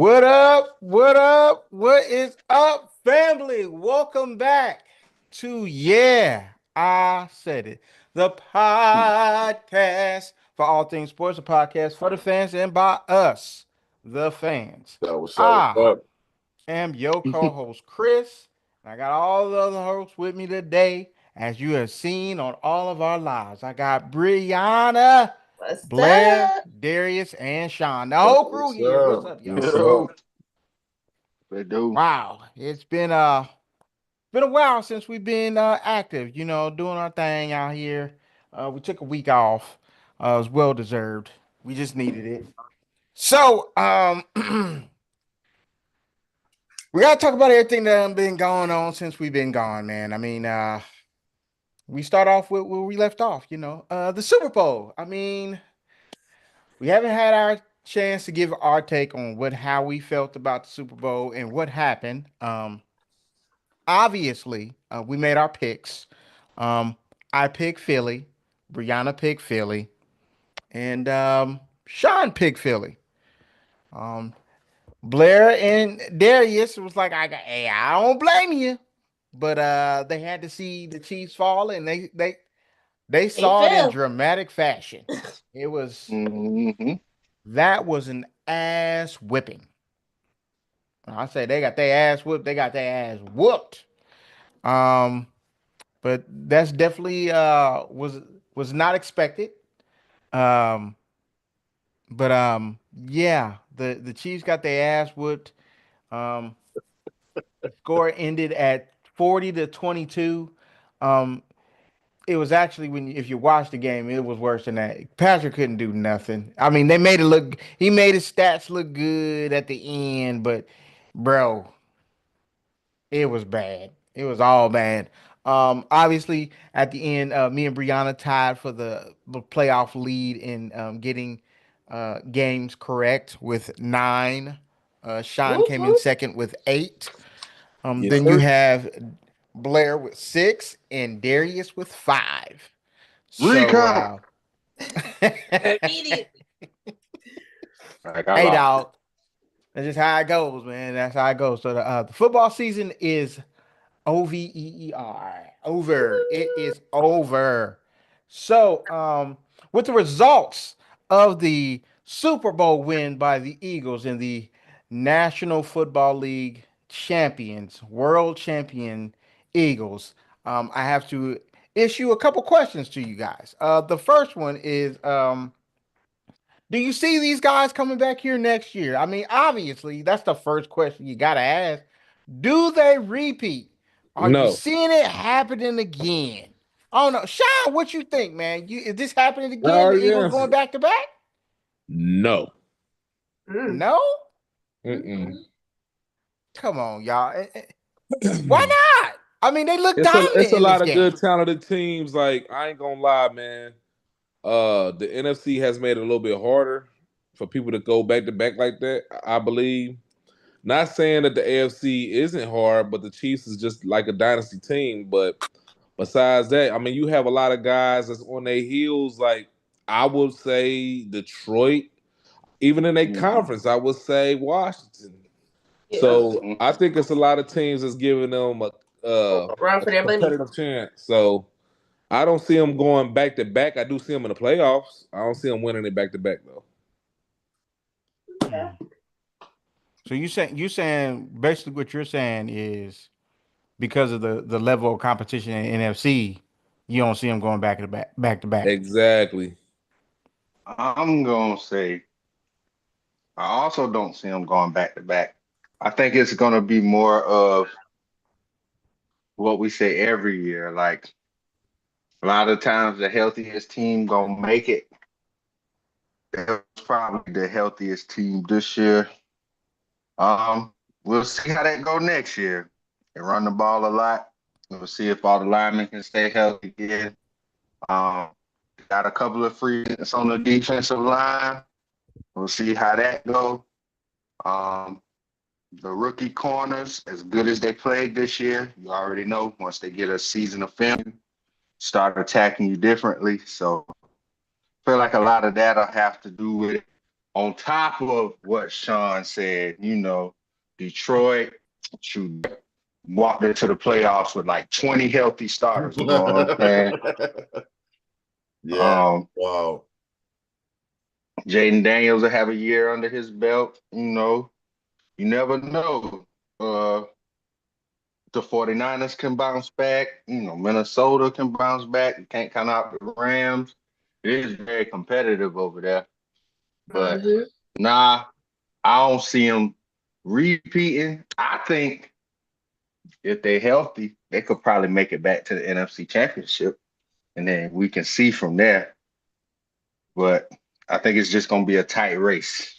What up? What up? What is up, family? Welcome back to I Said It, the podcast for all things sports, a podcast for the fans and by us, the fans. What's I up? am your co-host, Chris. And I got all the other hosts with me today, as you have seen on all of our lives. I got Brianna, What's Blair, up? Darius, and Sean. The whole crew What's here. What's up? up, y'all? What's up? They do. Wow, it's been a while since we've been active, doing our thing out here. We took a week off. It was well deserved. We just needed it. So, we gotta talk about everything that been going on since we've been gone, man. I mean, we start off with where we left off, the Super Bowl. I mean, we haven't had our chance to give our take on how we felt about the Super Bowl and what happened. Obviously, we made our picks. Um, I picked Philly, Brianna picked Philly, and Sean picked Philly. Um, Blair and Darius was like, hey, I don't blame you, but they had to see the Chiefs fall, and they They saw it in fell. dramatic fashion. It was Mm-hmm. That was an ass whipping. I say they got their ass whipped. They got their ass whooped. Um, but that's definitely was not expected. Um, but yeah, the Chiefs got their ass whooped. Um, Score ended at 40-22. Um, it was actually if you watch the game, it was worse than that. Patrick couldn't do nothing. I mean, they made it look. He made his stats look good at the end, but bro, it was bad. It was all bad. Obviously, at the end, me and Brianna tied for the playoff lead in getting games correct with 9. Sean Whoop, came in whoop. second with 8. Yes, Then you sir. have Blair with 6 and Darius with 5. So, Recount. Immediately. I got hey, lost. dog, that's just how it goes, man. That's how it goes. So the football season is over. Over. It is over. So, with the results of the Super Bowl win by the Eagles in the National Football League champions, world champion Eagles, I have to issue a couple questions to you guys. The first one is, do you see these guys coming back here next year? I mean, obviously, that's the first question you got to ask. Do they repeat? Are you No. seeing it happening again? I don't know. Sean, what you think, man? Is this happening I again? The already Eagles going answered. back to back? No. Mm. No? Mm-mm. Come on, y'all. Why not? I mean, they look It's dominant a in this lot of game. good talented teams. Like I ain't gonna lie, man. The NFC has made it a little bit harder for people to go back to back like that. I believe. Not saying that the AFC isn't hard, but the Chiefs is just like a dynasty team. But besides that, I mean, you have a lot of guys that's on their heels. Like I would say Detroit. Even in a Mm-hmm. conference, I would say Washington. Yeah. So I think it's a lot of teams that's giving them Run a for their money. competitive chance. So I don't see them going back to back. I do see them in the playoffs. I don't see them winning it back to back though. Hmm. So you saying basically what you're saying is because of the level of competition in NFC, you don't see them going back to back. Exactly. I'm gonna say I also don't see them going back to back. I think it's gonna be more of what we say every year. Like a lot of times, the healthiest team gonna make it. It was probably the healthiest team this year. We'll see how that go next year. They run the ball a lot. We'll see if all the linemen can stay healthy again. Um, got a couple of free agents on the defensive line. We'll see how that go. Um, the rookie corners, as good as they played this year, you already know once they get a season of film, start attacking you differently. So I feel like a lot of that'll have to do with it. on top of what Sean said, Detroit shoot, walked into the playoffs with like 20 healthy starters. You know what I'm saying? Yeah. Um, Wow. Jaden Daniels will have a year under his belt. You never know. The 49ers can bounce back. Minnesota can bounce back. You can't count out the Rams. It is very competitive over there. But nah, I don't see them repeating. I think if they're healthy, they could probably make it back to the NFC Championship. And then we can see from there. But I think it's just going to be a tight race.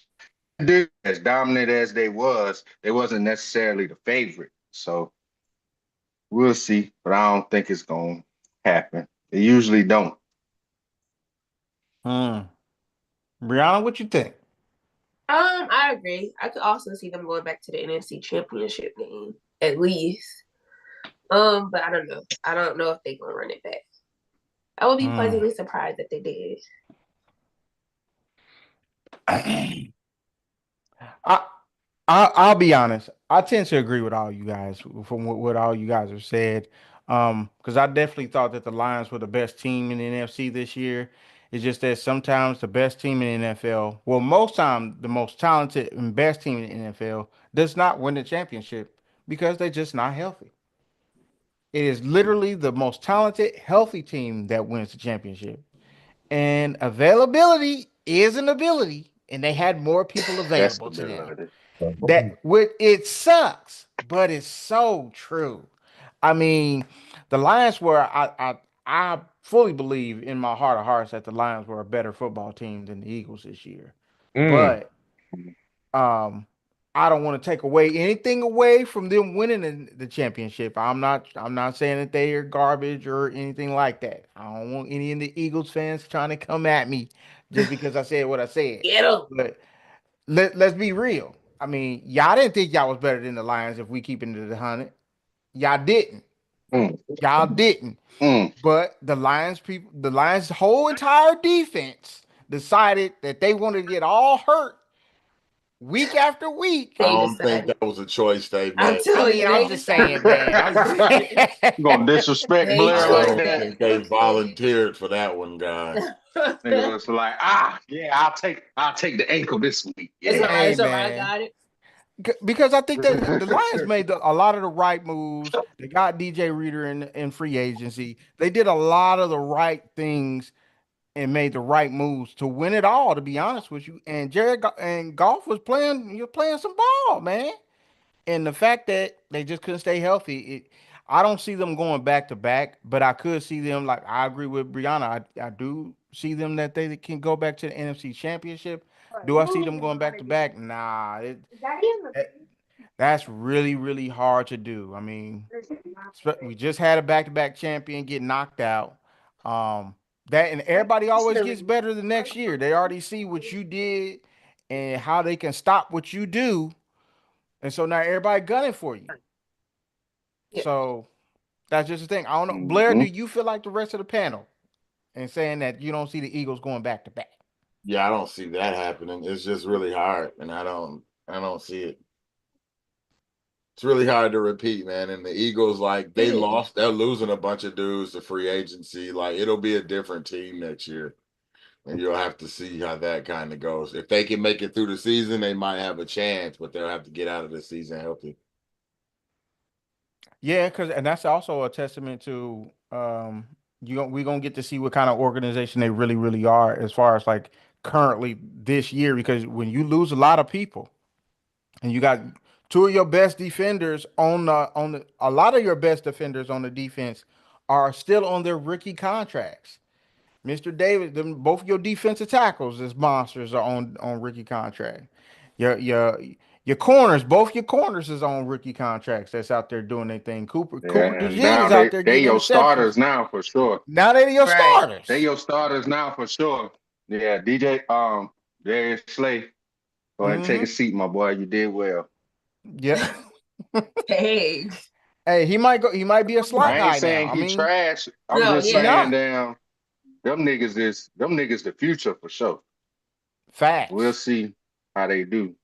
As dominant as they wasn't necessarily the favorite. So we'll see. But I don't think it's going to happen. They usually don't. Hmm. Brianna, what you think? I agree. I could also see them going back to the NFC Championship game at least. But I don't know. I don't know if they're gonna run it back. I would be pleasantly surprised if they did. I I'll be honest. I tend to agree with all you guys from what all you guys have said. Because I definitely thought that the Lions were the best team in the NFC this year. It's just that sometimes the best team in the NFL, well, most time the most talented and best team in the NFL does not win the championship because they're just not healthy. It is literally the most talented, healthy team that wins the championship. And availability is an ability, and they had more people That's available to them. stability. That with it sucks, but it's so true. I mean, the Lions were I fully believe in my heart of hearts that the Lions were a better football team than the Eagles this year. Mm. But um I don't want to take away anything away from them winning the championship. I'm not saying that they are garbage or anything like that. I don't want any of the Eagles fans trying to come at me just because I said what I said. Get them. But let's be real. I mean, y'all didn't think y'all was better than the Lions if we keep into the 100. Y'all didn't. Mm, Y'all didn't. mm. But the Lions' whole entire defense decided that they wanted to get all hurt week after I week. They don't think decided. that was a choice they I'm made. I telling mean, you, I'm they just saying, decided. man. I'm just You gonna disrespect They Blair I like chose don't that? think that. they Okay. volunteered for that one, guys. Nigga was like, yeah, I'll take the ankle this week. It's Yeah. all right. hey It's all right. I man. got it. Because I think that the Lions made a lot of the right moves. They got DJ Reader in free agency. They did a lot of the right things and made the right moves to win it all. To be honest with you, and and Golf was playing. You're playing some ball, man. And the fact that they just couldn't stay healthy, I don't see them going back to back. But I could see them. Like I agree with Brianna. I do see them that they can go back to the NFC Championship. Do I see them going back to back? Nah. That's really, really hard to do. I mean, we just had a back-to-back champion get knocked out. Um, that and everybody always gets better the next year. They already see what you did and how they can stop what you do, and so now everybody gunning for you. Yeah. So that's just the thing. I don't know, Blair. Mm-hmm. Do you feel like the rest of the panel and saying that you don't see the Eagles going back to back? Yeah, I don't see that happening. It's just really hard, and I don't see it. It's really hard to repeat, man. And the Eagles, like they lost, they're losing a bunch of dudes to free agency. Like it'll be a different team next year. And you'll have to see how that kind of goes. If they can make it through the season, they might have a chance, but they'll have to get out of the season healthy. Yeah, and that's also a testament to we're gonna get to see what kind of organization they really, really are as far as like currently this year. Because when you lose a lot of people and you got two of your best defenders on the a lot of your best defenders on the defense are still on their rookie contracts. Mr. David, both of your defensive tackles as monsters are on rookie contract. Your corners, both your corners is on rookie contracts. That's out there doing their thing. Cooper Yeah, and DeJean now is out there they getting your interceptions. starters now for sure. Now they're your Right. They starters. your starters now for sure. Yeah, DJ Darius Slay. Go ahead and take a Hmm. seat, my boy. You did well. Yeah. Hey. Hey, he might go. He might be a slot I ain't guy now. saying I he mean, trash. I'm No, just he yeah. saying, not. damn, them niggas the future for sure. We'll Facts. see how they do.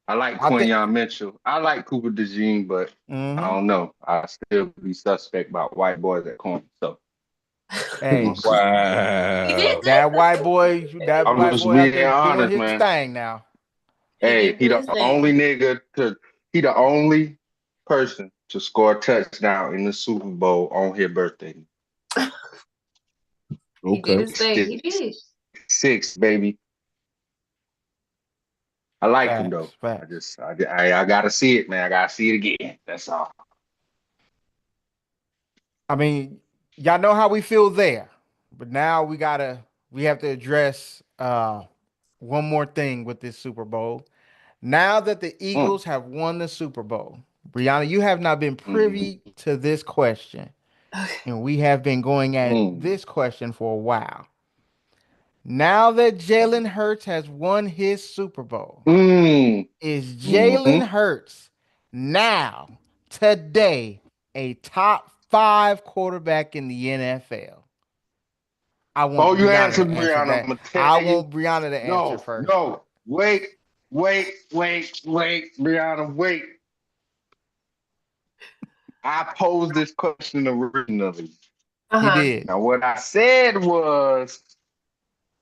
I like I think. Quinyon Mitchell. I like Cooper DeJean, but I Hmm. don't know. I still be suspect about white boys at corner. So we're gonna Hey, see. He did Wow. good that though. white boy, that I'm white just boy out being there doing honest, his man. thing now. He Hey, did he do the his only thing. nigga to he the only person to score a touchdown in the Super Bowl on his birthday. He did Okay. his thing. He Six, did. six, baby. I like him though. Facts. Facts. I gotta see it, man. I gotta see it again. That's all. I mean, y'all know how we feel there, but now we have to address one more thing with this Super Bowl. Now that the Mm, Eagles have won the Super Bowl, Brianna, you have not been mm, privy to this question, Okay. and we have been going at mm, this question for a while. Now that Jalen Hurts has won his Super Bowl, mm, is mm-hmm. Jalen Hurts now, today, a top five quarterback in the NFL? I want Before you Brianna answer, to answer Brianna, I'm that. gonna I tell you. want Brianna to answer No, first. no, wait, Brianna, wait. I posed this question originally. He Uh-huh. did. Now, what I said was,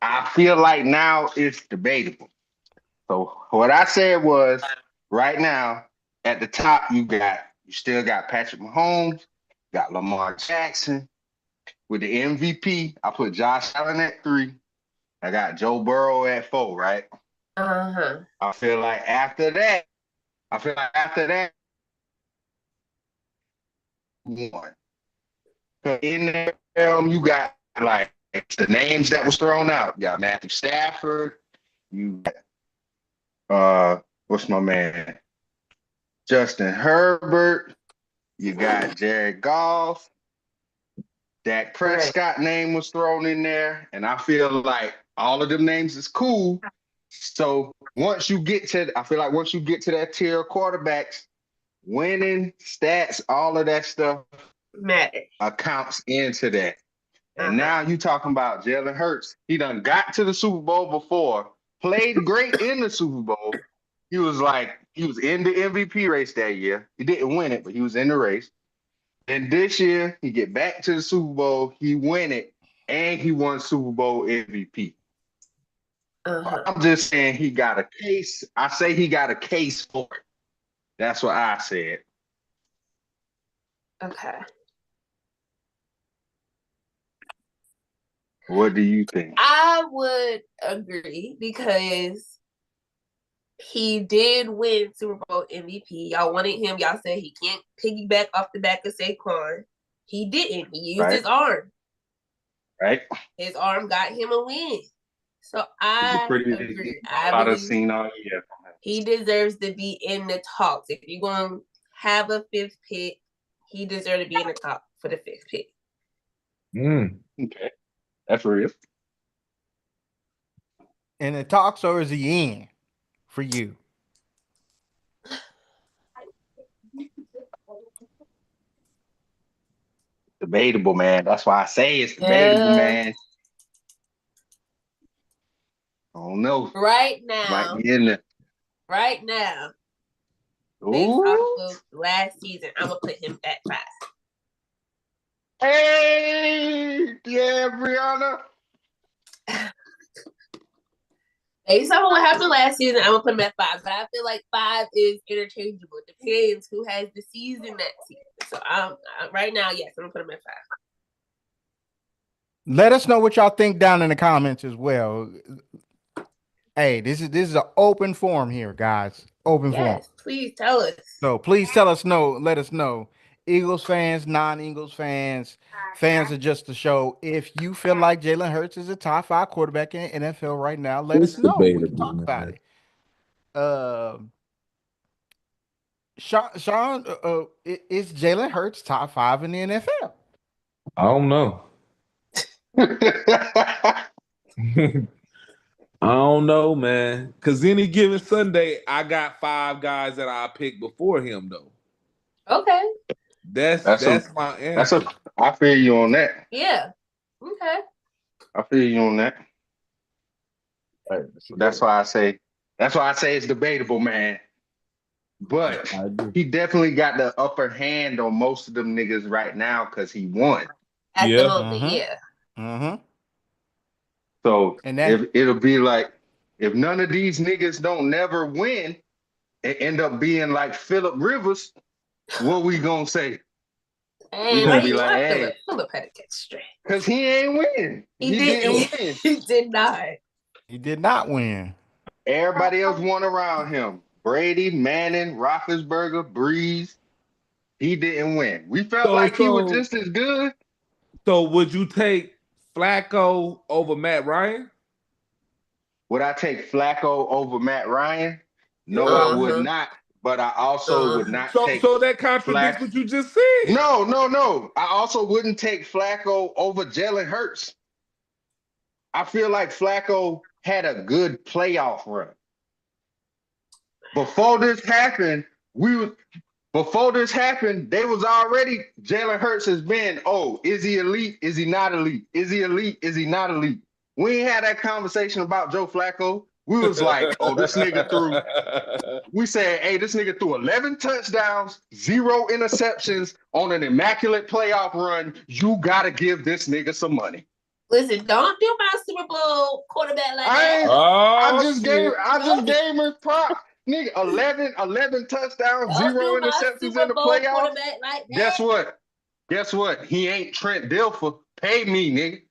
I feel like now it's debatable. So, what I said was, right now, at the top, you still got Patrick Mahomes, got Lamar Jackson with the MVP. I put Josh Allen at 3. I got Joe Burrow at 4, right? Uh-huh. I feel like after that, I feel like after that, one. In there, you got like the names that was thrown out. You got Matthew Stafford. You what's my man? Justin Herbert. You got Jared Goff. Dak Right. Prescott name was thrown in there, and I feel like all of them names is cool. So I feel like once you get to that tier of quarterbacks, winning stats, all of that stuff Matter. accounts into that. And Uh-huh. now you talking about Jalen Hurts. He done got to the Super Bowl before, played great in the Super Bowl. He was in the MVP race that year. He didn't win it, but he was in the race. And this year, he get back to the Super Bowl, he win it, and he won Super Bowl MVP. Uh-huh. I'm just saying he got a case. I say he got a case for it. That's what I said. Okay. What do you think? I would agree because he did win Super Bowl MVP. Y'all wanted him. Y'all said he can't piggyback off the back of Saquon. He didn't. He used Right? his arm. Right? His arm got him a win. So He's a I pretty agree. I I've believe seen all year. he deserves to be in the talks. If you're going to have a fifth pick, he deserves to be in the top for the fifth pick. Mm. Okay. That's real. And the talks, or is he in for you? Debatable, man. That's why I say it's debatable, Yeah. man. I don't know. Right Might now, be in there. based off Ooh. of last season, I'm going to put him at 5. Hey, yeah, Brianna. Based on what happened last season, I'm gonna put him at 5. But I feel like 5 is interchangeable. It depends who has the season that season. So right now, yes, I'm gonna put him at 5. Let us know what y'all think down in the comments as well. Hey, this is an open forum here, guys. Open forum. Yes, please tell us. So please tell us no. Let us know. Eagles fans, non-Eagles fans, fans of just the show. If you feel like Jalen Hurts is a top five quarterback in the NFL right now, let us It's know. We can debatable, talk about man. it. Uh, Sean, is Jalen Hurts top five in the NFL? I don't know. I don't know, man. Because any given Sunday, I got 5 guys that I picked before him, though. Okay. That's that's a that's my that's a answer. I feel you on that. Yeah. Okay. I feel you on that. Right. That's why I say it's debatable, man. But I agree. he definitely got the upper hand on most of them niggas right now because he won. At the Yeah. moment, yeah. Mm-hmm. So And that if it'll be like if none of these niggas don't never win and end up being like Phillip Rivers, what we gonna say? We Hey, gonna why be you like, want hey, Philip had to get straight. because he ain't win. He Didn't didn't. win. He did not. he did not win. Everybody else won around him. Brady, Manning, Roethlisberger, Breeze. He didn't win. We felt So like he was so just as good. so would you take Flacco over Matt Ryan? Would I take Flacco over Matt Ryan? No, I Yeah. would Uh-huh. not. But I also would not So take that contradicts Flack. what you just said. No. I also wouldn't take Flacco over Jalen Hurts. I feel like Flacco had a good playoff run. Before this happened, they was already Jalen Hurts has been, oh, is he elite? Is he not elite? Is he elite? Is he not elite? We ain't had that conversation about Joe Flacco. We was like, oh, this nigga threw. We said, hey, this nigga threw 11 touchdowns, 0 interceptions on an immaculate playoff run. You gotta give this nigga some money. Listen, don't do my Super Bowl quarterback like I that. ain't, Oh I just shit. gave him props. Nigga, 11 touchdowns, Don't 0 do my interceptions in Super the Bowl playoffs. quarterback like Guess that. what? Guess what? He ain't Trent Dilfer. Pay me, nigga.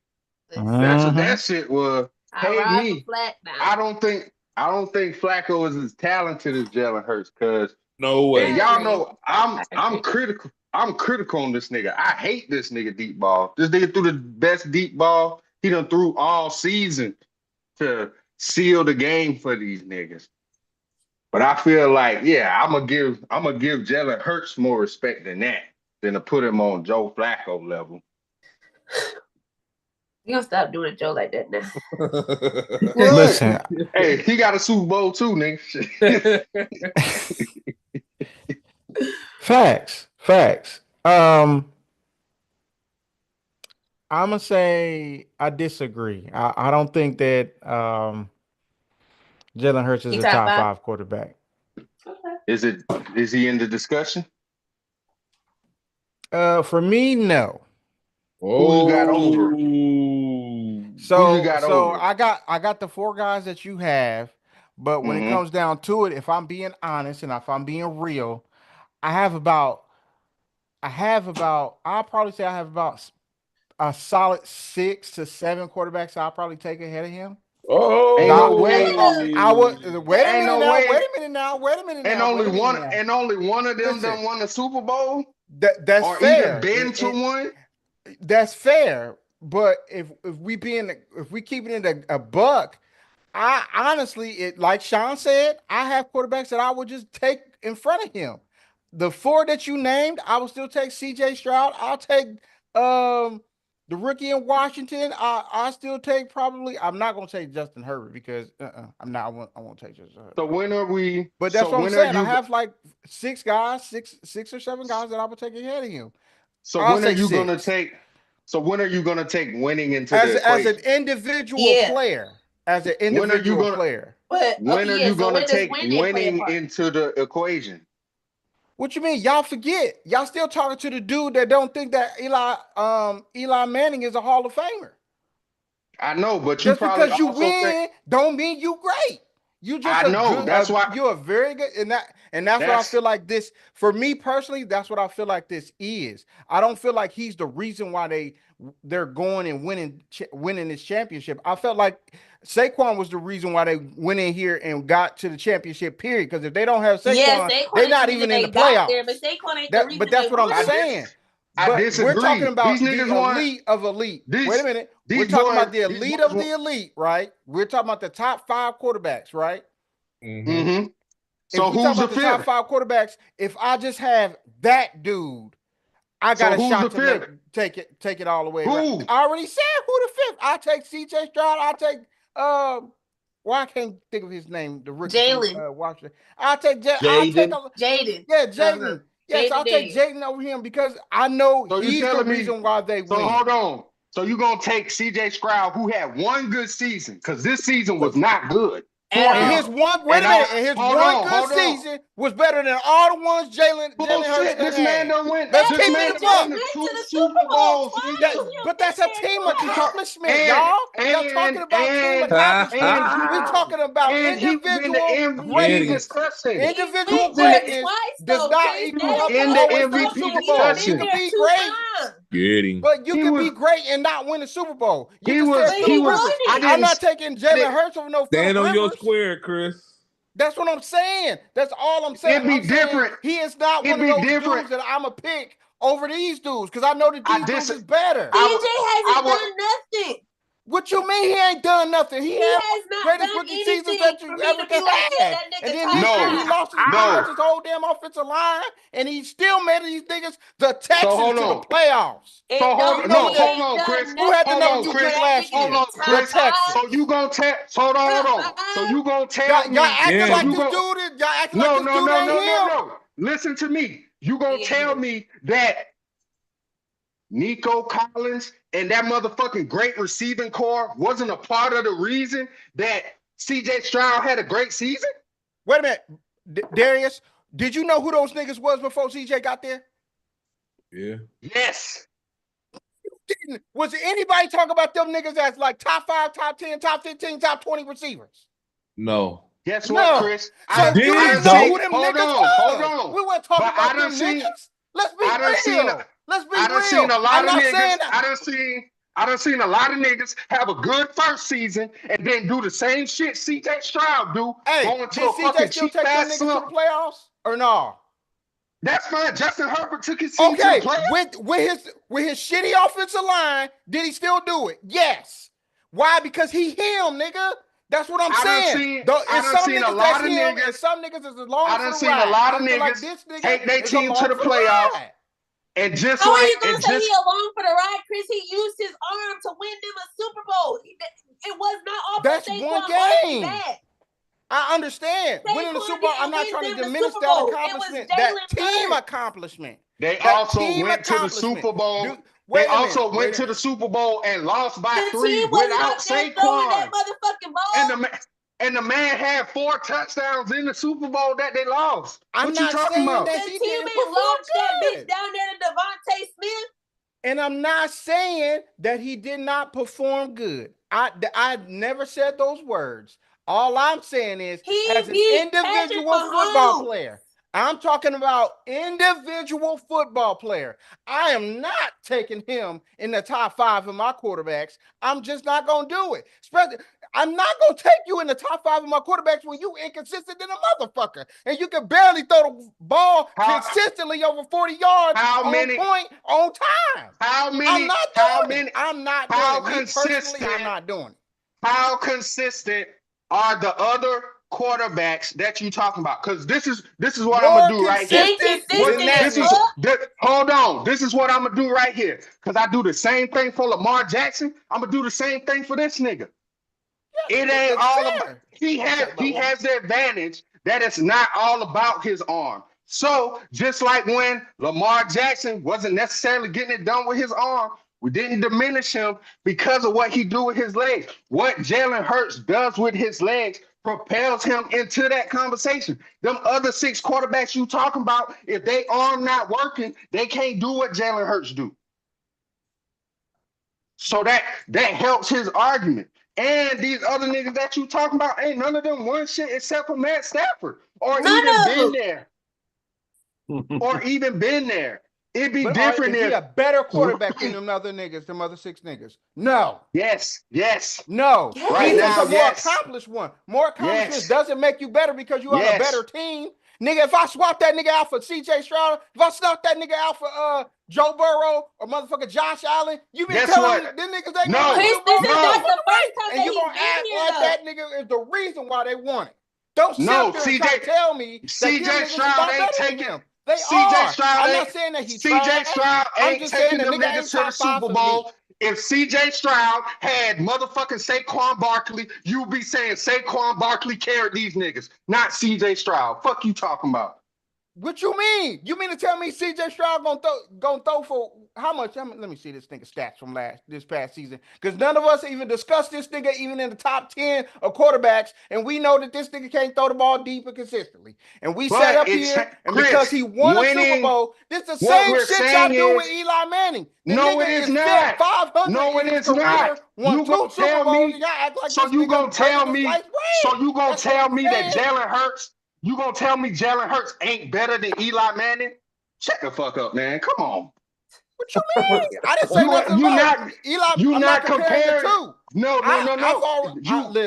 Listen, That's what Mm-hmm. that shit was. I Pay ride for me. Flat now. I don't think Flacco is as talented as Jalen Hurts, cause No and way. I y'all agree. know I I'm agree. critical. I'm critical on this nigga. I hate this nigga deep ball. This nigga threw the best deep ball he done threw all season to seal the game for these niggas. But I feel like, yeah, I'm gonna give Jalen Hurts more respect than that, than to put him on Joe Flacco level. You gonna stop doing a joke like that now? What? Listen, Hey, he got a Super Bowl too, nigga. facts. I'm gonna say I disagree. I don't think that Jalen Hurts is You a top top 5? 5 quarterback. Okay. Is he in the discussion? For me, no. Who you got Oh. over? Who you So got so over? I got the 4 guys that you have, but when it Mm-hmm. comes down to it, if I'm being honest and if I'm being real, I have about I'll probably say I have about a solid 6 to 7 quarterbacks I'll probably take ahead of him. Ain't no Oh. way. I would wait a Ain't minute no now. way. Wait a minute now. Wait a minute And now. Wait only a minute one now. and only one of them Listen, done won the Super Bowl that's or even fair. been to one. That's fair. But if we keep it in a buck, I honestly, it like Sean said, I have quarterbacks that I would just take in front of him. The 4 that you named, I will still take C.J. Stroud. I'll take the rookie in Washington. I still take probably. I'm not gonna take Justin Herbert because I'm not. I won't take Justin Herbert. So when are we? But that's So what I'm when are saying. I you? have like 6 guys, six or 7 guys that I would take ahead of him. So I'll when are say you gonna 6 take? So when are you gonna take winning into the as an equation? individual Yeah. player. As an When are you individual gonna? player. But When okay, are yeah. you So gonna when does take winning play a winning part? into the equation? What you mean? Y'all forget. Y'all still talking to the dude that don't think that Eli Manning is a Hall of Famer. I know, but you Just probably because you also think. win don't mean you great. You just I a know. good That's why. you're a very good and that's what I That's feel like this for me personally, that's what I feel like this is. I don't feel like he's the reason why they're going and winning this championship. I felt like Saquon was the reason why they went in here and got to the championship period. Because if they don't have Yeah, Saquon, Saquon they're is the not reason even in they the got there, but playoffs. Saquon ain't the reason But they that's what I'm won. saying. I But we're talking disagree. These about the niggas want elite of elite. Wait a these minute. We're these talking boys. about the These elite boys of want. the elite, right? We're talking about the top 5 quarterbacks, right? Mm-hmm. Mm-hmm. If So we talk who's the about the top fifth? 5 quarterbacks, if I just have that dude, I got So a who's the shot to fifth? take it all the way around. Who? I already said who the 5th. I take CJ Stroud. I take well, I can't think of his name, the rookie from Jalen, Washington. I'll take Jaden. Jaden, yeah, uh-huh. Jaden. Yes, Jaden I'll take Daniels. Jaden over him because I know So you he's the telling me? reason why they So win. hold on. So you're gonna take CJ Stroud, who had one good season, because this season was not good. And his one, wait a minute, and his one good hold season was better than all the ones Jalen Hurts Bullshit, had this man had. done went. Let's This keep man it a done buck. went to Went to two the Super Bowls. twice. But that's a team accomplishment, y'all. Y'all talking about team and accomplishment. We talking about And he was in the individual MVP Getting greatness. it. discussion. Individual He went there greatness twice, does though, not Chris. equal That up is to in the always win a MVP Super He Bowl. been You discussion. can there be two great, times. Getting. but you He can was be great and not win a Super Bowl. You he just said was But Philip he he was won Rivers. I it. I'm didn't not taking Jalen Hurts over no Stand Philip on your Rivers. square, Chris. That's what I'm saying. That's all I'm saying. it'd be I'm saying different. he is not It'd one of be those different. dudes that I'm a pick over these dudes because I know that I these dudes dis is better. I CJ hasn't would done nothing. What you mean he ain't done nothing? He He had has not greatest done rookie seasons anything that for you me ever to be could like, yeah, have. that nigga And then top this year he five. lost pretty no. much his whole damn offensive line, and he still made these niggas the So Texans hold to the on. playoffs. And So don't, You know who he that? hold ain't on, done Chris. Who had the nothing Hold number on, two for pick Chris. that last nigga Hold year? to on, The top Chris. Texans. five. So you gonna tell hold on. So you gonna tell Y'all me. acting So like Yeah. you this go dude is. Y'all acting like no, this no, dude no, ain't no, no, him. no. Listen to me. You gonna Yeah, tell me that Nico Collins and that motherfucking great receiving core wasn't a part of the reason that CJ Stroud had a great season? Wait a minute, Darius. Did you know who those niggas was before CJ got there? Yeah. Yes. Didn't. Was anybody talking about them niggas as like top 5, top 10, top 15, top 20 receivers? No. Guess what, No. Chris? So if you Did didn't it, know though? who them Hold niggas on, hold was, on. we weren't talking But I about done them seen niggas. Let's be I done seen real. Let's be I done real. seen a lot I'm of not niggas. saying that. I done seen a lot of niggas have a good first season and then do the same shit CJ Stroud do, Hey, go into did a CJ fucking still cheap take them ass niggas to slump. the playoffs or no? That's fine. Justin Herbert took his team to the Okay, playoffs. with his shitty offensive line, did he still do it? Yes. Why? Because he him, nigga. That's what I'm saying. Though I it's done some seen a niggas that's lot of him, and niggas. some niggas is I along done for the seen a ride. lot I of feel like niggas this nigga take their is team to along the for the playoffs. ride. And just How are like you gonna say he along for the ride, Chris? He used his arm to win them a Super Bowl. It was not off That's of one Saquon Barkley game. bat. I understand. Winning the Saquon Super Bowl, I'm didn't not win trying to them the diminish Super that Bowl. It was accomplishment, that Jalen team Hurts. accomplishment. they That also team went to the accomplishment. Super Bowl. Dude, They wait a minute. also went to the Super Bowl and lost by The 3 team wasn't without up there throwing that Saquon. motherfucking And ball. the man had 4 touchdowns in the Super Bowl that they lost. I'm What you not talking saying about? that The he team didn't ain't perform launched that bitch good. down there to Devontae Smith. And I'm not saying that he did not perform good. I never said those words. All I'm saying is, He as an beat Patrick individual football Mahomes. player, I'm talking about individual football player. I am not taking him in the top 5 of my quarterbacks. I'm just not gonna do it. Especially, I'm not gonna take you in the top 5 of my quarterbacks when you inconsistent in a motherfucker and you can barely throw the ball consistently over 40 yards on point on time. I'm not doing it. I'm not doing it. Me personally, I'm not doing it. How consistent are the other quarterbacks that you talking about? Because this is what I'm More gonna do right here. consistent Inconsistent than that as nigga. fuck. Hold on. This is what I'm gonna do right here. Because I do the same thing for Lamar Jackson. I'm gonna do the same thing for this nigga. It ain't That's all about. fair. He has the advantage that it's not all about his arm. So just like when Lamar Jackson wasn't necessarily getting it done with his arm, we didn't diminish him because of what he do with his legs. What Jalen Hurts does with his legs propels him into that conversation. Them other 6 quarterbacks you talking about, if they arm not working, they can't do what Jalen Hurts do. So that helps his argument. And these other niggas that you talking about, ain't none of them won shit except for Matt Stafford, or None even of been them. there, or even been there. It'd be But different is he if a better quarterback than them other niggas, them other 6 niggas? No. yes. No. Right He's just now, a more yes. accomplished one. More accomplishments Yes. doesn't make you better because you on a Yes. better team. Nigga, if I swap that nigga out for CJ Stroud, if I swap that nigga out for Joe Burrow or motherfucker Josh Allen, you been Guess telling what? me them niggas ain't No. gonna win Chris, Super Bowl. this is not the first time And that you he's gonna been act here, like though. that nigga is the reason why they won it. Don't sit No, up there and try to tell me that them CJ niggas is Stroud not ain't better than taking him. They CJ are. Stroud I'm ain't not saying that he CJ trash. Stroud I'm ain't just saying taking the them nigga niggas ain't to the top 5 Super for me. Bowl. If CJ Stroud had motherfucking Saquon Barkley, you'd be saying Saquon Barkley carried these niggas, not CJ Stroud. Fuck you talking about. What you mean? You mean to tell me CJ Stroud gonna throw for how much? Let me see this nigga stats from this past season. Because none of us even discussed this nigga even in the top 10 of quarterbacks, and we know that this nigga can't throw the ball deep and consistently. And we sat But up it's here, and because Chris he won a Super winning. Bowl, this the What same we're shit y'all saying do with is, Eli Manning. The no, it nigga is is fit not. 500 No, in it his is not. career, won You 2 gonna Super tell Bowls, me? and y'all act like So this you nigga gonna tell regular me? sliced So bread. you gonna That's what tell I'm me that saying. Jalen Hurts? You gonna tell me Jalen Hurts ain't better than Eli Manning? Shut the fuck up, man. Come on. What you mean? I didn't say You nothing you about not Eli. you I'm not not comparing the comparing. two. No, no, no, I've no. already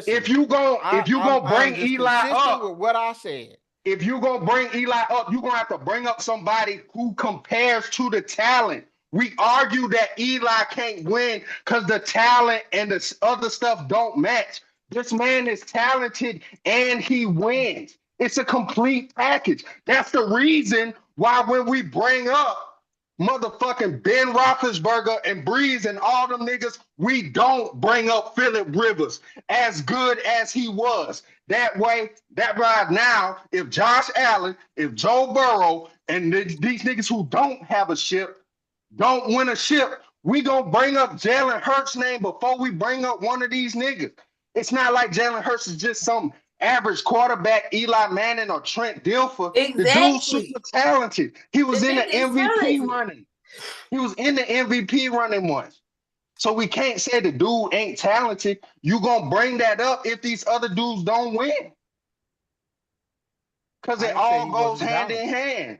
If listen. you gonna I'm bring just Eli consistent with up, what I said. if you gonna bring Eli up, you're gonna have to bring up somebody who compares to the talent. We argue that Eli can't win because the talent and the other stuff don't match. This man is talented and he wins. It's a complete package. That's the reason why when we bring up motherfucking Ben Roethlisberger and Breeze and all them niggas, we don't bring up Phillip Rivers as good as he was. That way, that right now, if Josh Allen, if Joe Burrow, and these niggas who don't have a ship, don't win a ship, we gonna bring up Jalen Hurts' name before we bring up one of these niggas. It's not like Jalen Hurts is just some average quarterback, Eli Manning or Trent Dilfer. The dude's Exactly. super talented. He The was in the nigga is MVP talented. running. He was in the MVP running once. So we can't say the dude ain't talented. You gonna bring that up if these other dudes don't win. Because I it didn't say all he goes wasn't hand in talented. hand.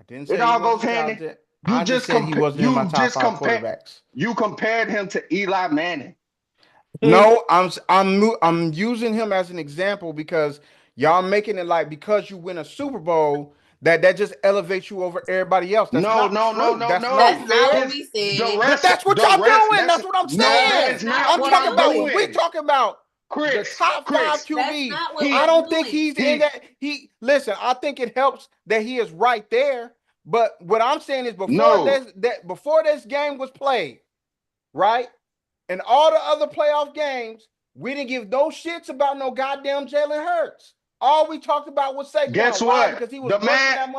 I didn't It say he all goes wasn't hand in. talented. I just said he wasn't in my You top just five compare quarterbacks. you compared him to Eli Manning. No, I'm using him as an example because y'all making it like because you win a Super Bowl that just elevates you over everybody else. That's No, not no, no, true. no, That's not That's no. not fair. what His we the said. But rest, that's what the y'all rest, doing. that's That's what I'm no, that saying. is That's not not what I'm what we talking I'm about doing. when we doing. talking about the Chris, top five Chris, That's QBs. not what I he we're don't think doing. he's in that. Listen. I think it helps that he is right there. But what I'm saying is no. before this game was played, right, and all the other playoff games, we didn't give no shits about no goddamn Jalen Hurts. All we talked about was Guess Saquon. Why? what? Because he was rushing that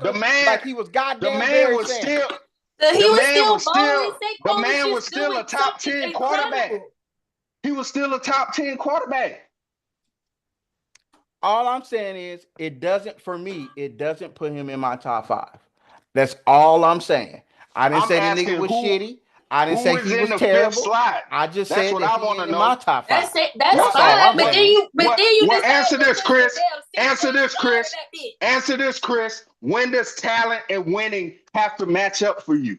The motherfucker man, like he was the goddamn man Barry was Sanders. still, So he the was man still was balling. still, the Saquon was man was just still doing a top something 10 quarterback. incredible. He was still a top 10 quarterback. All I'm saying is it doesn't, for me, it doesn't put him in my top five. That's all I'm saying. I didn't I'm say the nigga asking was shitty. I didn't who say is he in was the fifth terrible. slot? I just That's said what that I he want to ain't in my know. top That's five. it. That's What That's all fine. I'm But what then saying. you what decided answer to this, put the Chris? damn Answer CJ this, Stroud in Chris. that bitch. Answer this, Chris. When does talent and winning have to match up for you?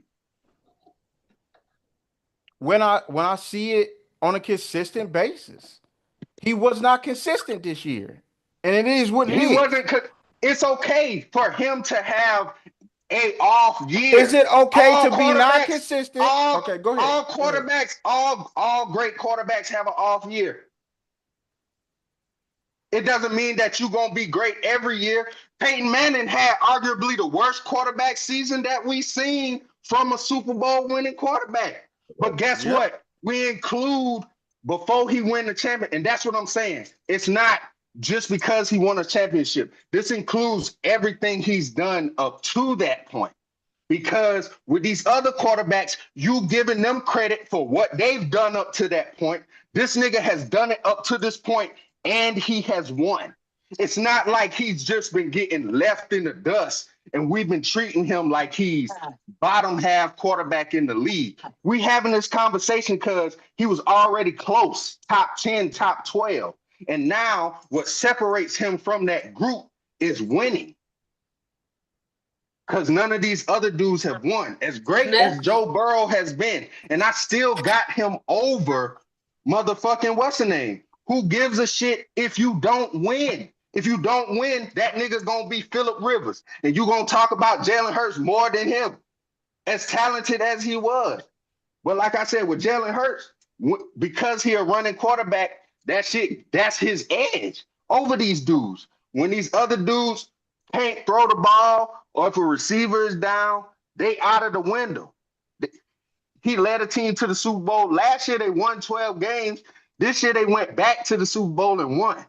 When I see it on a consistent basis. He was not consistent this year. And it is what it He is. wasn't. It's okay for him to have a off Is year. it okay All to be not quarterbacks, consistent? all Okay, go ahead. all Go ahead. quarterbacks, all great quarterbacks have an off year. It doesn't mean that you're gonna be great every year. Peyton Manning had arguably the worst quarterback season that we've seen from a Super Bowl winning quarterback. But guess Yep. what? We include before he win the champion, and that's what I'm saying. It's not just because he won a championship. This includes everything he's done up to that point. Because with these other quarterbacks, you giving them credit for what they've done up to that point. This nigga has done it up to this point, and he has won. It's not like he's just been getting left in the dust, and we've been treating him like he's bottom half quarterback in the league. We having this conversation because he was already close, top 10, top 12. And now what separates him from that group is winning because none of these other dudes have won. As great as Nothing. Joe Burrow has been, and I still got him over motherfucking what's the name? Who gives a shit if you don't win? If you don't win, that nigga's gonna be Phillip Rivers, and you gonna talk about Jalen Hurts more than him, as talented as he was. But like I said, with Jalen Hurts, because he a running quarterback, that's his edge over these dudes. When these other dudes can't throw the ball, or if a receiver is down, they out of the window. He led a team to the Super Bowl. Last year they won 12 games. This year they went back to the Super Bowl and won.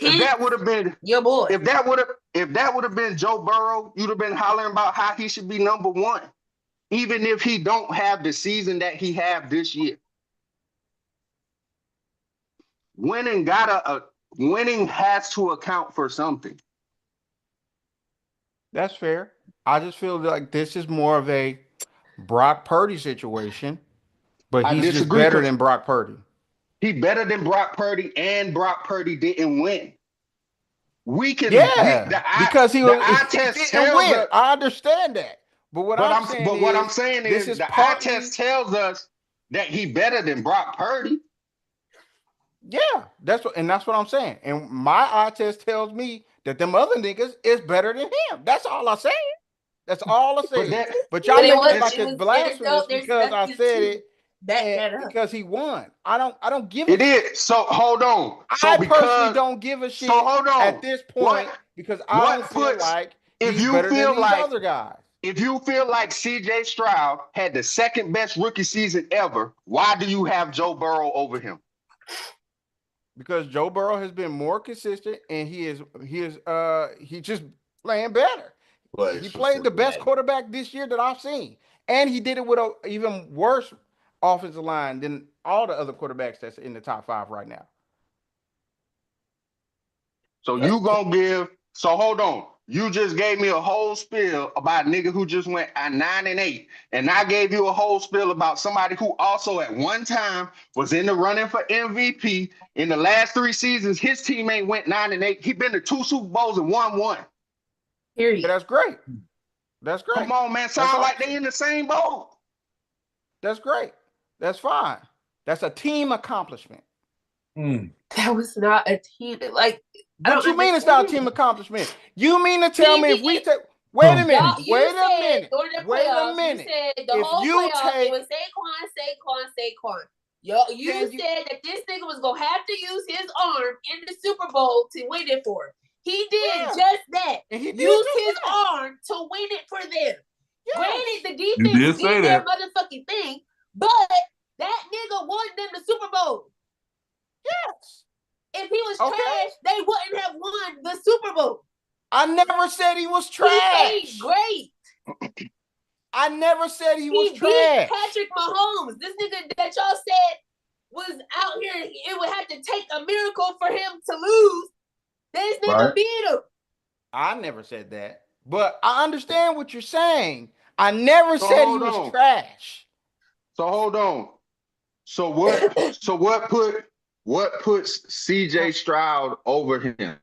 If that would have been your boy. if that would have been Joe Burrow, you'd have been hollering about how he should be number one, even if he don't have the season that he have this year. Winning has to account for something. That's fair. I just feel like this is more of a Brock Purdy situation, but I he's just disagree better because than Brock Purdy. he better than Brock Purdy, and Brock Purdy didn't win. Because he the was eye he test didn't tells win. us. I understand that, but what I'm saying is is the eye partly test tells us that he better than Brock Purdy. yeah. That's what I'm saying. And my eye test tells me that them other niggas is better than him. That's all I'm saying. That's all I But said. that But y'all But it making was it like it's blasphemous there's because I nothing said to it back and that up. because he won. I don't give a it shit. is. So hold on. I personally don't give a shit hold on. at this point because I don't feel like he's better than these other guys. If you feel like CJ Stroud had the second best rookie season ever, why do you have Joe Burrow over him? Because Joe Burrow has been more consistent and he's just playing better. He played the best quarterback this year that I've seen. And he did it with an even worse offensive line than all the other quarterbacks that's in the top 5 right now. So hold on. You just gave me a whole spiel about a nigga who just went 9-8. And I gave you a whole spiel about somebody who also at one time was in the running for MVP. In the last 3 seasons, his team ain't went 9-8. He been to 2 Super Bowls and won 1. Period. Yeah, that's great. That's great. Come on, man. Sound like they in the same boat. That's great. That's fine. That's a team accomplishment. That was not a team. Like, what you mean it's not a team accomplishment? You mean to tell me if we take wait a minute. You said the whole playoffs, it was Saquon. You said that this nigga was gonna have to use his arm in the Super Bowl to win it for him. He did just that. Use his arm to win it for them. Yes. Granted, the defense did their motherfucking thing, but that nigga won them the Super Bowl. Yes. If he was trash, they wouldn't have won the Super Bowl. I never said he was trash. He played great. I never said he was trash. Beat Patrick Mahomes. This nigga that y'all said was out here, it would have to take a miracle for him to lose. This nigga beat him. I never said that. But I understand what you're saying. I never said he was trash. So hold on. So what puts CJ Stroud over him?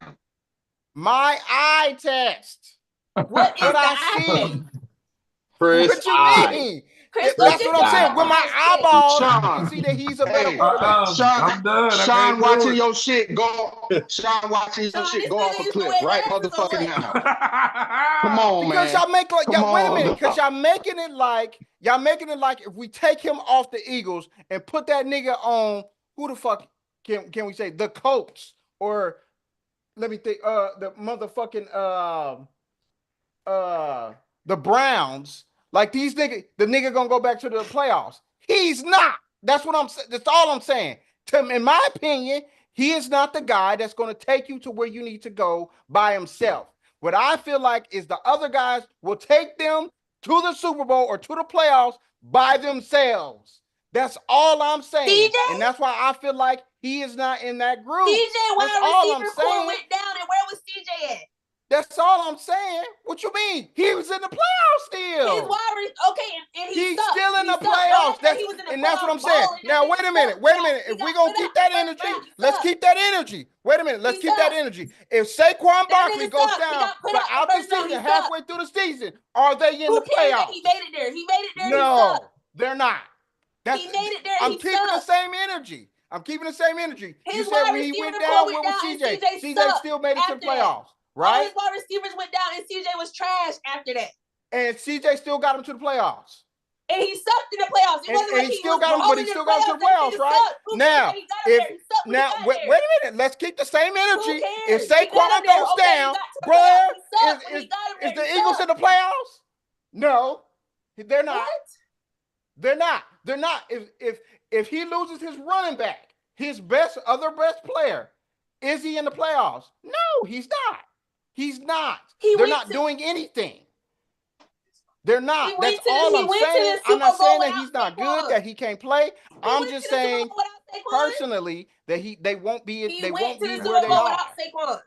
My eye test. What I see? Chris, what you mean? That's what I'm saying. With my eyeballs, I can see that he's a better quarterback. I'm done. Sean watching your shit go. Sean watching your shit go off a cliff right motherfucking now. Come on, because man. Y'all make like y'all, wait a minute. Because y'all making it like if we take him off the Eagles and put that nigga on who the fuck can we say the Colts or let me think the motherfucking the Browns. Like these niggas, the nigga gonna go back to the playoffs. He's not. That's what I'm saying. That's all I'm saying. In my opinion, he is not the guy that's going to take you to where you need to go by himself. What I feel like is the other guys will take them to the Super Bowl or to the playoffs by themselves. That's all I'm saying. DJ? And that's why I feel like he is not in that group. CJ, wide receiver core went down, and where was CJ at? That's all I'm saying. What you mean? He was in the playoffs still. And he's still in the playoffs. That's what I'm saying. Now, wait a minute. If we're going to keep that energy, let's keep that energy. Wait a minute. Let's keep that energy. If Saquon Barkley goes down out the season, halfway through the season, are they in the playoffs? He made it there. No, they're not. He made it there. I'm keeping the same energy. You said when he went down, where was CJ? CJ still made it to the playoffs. Right? All his wide receivers went down, and CJ was trash after that. And CJ still got him to the playoffs. And he sucked in the playoffs. It wasn't like he still got him, but he still got him to the playoffs, right? Now, wait a minute. Let's keep the same energy. If Saquon goes down, bro, is the Eagles in the playoffs? No, they're not. What? They're not. If he loses his running back, his best player, Is he in the playoffs? No, he's not. He's not. He They're went not to- doing anything. They're He not. went That's to all the, he I'm went to saying. the I'm Super not saying Bowl that without he's not good, Saquon. that he can't play. He I'm went just to the Super saying Bowl without Saquon. personally that they won't be He they went won't to be the where Super they Bowl are. without Saquon.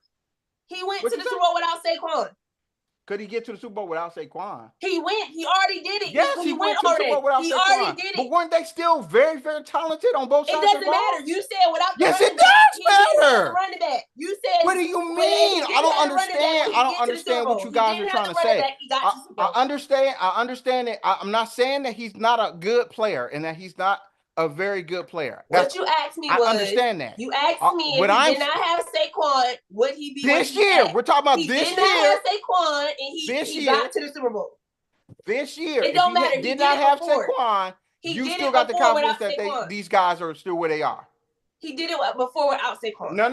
He went What to you the say? Super Bowl without Saquon. Could he get to the Super Bowl without Saquon? He went. He already did it. Yes, he went to the Super already. Bowl without He Saquon. already did But it. weren't they still very, very talented on both It sides of the doesn't ball? matter. You said without the Yes, running it back. does He did it without matter. the running back. You said. What do you He mean? I don't didn't have the running back understand. when he I don't get to the Super understand what Bowl. you He guys didn't are have trying the to running say. back. He got to the Super Bowl. I understand. I understand it. I'm not saying that he's not a good player and that he's not a very good player. What you asked me I was, understand that. you asked me what if he I'm did not have Saquon, would he be this where he's year? at? We're talking about He this did not year. have Saquon, and he got to the Super Bowl. This year, It don't matter. If he did not have Saquon, you still got the confidence that these guys are still where they are. He did it before without Saquon. No.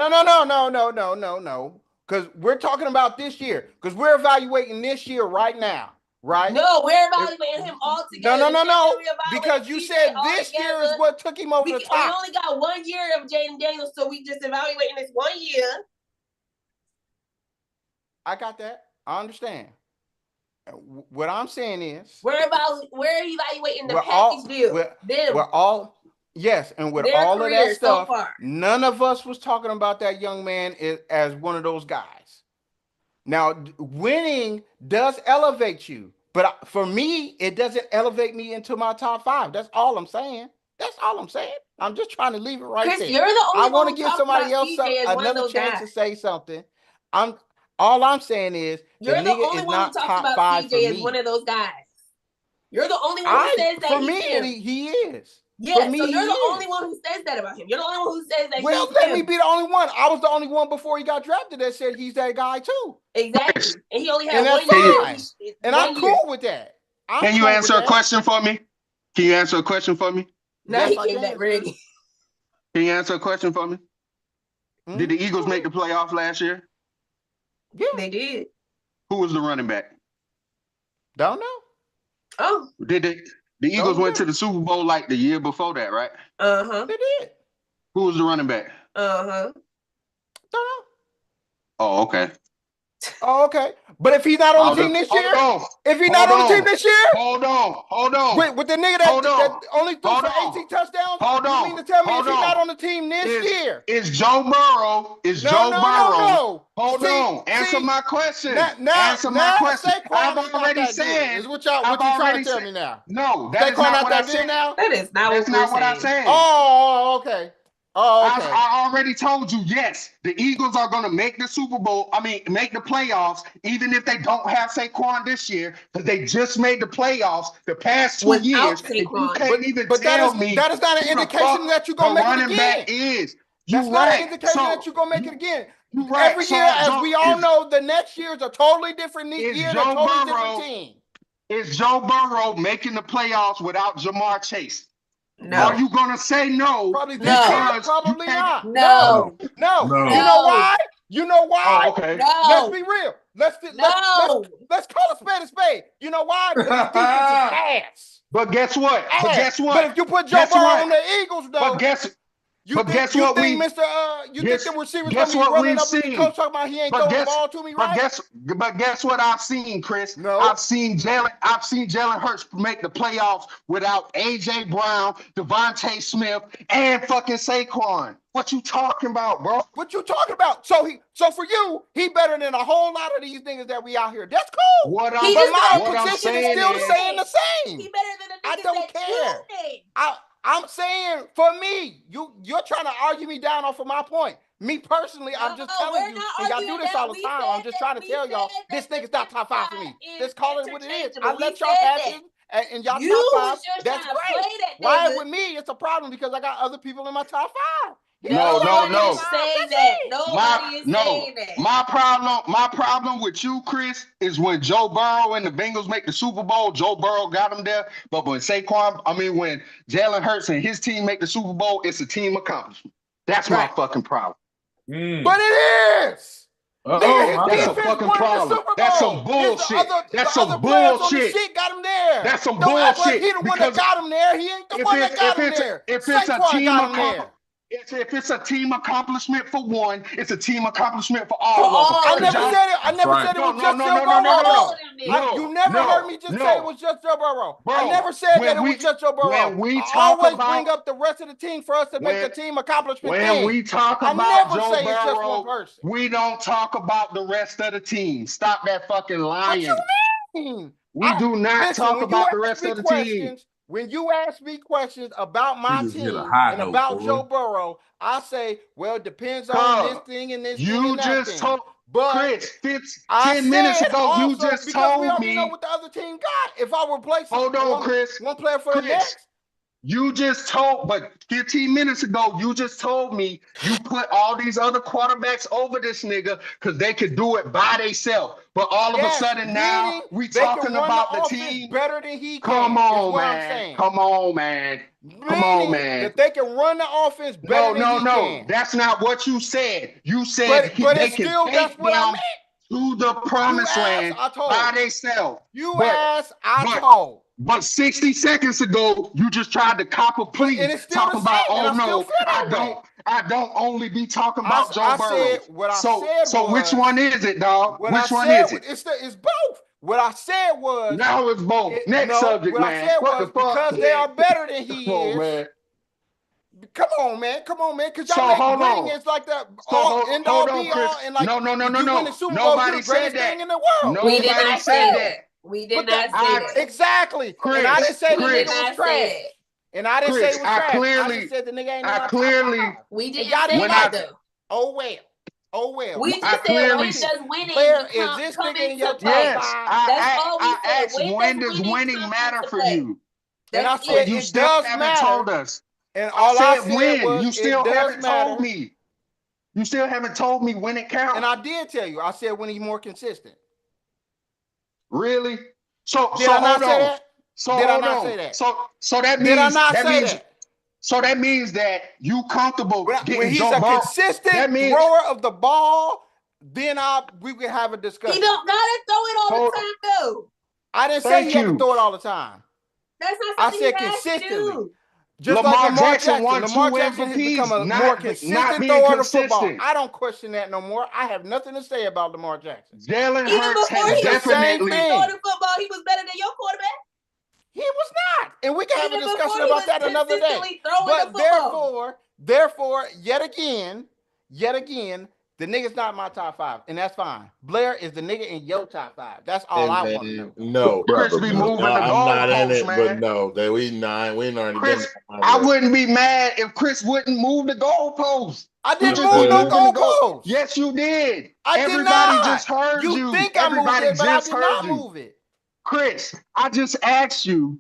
Because we're talking about this year. Because we're evaluating this year right now, right? No, we're evaluating him all together. No. Because you said this year is what took him over the top. We only got 1 year of Jaden Daniels, so we just evaluating this 1 year. I got that. I understand. What I'm saying is we're evaluating the package deal. We're all yes, and with all of that stuff, none of us was talking about that young man as one of those guys. Now, winning does elevate you, but for me, it doesn't elevate me into my top 5. That's all I'm saying. I'm just trying to leave it right Chris, there. You're the only I want to give somebody else another chance to say something. All I'm saying is you're the only one who talks about CJ as one of those guys. You're the only one who says that. For me, he is. Yeah, so you're the only one who says that about him. You're the only one who says that. Well, let me be the only one. I was the only one before he got drafted that said he's that guy too. Exactly, and he only had 1 year. And I'm cool with that. Can you answer a question for me? Can you answer a question for me? No, he came back ready. Can you answer a question for me? Did the Eagles make the playoffs last year? Yeah, they did. Who was the running back? Don't know. Oh, did they? The Eagles went to the Super Bowl like the year before that, right? They did. Who was the running back? Don't know. Oh, okay. But if he's not on the team this year, hold on. With the nigga that only threw for 18 touchdowns, you mean to tell me if he's not on the team this year? Is Joe Burrow? No. Hold on. Answer my question. Answer my question. I've already said. Is what y'all trying to tell me now? No, that is not what I said. That is not what I said. Oh, okay. I already told you, yes, the Eagles are going to make the Super Bowl. Make the playoffs, even if they don't have Saquon this year, because they just made the playoffs the past 2 years. And you can't even tell me that is not an indication that you're going to make it again. Back is. That's not an indication that you're going to make it again. Every year, as we all know, the next year is a totally different year, a totally different team. Is Joe Burrow making the playoffs without Jamar Chase? No. Are you gonna say no? Probably not. No. You know why? Oh, okay. No. Let's be real. Let's call a spade. You know why? Because the defense is ass. But guess what? But if you put Joe Burrow on the Eagles, though. You think the receivers gonna be running up with the coach talking about he ain't throwing the ball to me, right? But guess what I've seen, Chris? No. I've seen Jalen Hurts make the playoffs without AJ Brown, Devontae Smith, and fucking Saquon. What you talking about, bro? What you talking about? So for you, he better than a whole lot of these niggas that we out here. That's cool. But my position is still the same. He better than the niggas I don't care. I'm saying for me, you're trying to argue me down off of my point. Me personally, I'm just telling you, and y'all do this all the time. I'm just trying to tell y'all this nigga's not top 5 for me. Just call it what it is. I let y'all have it, and y'all top 5. That's great. Why with me? It's a problem because I got other people in my top 5. No. Nobody is saying that. My problem with you, Chris, is when Joe Burrow and the Bengals make the Super Bowl, Joe Burrow got them there. But when when Jalen Hurts and his team make the Super Bowl, it's a team accomplishment. That's my fucking problem. But it is. That's a fucking problem. That's some bullshit. That's some bullshit. Got him there. That's some bullshit. He the one that got him there. He ain't the one that got him there. If it's a team accomplishment. If it's a team accomplishment for one, it's a team accomplishment for For all of them. all I of never them. said it. I That's never right. said it No, was no, just no, Joe no, no, no, Burrow no, All though. of them, no, nigga. You never heard me just say it no, was just Joe Burrow. I bro. never said that When it was we just Joe Burrow. when we I talk always bring about up the rest of the team for us to make the when team accomplishment when thing. we talk I about never Joe say it's just one Burrow, person. we don't talk about the rest of the team. Stop that fucking What you lying. mean? We do not Listen, talk when you about the ask rest me of the team. questions, about He my just hit a team high and note, about boy. Joe Burrow, I say, well, it depends on this Cuz thing and this thing you and that just thing. told But Chris I 10 minutes said ago, you also just because we told already know me. what the other team got. If I replace Hold on, Chris. one player for the Chris, next, you just told, but 15 minutes ago, you just told me you put all these other quarterbacks over this nigga because they could do it by themselves. But all of a yes, sudden now, meaning we they can talking run the about the offense team. better than he Come can, is on, what I'm man. saying. Come on, man. Come on, Meaning man. that they can run the offense better than he No. can. That's not what you said. You said But they it's can still that's take what I them meant. to the You promised asked, land I by told. themselves. You But asked, I but told. but 60 seconds ago, you just tried to cop a And plea, it's still the talking about, same, and oh I still no, feel that way. I don't only be talking about Joe I said Burrows. what I So said so which was one is it, dog? what I Which one said. is it? It's both. What I said was Now it's both. Next no. subject, What I man. said What the was fuck? because they are better than Come he on, is. man. Come on, man. Come on, man. Because y'all So make hold winning on. is like the So all hold, end hold all on, be Chris. all, and like if you win the No. Super Bowl, you're Nobody the said greatest that. thing in the world. We did Nobody not said say that. that. We did But that not say that. exactly. And I didn't say the We did nigga was not say trash. that. And I didn't say it was I trash. I just clearly, said the nigga ain't in I my top clearly, five. We And didn't y'all say didn't when that like I, it. though. Oh well. Oh well. We I just said clearly, when does winning Blair, is this come nigga in into your top play? yes, five? That's all we I said. asked, When when does does winning winning come matter into for play? you? And I That's said But it. you it still does haven't matter. told us. And I all I said said when. was You it still does haven't told matter. me. You still haven't told me when it And counts. I did tell you. I said when he's more consistent. Really? So Did I not hold say on. that? So Did I hold not on. say that? So Did I not say that? that means that you comfortable When getting he's Joe a Burrow. That consistent means thrower of the ball, then we can have a He discussion. don't gotta throw it all Hold- the time though. I didn't say Thank he had to you. throw it all the time. That's not I something he said has to consistently. do. Just like Lamar Lamar Jackson Jackson. won Lamar 2 Jackson has become MVPs, a more not consistent being thrower of the football. consistent. I don't question that no more. I have nothing to say about Lamar Jackson. Jalen Even Hurts before has It's he the was same definitely. thing. throwing the football, he was better than your quarterback. He was not. And we can have a Even before discussion he about was that another day. consistently throwing But the football. therefore, yet again, the nigga's not my top five. And that's fine. Blair is the nigga in your top five. That's all Hey, I want to man, know. no, Chris be Man. moving the I'm not in goalposts, it, but man. no, that we ain't already done Chris, that. I wouldn't be mad if Chris wouldn't move the goalposts. I You didn't just move be no moving the goal. goalposts. Yes, you did. I did Everybody not. just heard You you. think I moved Everybody it, but I just did heard not you. move it. Chris, I just asked you.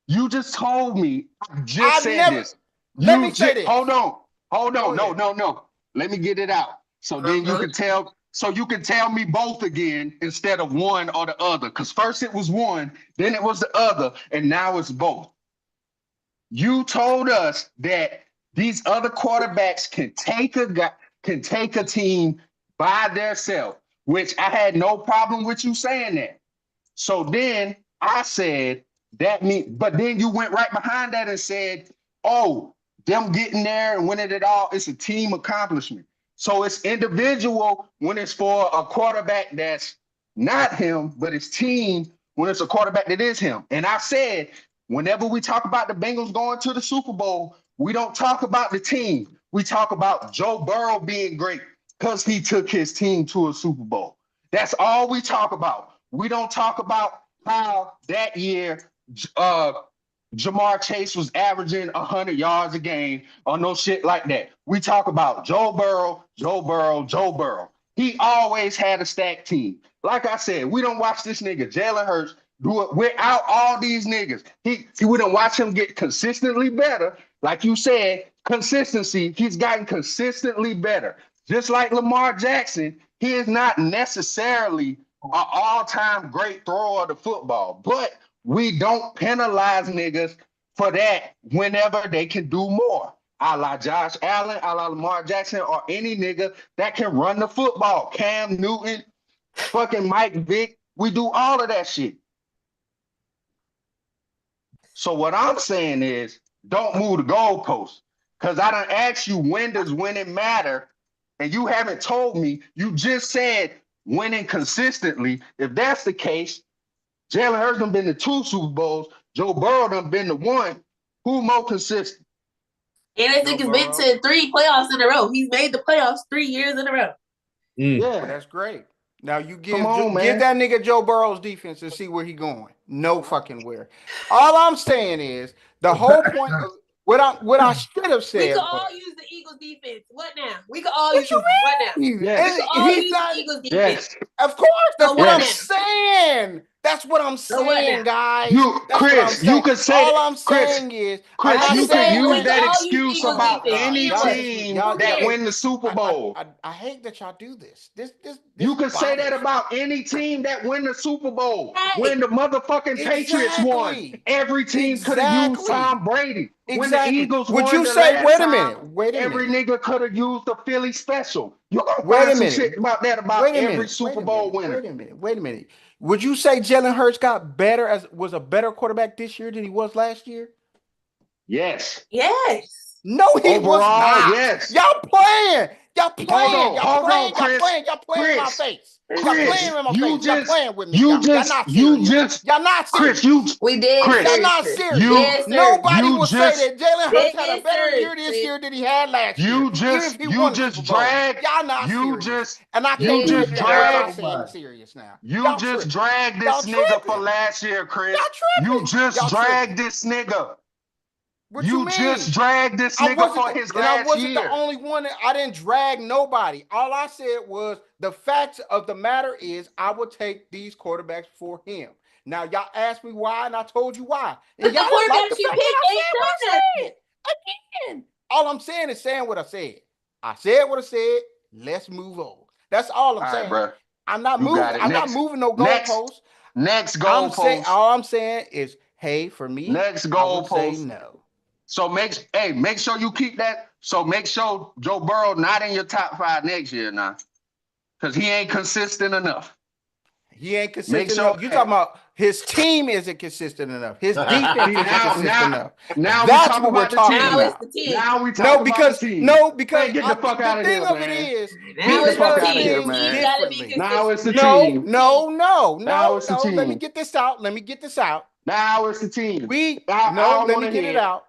You just told me. I just I said never. this. Let You me say just this. hold on. Go No, ahead. no. Let me get it out. So then you can tell. So you can tell me both again instead of one or the other. Because first it was one, then it was the other, and now it's both. You told us that these other quarterbacks can take a team by themselves, which I had no problem with you saying that. So then I said that mean, but then you went right behind that and said, "Oh, them getting there and winning it all, it's a team accomplishment." So it's individual when it's for a quarterback that's not him, but it's team when it's a quarterback that is him. And I said, whenever we talk about the Bengals going to the Super Bowl, we don't talk about the team. We talk about Joe Burrow being great because he took his team to a Super Bowl. That's all we talk about. We don't talk about how that year Jamar Chase was averaging 100 yards a game or no shit like that. We talk about Joe Burrow, Joe Burrow, Joe Burrow. He always had a stacked team. Like I said, we don't watch this nigga Jalen Hurts do it without all these niggas. We don't watch him get consistently better. Like you said, consistency, he's gotten consistently better. Just like Lamar Jackson, he is not necessarily an all-time great thrower of the football, but we don't penalize niggas for that whenever they can do more. A la Josh Allen, a la Lamar Jackson, or any nigga that can run the football. Cam Newton, fucking Mike Vick, we do all of that shit. So what I'm saying is, don't move the goalposts. Because I done asked you when does winning matter, and you haven't told me. You just said winning consistently. If that's the case, Jalen Hurts done been to 2 Super Bowls. Joe Burrow done been to 1. Who more consistent? And I think Joe it's been Burrow. to 3 playoffs in a row. He's made the playoffs 3 years in a row. Yeah. That's great. Now you Come on, give man. that nigga Joe Burrow's defense and see where he going. No fucking where. All I'm saying is the whole point of what I should have We said could was, all use the Eagles defense. What now? We could all what use you it. What now? mean? Yes. We could all He's use not. the Eagles defense. Yes. Of course, that's So what what I'm now? saying. That's what I'm So what saying, now? guys. You, That's what I'm Chris, you saying. could say All that. I'm saying is, I'm Chris, not you just can saying saying we use that. could that all use excuse Eagles about defense. any Y'all Anyway. just team y'all that y'all. win the Super Bowl. I hate that y'all do this. This You can say that bothers me. about any team that win the Super Bowl. Hey. When the motherfucking Patriots won, Exactly. every team could have used Exactly. Tom Brady. When the Exactly. Eagles Would won you the say, last wait a time, minute, wait a every minute, nigga could have used the Philly special. You're gonna wait find a some minute, shit about that about wait a every minute, wait Super a Bowl minute, winner. wait a minute. Would you say Jalen Hurts got better was a better quarterback this year than he was last year? Yes. Yes. No, he was Overall, not. yes. Y'all playing. Y'all Hold playing. on, Y'all hold on, playing. Y'all Chris. playing. Y'all playing in my Chris, face. Y'all Chris, playing in my you face. Y'all just, playing with me. you Y'all just, not you serious. just, Y'all not Chris, serious. We dead Chris, Y'all not serious. serious. you, Dead serious. Nobody you will say just, that Jalen Hurts had a Dead better serious, year this Chris. year than he had last year, even if he you won the Super just Bowl. dragged, Y'all not you serious. just, And I you can't Dead believe just y'all think I'm dragged, serious. saying serious now. you Y'all just tripping. dragged Y'all this nigga for tripping. last year, Chris. Y'all You tripping. just Y'all dragged tripping. this nigga. What you You just mean? dragged this I nigga wasn't for the, his and I last wasn't the year. only one I didn't drag nobody. All I said was the fact of the matter is I would take these quarterbacks for him. Now y'all asked me why, and I told you why. And But the y'all didn't like the quarterbacks you fact that picked I ain't said what done I nothing. said. Again, all I'm saying is saying what I said. I said what I said. Let's move on. That's all I'm All right, saying. bro. I'm not You moving. got it. I'm not moving no Next, goalposts. next I'm saying goalpost. all I'm saying is, hey, for me, Next I would say goalpost. no. So make sure you keep that. So make sure Joe Burrow not in your top 5 next year now, because he ain't consistent enough. He ain't Make consistent sure enough. You talking about his team isn't consistent enough. His defense See, isn't consistent enough. now we That's talking what we're about the talking Now team. it's about. the team. Now we No, talking about the because team. Man, get the I, fuck the out of thing here, of it man. is Now Get the it's people fuck the out of see here, team. things He man. gotta be differently. Now it's the consistent. team. Now it's the No. Let me team. get this out. Let me get this out. Now it's the team. We I no. don't Let want me to get hear it it. out.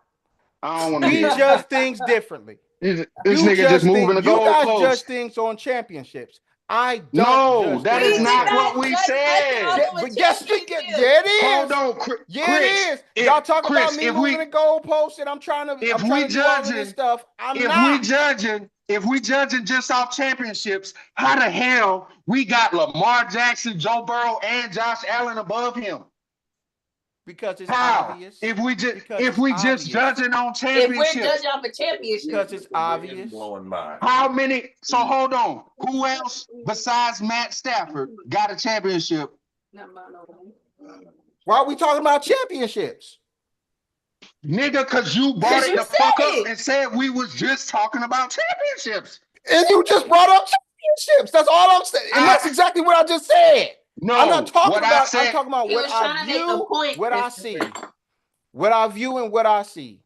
I don't want to We hear it. judge things differently. This You nigga just judge moving the things. You guys judge goalposts. things on championships. I don't No, judge that things is We on did not not what championships. we judge nothing said. other Yeah, with but yes, championship. yeah, it Hold is. on, Yeah, it Chris. is. Y'all talk about me If moving we the goalposts and if I'm we trying to do all of this judging stuff. I'm if we not. judging if we judging just off championships, how the hell we got Lamar Jackson, Joe Burrow, and Josh Allen above him? Because it's How? obvious. If we just Because if it's we just obvious. judging on If we're championships, judging off a championship, Because it's obvious. blowing by. how many? So hold on. Who else besides Matt Stafford got a championship? Why are we talking about championships? Nigga, cause you brought because it you the said fuck up it. and said we was just talking about championships. And you just brought up championships. That's all I'm saying. And that's exactly what I just said. I'm not No, talking what I about, I'm said, talking about He what was I trying to make a view, point, what I Christopher. see. What I view and what I see.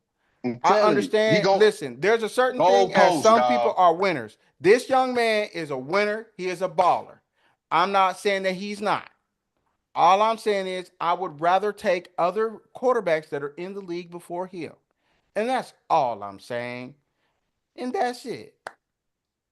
I'm I telling you, he understand. go Listen, there's a certain thing as goalpost, some people dog. are winners. This young man is a winner. He is a baller. I'm not saying that he's not. All I'm saying is I would rather take other quarterbacks that are in the league before him. And that's all I'm saying. And that's it.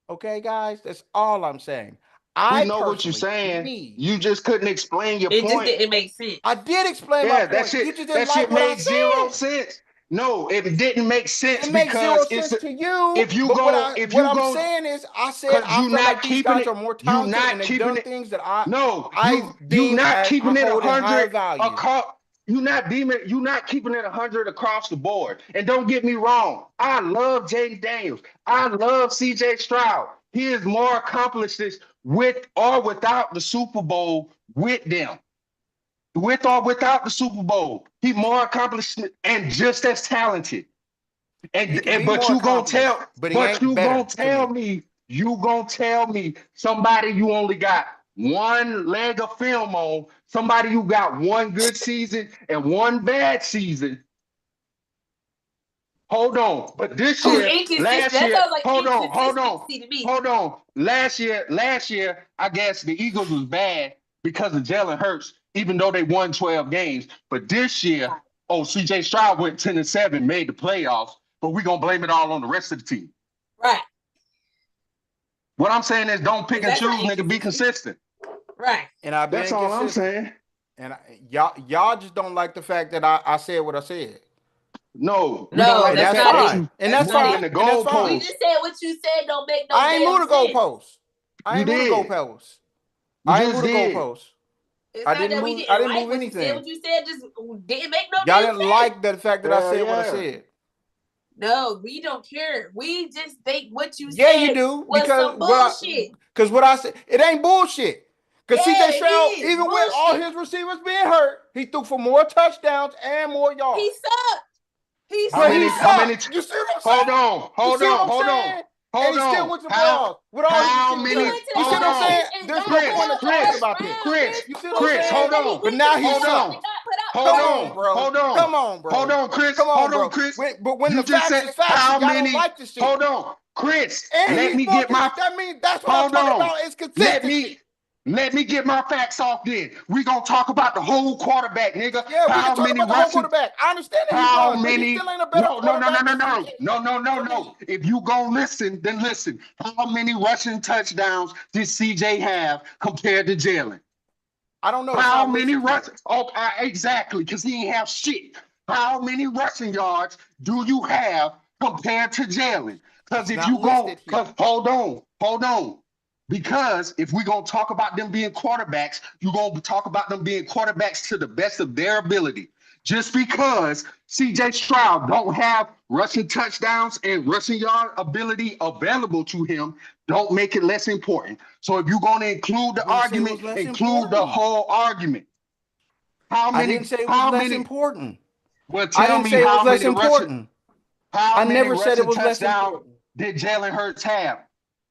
Okay, guys? That's all I'm saying. We I know what you're personally, saying. me, You just couldn't explain your It just point. didn't make sense. I did explain my Yeah, point. You just didn't that like shit what I made zero said. sense. No, it didn't make sense It makes zero because it's sense to you, if you but go if what you I'm go saying is, I said because I you felt not like these keeping guys it, are more you talented and not they've keeping done it. things that No, I you deem not as I keeping it hold in higher 100 value. you not deeming you not keeping it 100 across the board. And don't get me wrong, I love Jaden Daniels. I love CJ Stroud. He is more accomplished with or without the Super Bowl with them. With or without the Super Bowl, he more accomplished and just as talented. He can And be more accomplished, but he ain't better to me. you gonna tell me somebody you only got one leg of film on, somebody you got one good season and one bad season. Hold on. But this Who's year, inconsistent? last That year, sounds like inconsistency to me. hold on. Last year, I guess the Eagles was bad because of Jalen Hurts, even though they won 12 games. But this year, CJ Stroud went 10-7, made the playoffs, but we're gonna blame it all on the rest of the team. Right. What I'm saying is don't pick and That's choose, not nigga. Be consistent. Right. And I've been That's all I'm consistent. saying. And y'all just don't like the fact that I said what I said. No, we No, don't like And the that's that's fact not that it. fine. And that's That's not fine. moving it. the And that's You fine. goalposts. just said what you said don't make no I ain't damn move the sense. goalposts. I You ain't move the did. goalposts. You I ain't just move the did. goalposts. It's I not didn't that we move. didn't I didn't like move what you said. anything. What you said just didn't make no Y'all damn didn't sense. like the fact that I Hell said what I yeah. said. No, we don't care. We just think what you Yeah, said you do was because some bullshit. what I said, it ain't bullshit. Because Yeah, CJ it Stroud, is even with all bullshit. his receivers being hurt, he threw for more touchdowns and more yards. He sucked. He How But sucked. he many? How many? sucked. You see what I'm saying? Hold on. You Hold see what on. I'm Hold on. saying? And Hold he still on. went to the playoffs with all his How receivers He many? hurt. went to You the see Hold what I'm on. saying? playoffs and There's got no put point out in the talking Chris. first about this. round, Chris. You see what Who I'm Chris. said saying? Hold that he on. But went to now the he Hold playoffs on. and sucks. got put out Hold Come first? on, on. bro. Hold on. Come on, Hold bro. on, Chris. Come on, Hold on, bro. Chris. But when the You just facts said is facts how and y'all don't many? like this shit. Hold on, Chris. And Let he's me more get my. that means that's what I'm Hold talking on. about is Let consistency. me get my facts off then. We gonna talk about the whole quarterback, nigga. Yeah, we can How talk many about the whole rushing? quarterback. I understand that he How won, but he many? still ain't a better No, no, no, no, quarterback no, than no, CJ. no, no, no, no. If you gonna listen, then listen. How many rushing touchdowns did CJ have compared to Jalen? I don't know. How Stop many listening to rushing? him. Oh, exactly, because he ain't have shit. How many rushing yards do you have compared to Jalen? Because It's if not you go, listed here. hold on. Because if we're gonna talk about them being quarterbacks, you're gonna talk about them being quarterbacks to the best of their ability. Just because CJ Stroud don't have rushing touchdowns and rushing yard ability available to him, don't make it less important. So if you're gonna include I the didn't say it argument, was less include the important. whole argument. How I many? didn't say it was How less many? important. Well, I tell didn't me say it was less important. how I many never said it rushing was less touchdowns important. did Jalen Hurts have?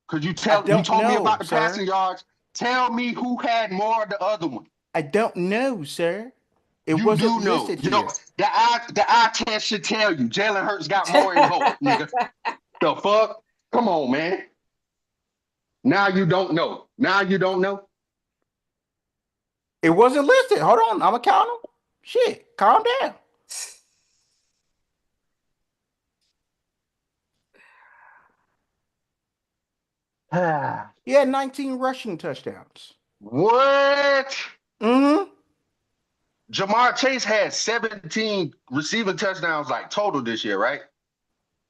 Because I you don't told me know, about the sir. passing yards. Tell me who had more of the other one. I don't know, sir. It You wasn't do know. listed here. The eye test should tell you. Jalen Hurts got more in both, nigga. The fuck? Come on, man. Now you don't know. Now you don't know. It wasn't listed. Hold on. I'm going to count them. Shit. Calm down. He had 19 rushing touchdowns. What? Mm-hmm. Jamar Chase had 17 receiving touchdowns like total this year, right?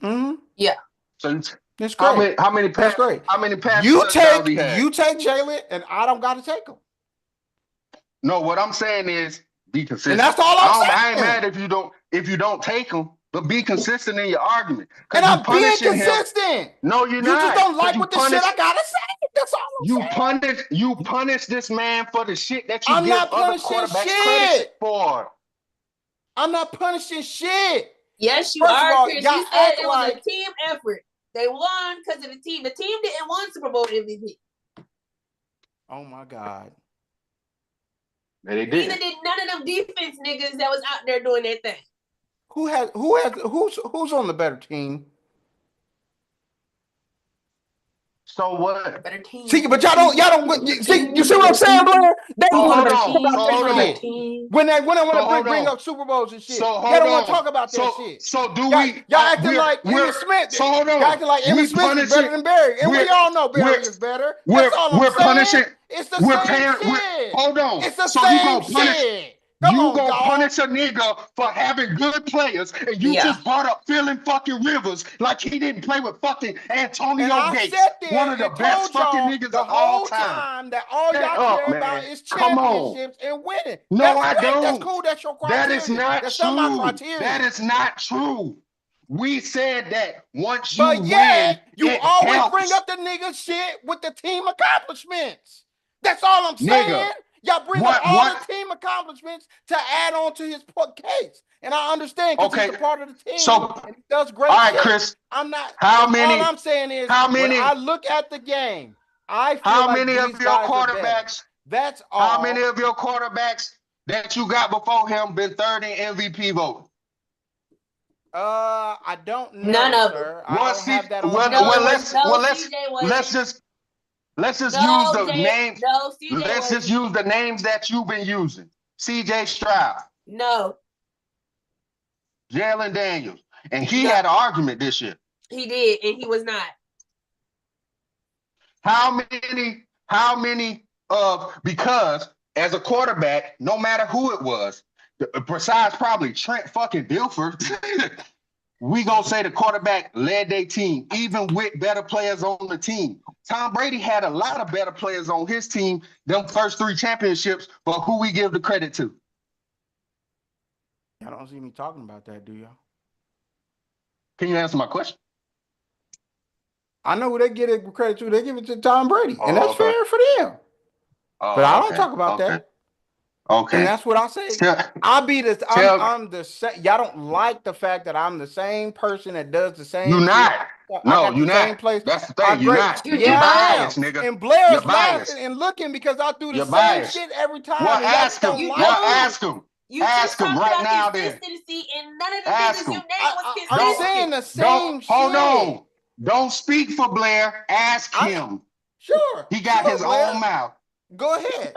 Mm-hmm. Yeah. So That's how great. many That's great. passing touchdowns he had? You take Jalen, and I don't got to take him. No, what I'm saying is be consistent. And that's all I'm I ain't saying. mad if you don't take him, but be consistent in your argument. And You I'm being punishing him. consistent. No, you're You not. just don't like You what the shit I gotta say. That's all I'm saying. You punish this man for the shit that you I'm give not other punishing quarterbacks credit shit. for. I'm not punishing shit. Yes, you First of are, all, Chris. y'all You said act it was like a team effort. They won because of the team. The team didn't win Super Bowl MVP. oh my God. They Neither did. did none of them defense niggas that was out there doing their thing. Who's on the better team? So what? Better team. See, but y'all don't see. You see what I'm saying, Blair? They So want to hold talk on. about So that hold on. shit. When they want So to hold bring on. up Super Bowls and shit, So they hold don't want to on. talk about that shit. So do Y'all, we? y'all acting like Emmitt Smith. So hold on. Y'all acting like Emmitt We Smith is punishing. better than Barry, and we all know Barry is better. That's all I'm We're saying. punishing. It's the We're same paying. shit. Hold on. It's the So you same gonna punish? shit. Come You on, gonna dog. punish a nigga for having good players, and you just brought up Philly fucking Rivers like he didn't play with fucking And Antonio I Gates, sat one there of the and best told fucking y'all niggas the of all whole time. time that all Shut y'all up, care about man. is Come on. championships and winning. No, That's I great. That's don't. cool. That's your That is criteria. not That's not my true. criteria. That is not true. We said that once you But win, yet, you it always bring helps. up the nigga shit with the team accomplishments. That's all I'm Nigga, saying. Y'all bring up all the team accomplishments to add on to his case. And I understand because he's a part of the team So, and he does great all right, shit. Chris. I'm not, How but many? all I'm saying is How when many? I look at the game, I feel How like many these of your guys are better. quarterbacks? That's How all. many of your quarterbacks that you got before him been third in MVP voting? I don't None know, of them. sir. I Well, don't see, have that on well, me. No, let's no, well CJ let's wasn't. just let's just use No, the names. no, CJ Let's just wasn't. use the names that you've been using. C.J. Stroud, No, Jalen Daniels, and he no, had an argument this year. he did, and he was not. How many? How many of because as a quarterback, no matter who it was, besides probably Trent fucking Dilfer, we gonna say the quarterback led their team, even with better players on the team. Tom Brady had a lot of better players on his team, them first 3 championships, but who we give the credit to? Y'all don't see me talking about that, do y'all? Can you answer my question? I know who they get it credit to. They give it to Tom Brady, and Oh, that's okay. fair for them. But I Oh, don't okay. talk about Okay. that. Okay. And that's what I say. Tell, I'll be the tell I'm the y'all don't like the fact that I'm the same person that does the you same shit. not. I No, got you the same not. place. That's the I'm thing. You great. not. Yeah, You're I am. biased, nigga. And Blair's You're laughing biased. and looking because I do the You're same biased. shit every time. Well, And y'all ask just don't him. You like Well, don't. ask him. You just Ask him talked right about now then. consistency, and none of the Ask niggas you him. named was I'm Don't, saying consistent. the don't, same hold shit. on. Don't speak for Blair. Ask I him. He got sure, his own Blair. mouth. Go ahead.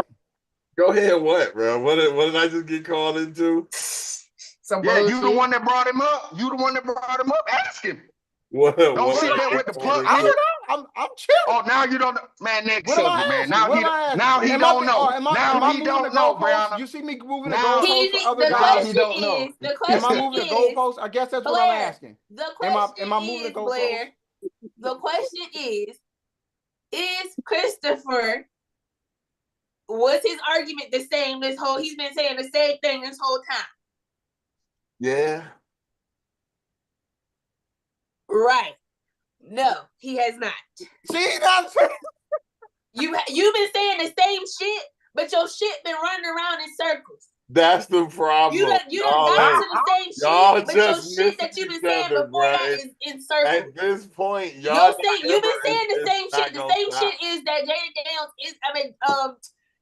Go ahead, what, bro? What did I just get called into? Some Yeah, bullshit. you the one that brought him up. You the one that brought him up. Ask him. What? Don't What sit did there I with get the called plug. I You, into? don't know. I'm chilling. oh, now you don't know. Man, next What am subject, I man. asking? What am I asking? Now he Am I don't know. am Now I he moving the don't know, goalposts? Brianna. You see me moving the Now, goalposts for other The now guys? he question don't know. is, the Am I question moving the is, goalposts? I guess that's what I'm Blair. asking. The Am question I moving the is, goalposts? Blair. The question is Christopher, was his argument the same this whole? He's been saying the same thing this whole time, Yeah. right? No, he has not. See, that's You've been saying the same shit, but your shit been running around in circles. That's the problem. You done got into the same y'all shit, but your just shit that missing you've been each saying other, before bro. that is in circles. At this point, You've y'all been saying the same not shit. The gonna same stop. shit is that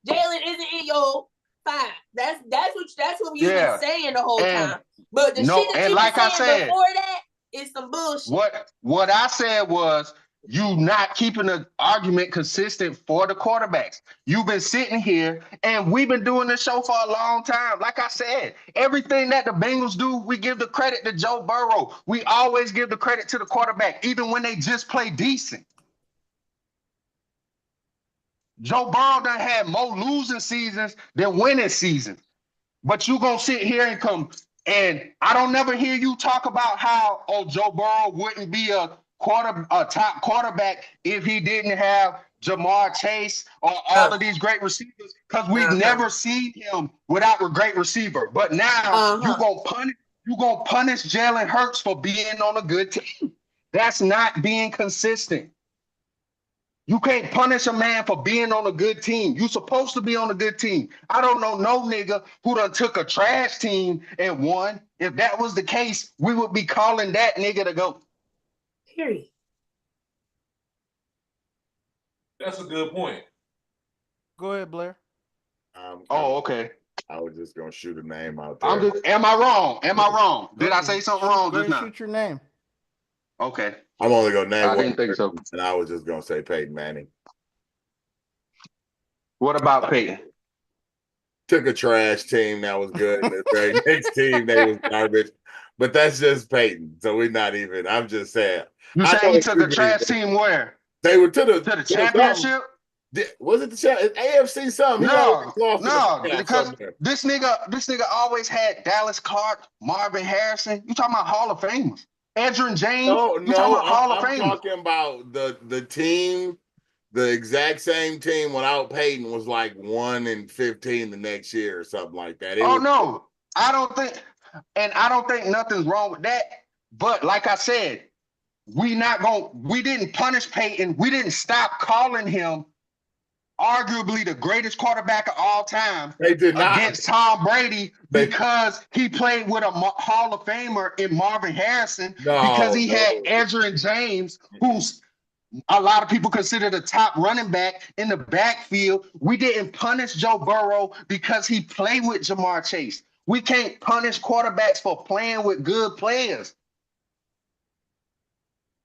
Jalen isn't in your 5. That's what you've been saying the whole time. But the shit that you've been saying before that is some bullshit. What I said was you not keeping the argument consistent for the quarterbacks. You've been sitting here and we've been doing this show for a long time. Like I said, everything that the Bengals do, we give the credit to Joe Burrow. We always give the credit to the quarterback, even when they just play decent. Joe Burrow done had more losing seasons than winning seasons. But you gonna sit here and come, and I don't never hear you talk about how Joe Burrow wouldn't be a top quarterback if he didn't have Jamar Chase or all of these great receivers, because we've never seen him without a great receiver. But now you gonna punish Jalen Hurts for being on a good team. That's not being consistent. You can't punish a man for being on a good team. You supposed to be on a good team. I don't know no nigga who done took a trash team and won. If that was the case, we would be calling that nigga to go. Period. That's a good point. Go ahead, Blair. Okay. I was just gonna shoot a name out there. Am I wrong? Am I wrong? Did I say something wrong just now? Shoot your name. Okay. I'm only gonna name I one didn't think so. and I was just gonna say Peyton Manning. What about Peyton? Took a trash team that was good, and the very next team they was garbage. But that's just Peyton. So we're not even. I'm just saying. You say he took a trash team where? They were to the championship. Was it the AFC something? No, because this nigga always had Dallas Clark, Marvin Harrison. You talking about Hall of Famers? Edgerrin James. You talking about Hall of Famers? I'm talking about the team. The exact same team without Peyton was like 1-15 the next year or something like that. No, I don't think nothing's wrong with that. But like I said, we didn't punish Peyton. We didn't stop calling him arguably the greatest quarterback of all time against Tom Brady because he played with a Hall of Famer in Marvin Harrison because he had Edgerrin James, who's a lot of people consider the top running back in the backfield. We didn't punish Joe Burrow because he played with Jamar Chase. We can't punish quarterbacks for playing with good players.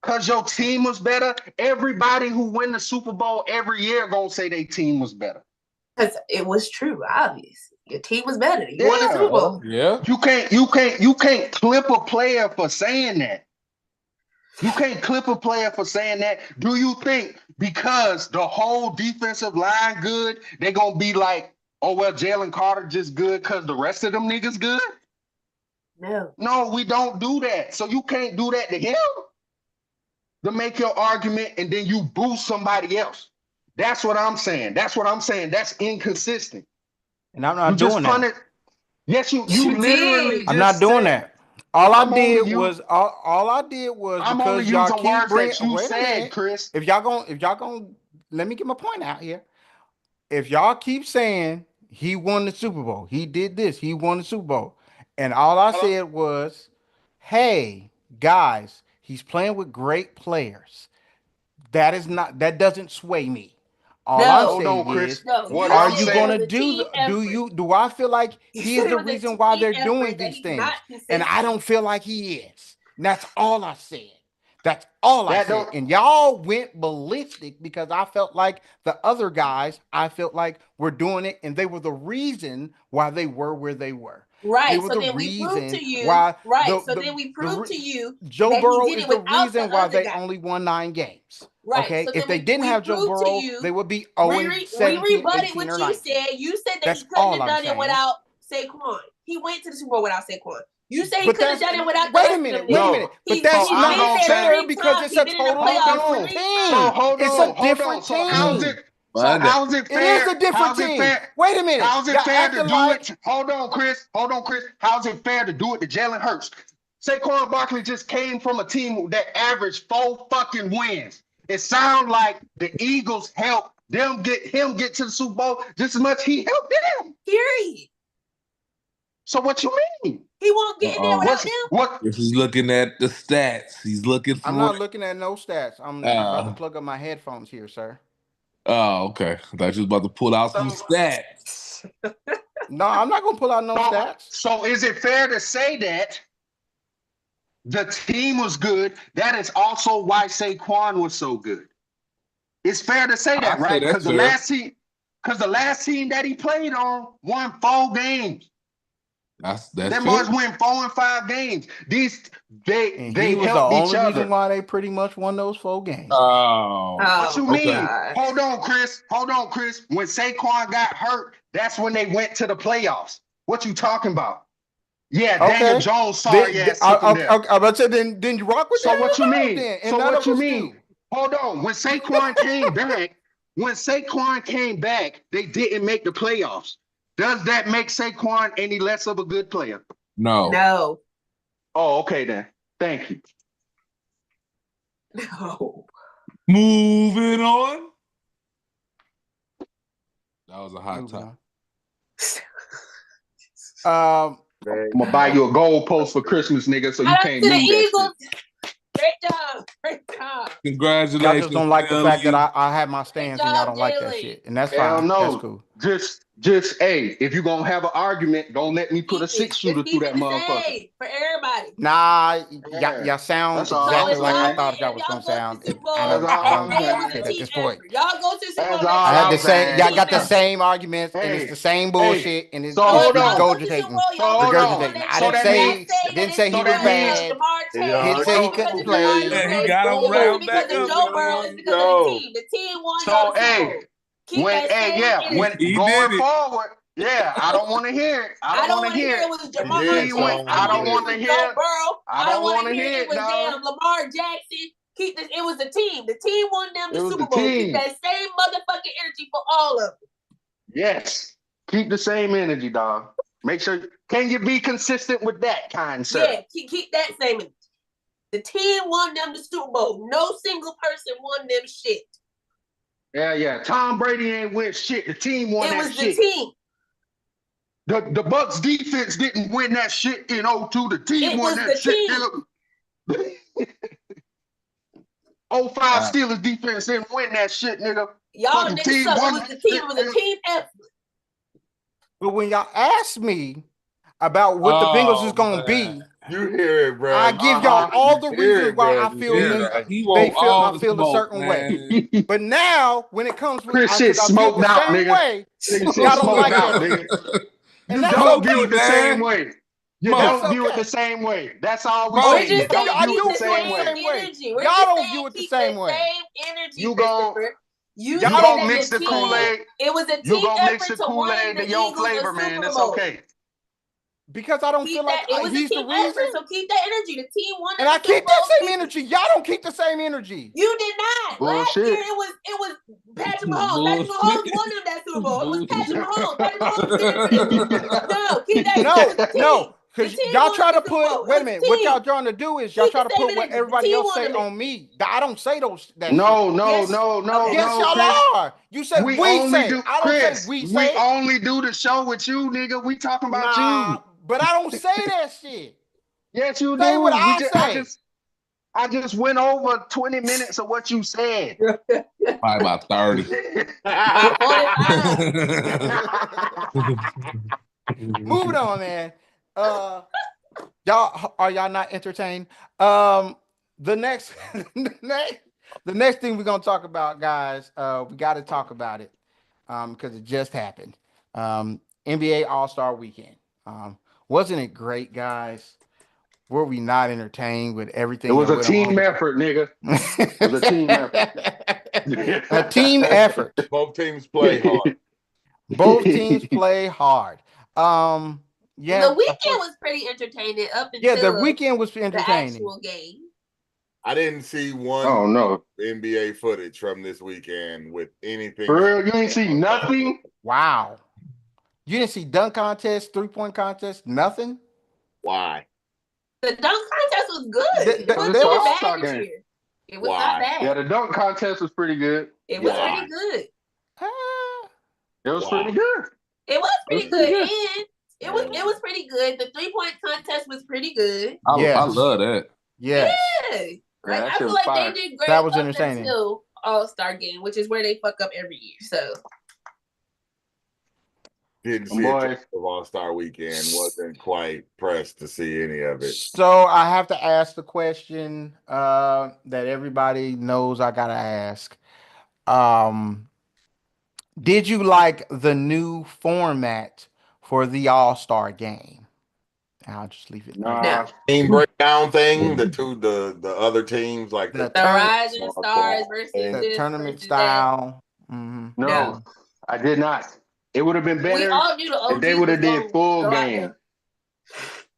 Cause your team was better. Everybody who win the Super Bowl every year gonna say their team was better. Because it was true, obvious. Your team was better. You won the Yeah. Super Bowl. Yeah. You can't clip a player for saying that. You can't clip a player for saying that. Do you think because the whole defensive line good, they gonna be like, oh well, Jalen Carter just good because the rest of them niggas good? No. No, we don't do that. So you can't do that to him to make your argument and then you boo somebody else. That's what I'm saying. That's inconsistent. And I'm You not just doing that. punish. Yes, you You literally did. I'm just not doing said, that. All I I'm only did you. was all I did was I'm only because y'all using keep words bringing. that you Wait a said, minute. Chris. If y'all gonna let me get my point out here. If y'all keep saying he won the Super Bowl, he did this, he won the Super Bowl, and all I said was, hey guys, he's playing with great players. That doesn't sway me. All I'm No. Hold on, saying Chris. is, No. What You are I'm said you it saying, gonna was a do team effort. do I feel like You he said is it the was a reason why team they're effort doing that these he's not things? And consistent. I don't feel like he is. And that's all I said. That's all I that said. don't And y'all went ballistic because I felt like the other guys, I felt like were doing it and they were the reason why they were where they were. They Right. were So the then we proved reason to you. why Right. So then we proved to you Joe that he Burrow did is it the without the reason why other they guy. only won 9 games. Right. Okay. So If then they didn't we have Joe proved to Burrow, you. they would be 0 We 17, rebutted 18, what or you 19. said. You said that That's he couldn't all have I'm done it saying. without Saquon. He went to the Super Bowl without Saquon. You say he But couldn't have that's done it without the wait a rest of them minute, niggas. wait a no. minute. But He's that's So I'm been not gonna there say, fair 3 because times. it's He's a been in the totally hold playoffs different on. 3 So team. times. hold It's on, a hold on. different So how's team. it? So My God. how's it It is fair? a different How's it team. fair? Wait a minute. How's it Y'all fair to acting do like it? Hold on, Chris. Hold on, Chris. How's it fair to do it to Jalen Hurts? Saquon Barkley just came from a team that averaged 4 fucking wins. It sounds like the Eagles helped them get to the Super Bowl just as much he helped them. Period. So what you mean? He won't get in there Uh-oh. without What's them. what? If he's looking at the stats, he's looking I'm for not it. looking at no stats. I'm about to Uh, plug up my headphones here, sir. oh, okay. I thought you was about to pull out some So, stats. No, I'm not gonna pull out no so, stats. so is it fair to say that the team was good? That is also why Saquon was so good. It's fair to say I that, say right? that's fair. Because the last team that he played on won 4 games. That's Them fair. boys win 4 and 5 games. And he They was the helped each only reason other. why they pretty much won those 4 games. Oh, What you Oh my okay. mean? God. Hold on, Chris. Hold on, Chris. When Saquon got hurt, that's when they went to the playoffs. What you talking about? Yeah, Daniel Okay. Jones, sorry ass took him there. I about to say then you rock with So what you Daniel Jones mean? then, and So none what of you us mean? do. Hold on. When Saquon came back, they didn't make the playoffs. Does that make Saquon any less of a good player? No. No. Oh, okay then. Thank you. No. Moving on. That was a hot Moving topic. on. I'm gonna buy you a gold post for Christmas, nigga, so you Shout out can't to the move that Eagles. shit. Great job. Great job. Y'all Congratulations, just don't like the fact that Philly. I have my Great stance and y'all job, don't like that Jalen. shit. And that's Hell fine. That's no. cool. Just hey, if you're gonna have an argument, don't let me put a Keep it. 6-shooter Just through keep that it the motherfucker. same for everybody. Nah, Yeah. y'all sound That's all So I'm exactly if like I y'all saying. thought win, y'all if was y'all gonna go to the sound. Super And That's Bowl, I all don't I'm say give it a was a shit at saying. team this point. effort. Y'all go to the Super That's Bowl. I all had I'm the same. Y'all saying. got the Effort. same arguments, and it's Hey, the same hey. bullshit, and So So it's if hold y'all on. go to the Super regurgitating, Bowl, So y'all hold gonna say on. all regurgitating. that I So shit. didn't that Do not means say say that didn't it's say he so was that because means bad. Jamar Chase. Didn't Y'all say he Wasn't go. because couldn't of Jamar play. Yeah, he Chase. got him It wasn't riled because back of up. Joe There Burrow. we It's There because of the go. team. The team won y'all so the Super hey, Bowl. Keep that same energy. when He going did it. forward, yeah, I don't want to hear it. I I don't don't want to want to hear hear it. it was The Jamar Yeah, team went. Chase. Tone. I I don't want don't to hear want it to was Joe hear. Burrow. I I don't don't want want to to hear hear it it, was dog. damn Lamar Jackson. Keep this. It was the team. The team won them It the was the Super Bowl. Keep team. that same motherfucking energy for all of them. Yes. Keep the same energy, dog. Make sure. Can you be consistent with that, kind sir? Yeah, keep that same energy. The team won them the Super Bowl. No single person won them shit. Yeah. Tom Brady ain't win shit. The team won It that was the shit. team. The Bucks defense didn't win that shit in '02. The team It won was that the shit. team. '05 Steelers defense didn't win that shit, nigga. Y'all Fucking niggas team suck. It won was that the team. shit, It was a nigga. team effort. But when y'all ask me about what the Bengals is Oh gonna man. be, You hear it, bro. I give y'all all the Hear reasons it, why bro. I You feel hear Yeah, it. he they want feel all I the feel a smoke, certain way. man. But now when it comes with Chris shit because I feel smoked the out, same nigga. way, Nigga shit y'all don't smoked like out, that nigga. shit. And You that's don't view okay. it the same way. You Smoke. That's don't view it the okay. same way. That's all we Bro, We're saying. just You I saying don't view keep it the do the feel same the same way. same way. energy. We're Y'all just don't saying view it the keep the same way. same energy, You gon' Christopher. You you Y'all said gonna don't that view mix it the the the same way. team, Kool-Aid. it was a You team gonna mix effort the to win Kool-Aid the to your Eagles a flavor, man. Super It's Bowl. okay. Because I don't feel Keep like that. It was a he's the team reason. effort, so keep that energy. The team won And in I the Super keep that Bowl. same energy. Y'all don't keep the same energy. You did not. Last year Bullshit. it was Patrick Mahomes. Patrick Mahomes Bullshit. won them that Super Bowl. It was Patrick Bullshit. Mahomes. Patrick Mahomes did it too. No, keep that. It was No, the team. no, The because team y'all won try the to Super Bowl. put. It Wait a was minute. the What y'all team. trying to do is y'all Keep try the to same put what energy. The everybody team else won say them. on me. I don't say that shit. No, no, Yes. no, no, Okay. Yes, no, y'all Chris. are. You say We we only say. do I don't say Chris. we We say. only do the show with you, nigga. We talking about Nah, you. but I don't say that shit. Yes, you Say what do. I say. I just went over 20 minutes of what you said. Probably about 30. About 45. Moving on, man. Y'all are y'all not entertained? The next, the next thing we're gonna talk about, guys. We got to talk about it, because it just happened. NBA All Star Weekend. Wasn't it great, guys? Were we not entertained with It everything was that a went on? team effort, nigga. It was a team effort. A team effort. Both teams play hard. Both teams play hard. The Yeah, of weekend course. was pretty entertaining up Yeah, the until weekend was the entertaining. actual game. I didn't see Oh one no. NBA footage from this weekend with anything. For real, you ain't see nothing? Wow. You didn't see dunk contest, 3-point contest, nothing? Why? The dunk contest was good. Th- It th- Because wasn't it's there an even was bad all-star this game. year. It was not Why? Yeah, bad. the dunk contest was pretty good. It was Why? pretty good. uh, It was Why? pretty good. It was It was pretty pretty good. good. And it was pretty good. The 3-point contest was pretty good. I yes. love that. Yes. Yeah. Yeah, Like that I shit feel was like fire. they did great That was up entertaining. until All-Star game, which is where they fuck up every year. So Didn't Them see a ton boys. of All-Star Weekend. Wasn't quite pressed to see any of it. So I have to ask the question that everybody knows I gotta ask. Um, did you like the new format for the All-Star game? I'll just leave it there. no. Nah. Team breakdown thing, the other teams like The The turn Rising Stars versus thing. the this tournament versus that. style. Mhm. No. No, I did not. It would have been We better all knew the if they OGs would was have did gonna full go out game. there.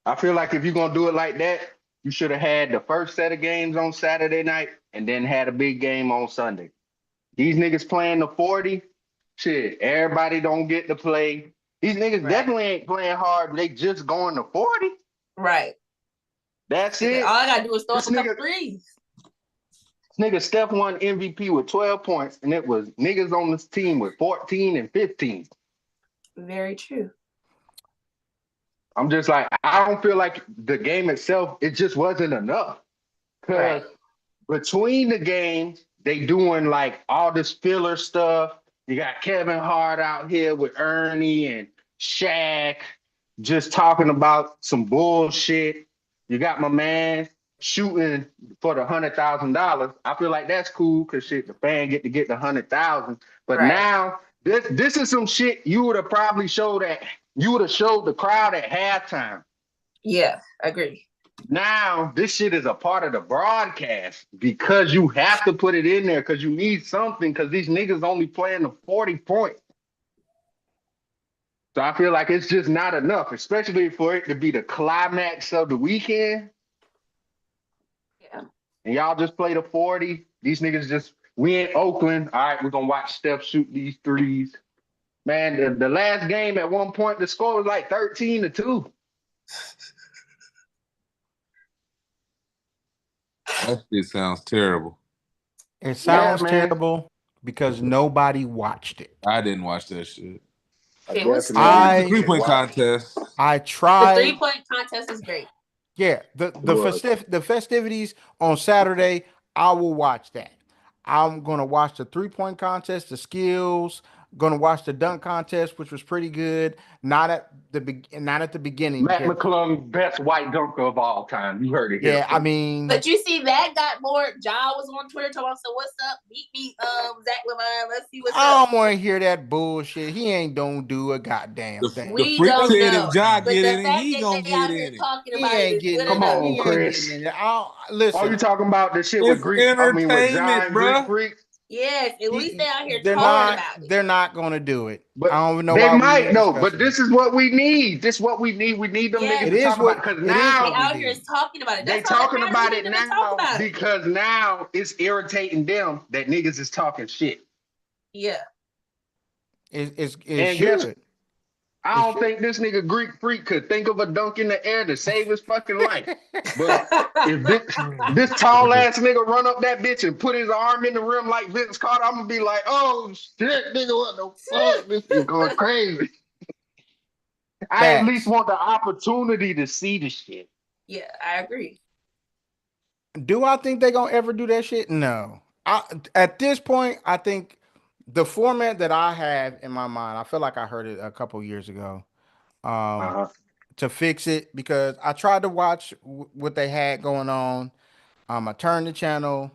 I feel like if you're gonna do it like that, you should have had the first set of games on Saturday night and then had a big game on Sunday. These niggas playing the 40. Shit, everybody don't get to play. These niggas Right. definitely ain't playing hard. They just going to 40. Right. That's All it. I gotta do is throw up This a couple nigga, threes. this nigga Steph won MVP with 12 points, and it was niggas on this team with 14 and 15. Very true. I'm just like, I don't feel like the game itself, it just wasn't enough. Because Right. between the games, they doing like all this filler stuff. You got Kevin Hart out here with Ernie and Shaq just talking about some bullshit. You got my man shooting for the $100,000. I feel like that's cool because shit, the fan get to get the 100,000. But Right. now this is some shit you would have probably showed at you would have showed the crowd at halftime. Yeah, agree. Now this shit is a part of the broadcast because you have to put it in there because you need something because these niggas only playing the 40 points. So I feel like it's just not enough, especially for it to be the climax of the weekend. Yeah. And y'all just play the 40. These niggas just, we in Oakland. All right, we're gonna watch Steph shoot these threes. Man, the last game at one point, the score was like 13-2. That shit sounds terrible. It Yeah, sounds man. terrible because nobody watched it. I didn't watch that shit. It was I- The 3-point contest. I The tried. 3-point contest is great. Yeah, was. the festivities on Saturday, I will watch that. I'm gonna watch the 3-point contest, the skills, Going to watch the dunk contest, which was pretty good. Not at the beginning Matt because McClung, best white dunker of all time. You heard it here yeah, I first. mean, But you see, that got more. Ja was on Twitter talking about, so what's up? Beat me, Zach Levine. Let's see what's I up. don't want to hear that bullshit. He ain't don't do a goddamn thing. The We freak don't said know. if Ja But get the in it, fact he that gonna they get out here in it. talking He about it ain't is getting good in Come it. enough. on, He ain't Chris. getting in it. Are Listen, you talking about the shit with It's Greek? I mean, with entertainment, John Greek bruh. Freak? Yes, at least they out here they're talking not. about it. They're not going to do it. But I don't even know they why we might even though. But discussing it. this is what we need. This is what we need. We need them niggas Yes, to talk about because It is they now what we out here need. is talking about it. they That's all that talking matters. about We it need them to talk now about it. because now it's irritating them that niggas is talking shit. Yeah. It And guess should. I It don't should. think this nigga Greek Freak could think of a dunk in the air to save his fucking life. But if this tall ass nigga run up that bitch and put his arm in the rim like Vince Carter, I'm gonna be like, oh shit, nigga, what the fuck? This is going crazy. I at least Facts. want the opportunity to see the shit. Yeah, I agree. Do I think they gonna ever do that shit? No. At this point, I think the format that I have in my mind, I feel like I heard it a couple years ago. Um, Uh-huh. to fix it because I tried to watch what they had going on. I turned the channel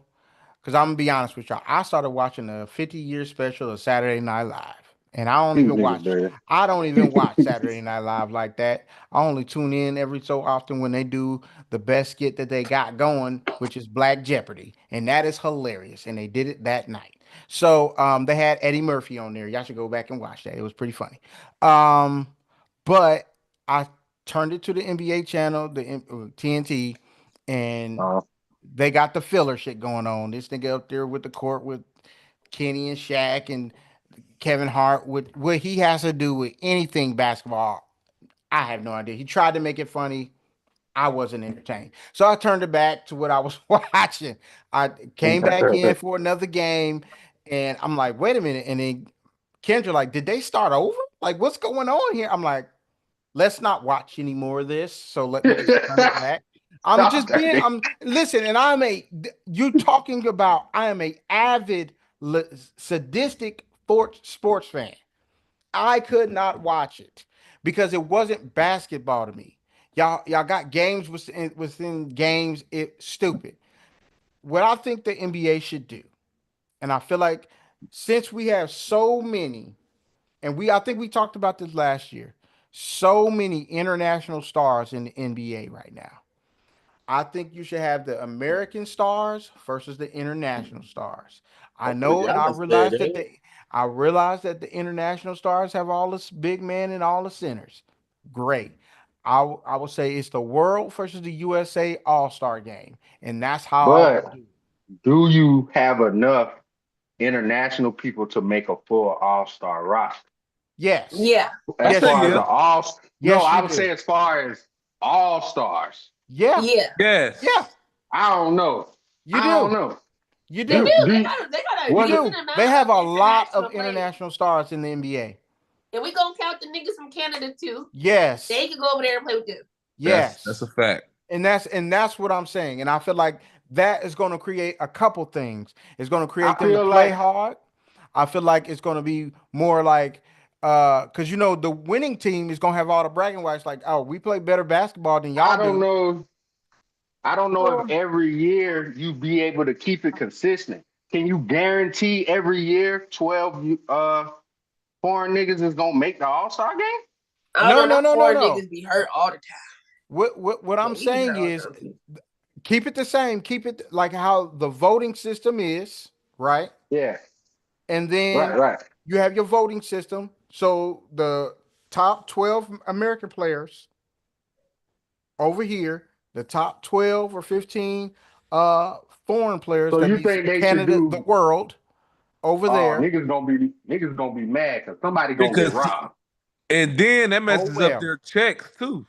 because I'm gonna be honest with y'all. I started watching the 50-year special of Saturday Night Live, and These niggas, man. I don't even watch Saturday Night Live like that. I only tune in every so often when they do the best skit that they got going, which is Black Jeopardy, and that is hilarious. And they did it that night. So they had Eddie Murphy on there. Y'all should go back and watch that. It was pretty funny. Um, but I turned it to the NBA channel, TNT, and Uh, they got the filler shit going on. This nigga up there with the court with Kenny and Shaq and Kevin Hart with what he has to do with anything basketball. I have no idea. He tried to make it funny. I wasn't entertained. So I turned it back to what I was watching. I came back in for another game and I'm like, wait a minute. And then Kendra, like, did they start over? Like, what's going on here? I'm like, let's not watch any more of this. So let me just turn it back. I'm Stop just that being, nigga. I'm listen, and you talking about, I am a avid sadistic sports fan. I could not watch it because it wasn't basketball to me. Y'all got games within games. It's stupid. What I think the NBA should do, and I feel like since we have so many, and I think we talked about this last year, so many international stars in the NBA right now. I think you should have the American stars versus the international stars. I know, and Y'all done said that. I realize that the international stars have all the big men and all the centers. Great. I will say it's the world versus the USA All Star game, and that's how I But would do it. do you have enough international people to make a full all-star roster? Yes, Yeah. I As yes, say you far as yeah. the do. all, no, Yes, I you would do. say as far as all-stars. Yeah, Yeah. yeah, Yes. I don't know. you I don't do. know. You They do. do. They Do got a You was it decent do. They amount have of a lot international of players. international stars in the NBA. And we gonna count the niggas from Canada too. Yes. They can go over there and play with them. That's a Yes. fact. And that's what I'm saying. And I feel like that is going to create a couple things. It's going to I create them to feel play like hard. I feel like it's going to be more like because the winning team is going to have all the bragging rights like, oh, we play better basketball than I y'all don't do. know. I don't know if Well, every year you be able to keep it consistent. Can you guarantee every year 12 foreign niggas is gonna make the All-Star game? I don't no, know. no, Them no, no, four no. niggas be hurt all the time. What I'm Well, we be saying hurt all the is time too. keep it the same. Keep it like how the voting system is, right? Yeah, And right, then right. you have your voting system. So the top 12 American players over here, the top 12 or 15 uh foreign players So that you be think they should Canada, the do world over there. niggas gonna be mad because somebody gonna get Because robbed. and then that Oh messes up well. their checks too.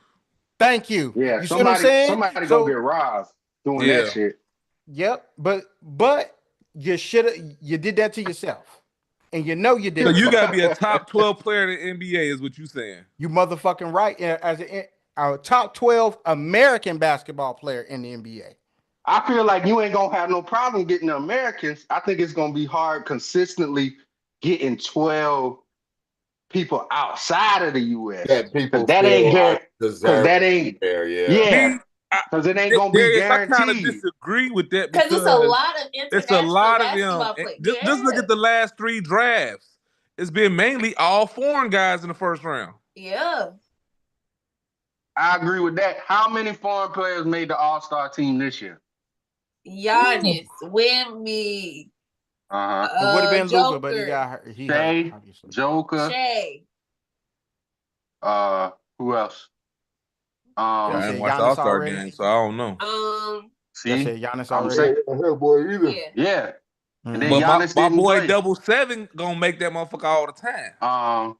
Thank you. Yeah, You see what I'm saying? somebody gonna get So, robbed doing that Yeah. shit. yep, but you did that to yourself. And you So did it. you gotta be a top 12 player in the NBA, is what you saying. You motherfucking right. As our top 12 American basketball player in the NBA. I feel like you ain't gonna have no problem getting the Americans. I think it's gonna be hard consistently getting 12 people outside of the U.S. That people Because that ain't feel because deserve that ain't there. Yeah. yeah, because it ain't gonna be Darius, I kind of guaranteed. disagree with that Because it's a because lot of it's a international lot of them. basketball players. Just look at the last 3 drafts. It's been mainly all foreign guys in the first round. Yeah. I agree with that. How many foreign players made the All-Star team this year? Giannis, Wemby, It would have been Luka, but he Joker, got hurt. He hurt, Shea, obviously. Joker, Shea. who else? I said didn't watch the Giannis All-Star already? game, so I don't know. Y'all See, said Giannis I'm already? saying, Her boy either. yeah. And then But Giannis my didn't boy play. 77 gonna make that motherfucker all the time.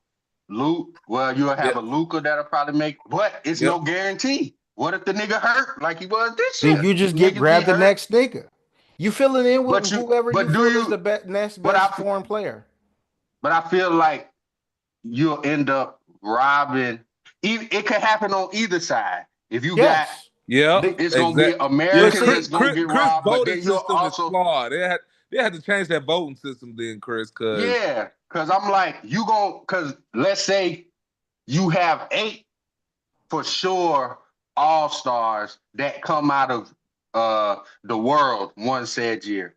Luke, well, you'll have Yep. a Luka that'll probably make, but it's Yep. no guarantee. What if the nigga hurt like he was this Then year? you just Niggas grab be the hurt. next nigga. You filling in with But you- whoever you but do feel you- is the next but best I- foreign player. But I feel like you'll end up robbing. It could happen on either side. If you Yes. Yeah, it's gonna be exactly. Americans see, that's gonna get Chris' robbed, but voting then you'll system is also flawed. They had to change that voting system then, Chris. Cause because I'm like because let's say you have 8 for sure all-stars that come out of the world one said year.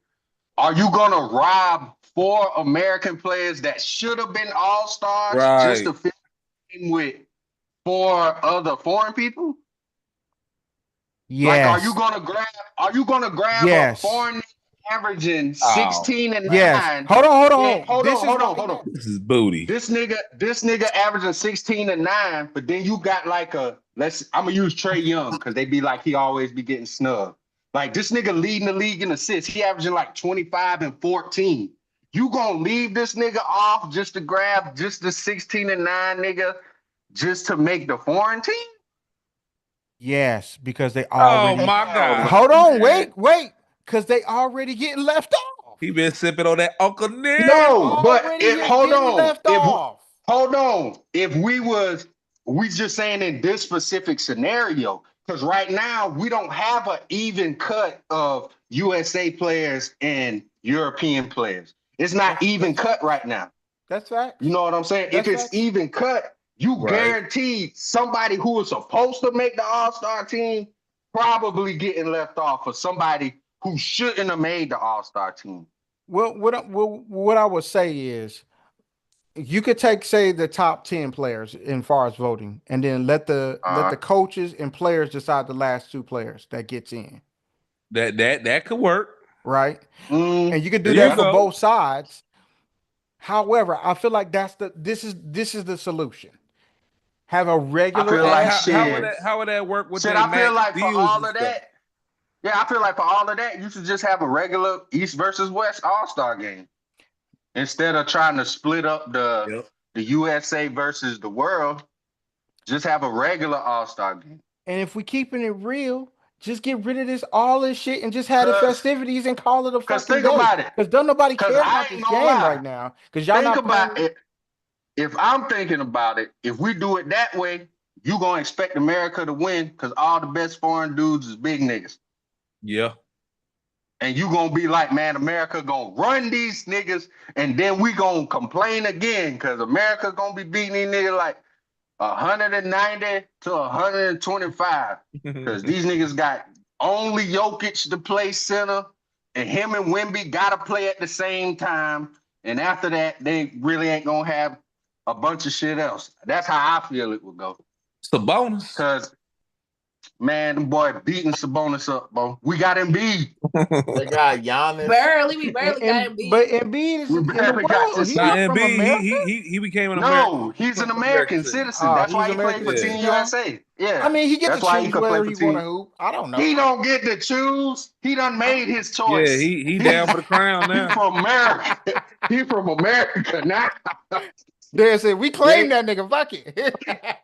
Are you gonna rob 4 American players that should have been all-stars just to fit in with 4 other foreign people? yes. Like, are you gonna grab a Yes. foreign averaging 16 and 9? Yes. Hold on. Yeah, hold on. this is booty. This nigga averaging 16 and 9, but then you got like I'm gonna use Trey Young because they be like he always be getting snubbed. Like this nigga leading the league in assists. He averaging like 25 and 14. You gonna leave this nigga off just to grab just the 16 and 9 nigga just to make the foreign team? Yes, because they already. Oh my God! Hold on, man. wait, because they already getting left off. He been sipping on that Uncle Nick. No, but Already hold getting on. left off. Hold on. If we just saying in this specific scenario, because right now we don't have an even cut of USA players and European players. It's not even cut right now. That's facts. You know what I'm saying? That's if it's facts. even cut, you Right. guaranteed somebody who was supposed to make the All-Star team probably getting left off for somebody who shouldn't have made the All-Star team. Well, what I would say is, you could take, say, the top 10 players in far as voting, and then let the coaches and players decide the last 2 players that gets in. That could work. Right? And you could do There that you for go. both sides. However, I feel like this is the solution. Have a regular. I feel like how would that work with Shit, their I feel max like for deals all and of stuff? that. Yeah, I feel like for all of that, you should just have a regular East versus West All-Star game instead of trying to split up the USA versus the world. Just have a regular All-Star game. And if we keeping it real, just get rid of all this shit and just have the festivities and call it a fucking think day. about it. Because don't nobody 'Cause care I about ain't this gonna game lie. right now. Because y'all Think not about playing. it. If I'm thinking about it, if we do it that way, you gonna expect America to win because all the best foreign dudes is big niggas. Yeah. And you gonna be like, man, America gonna run these niggas, and then we gonna complain again because America gonna be beating these niggas like 190 to 125 because these niggas got only Jokic to play center, and him and Wemby gotta play at the same time. And after that, they really ain't gonna have a bunch of shit else. That's how I feel it would go. It's a bonus. Because, man, them boy beating Sabonis up, bro. We got Embiid. They got Giannis. We barely got Embiid. But Embiid is We in the barely got world. this He's nigga. not from America. he became an No, American. he's an American citizen. That's why he's he played American for Team citizen now? USA. Yeah. I mean, he gets That's to why he choose could play where for he want to Team. hoop. I don't know. He don't get to choose. He done made his choice. Yeah, he down for the crown He now. from America. He from America now. They said we claim that nigga. Fuck it.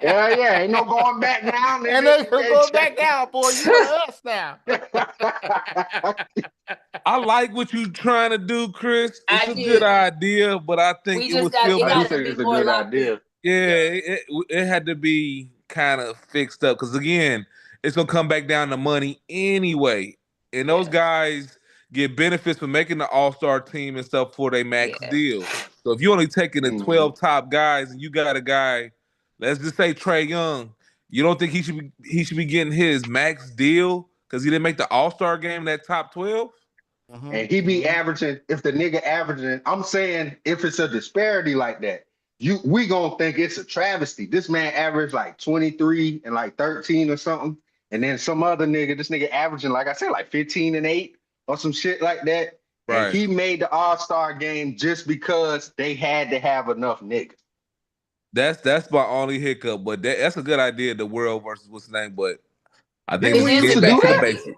Yeah. Ain't no going back now. Nigga. And then go back down, boy. You want us now. I like what you trying to do, Chris. It's I a do. good idea, but I think We it just was got still. it. I do Gotta think be it's a more good locked idea. in. Yeah, it had to be kind of fixed up because again, it's gonna come back down to money anyway, and those guys get benefits for making the All-Star team and stuff for their max deal. So if you're only taking the Mhm. 12 top guys and you got a guy, let's just say Trey Young, you don't think he should be getting his max deal because he didn't make the All-Star game in that top 12? And he be averaging, if the nigga averaging, I'm saying if it's a disparity like that, we gonna think it's a travesty. This man averaged like 23 and like 13 or something. And then some other nigga, this nigga averaging, like I said, like 15 and 8 or some shit like that. And Right. he made the All-Star game just because they had to have enough niggas. That's my only hiccup, but that's a good idea. The world versus what's the name, but I think Didn't we we should used get to back do to the that? basics.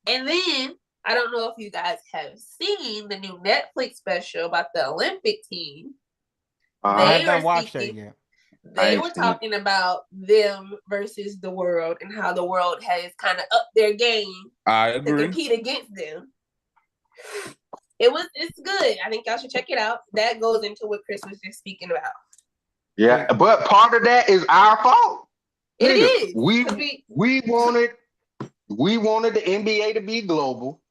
And then I don't know if you guys have seen the new Netflix special about the Olympic team. I They have were not watched that speaking. yet. They were talking about them versus the world and how the world has kind of upped their game I to agree. compete against them. It's good. I think y'all should check it out. That goes into what Chris was just speaking about. Yeah, but part of that is our fault. It Nigga, is. we wanted the NBA to be global.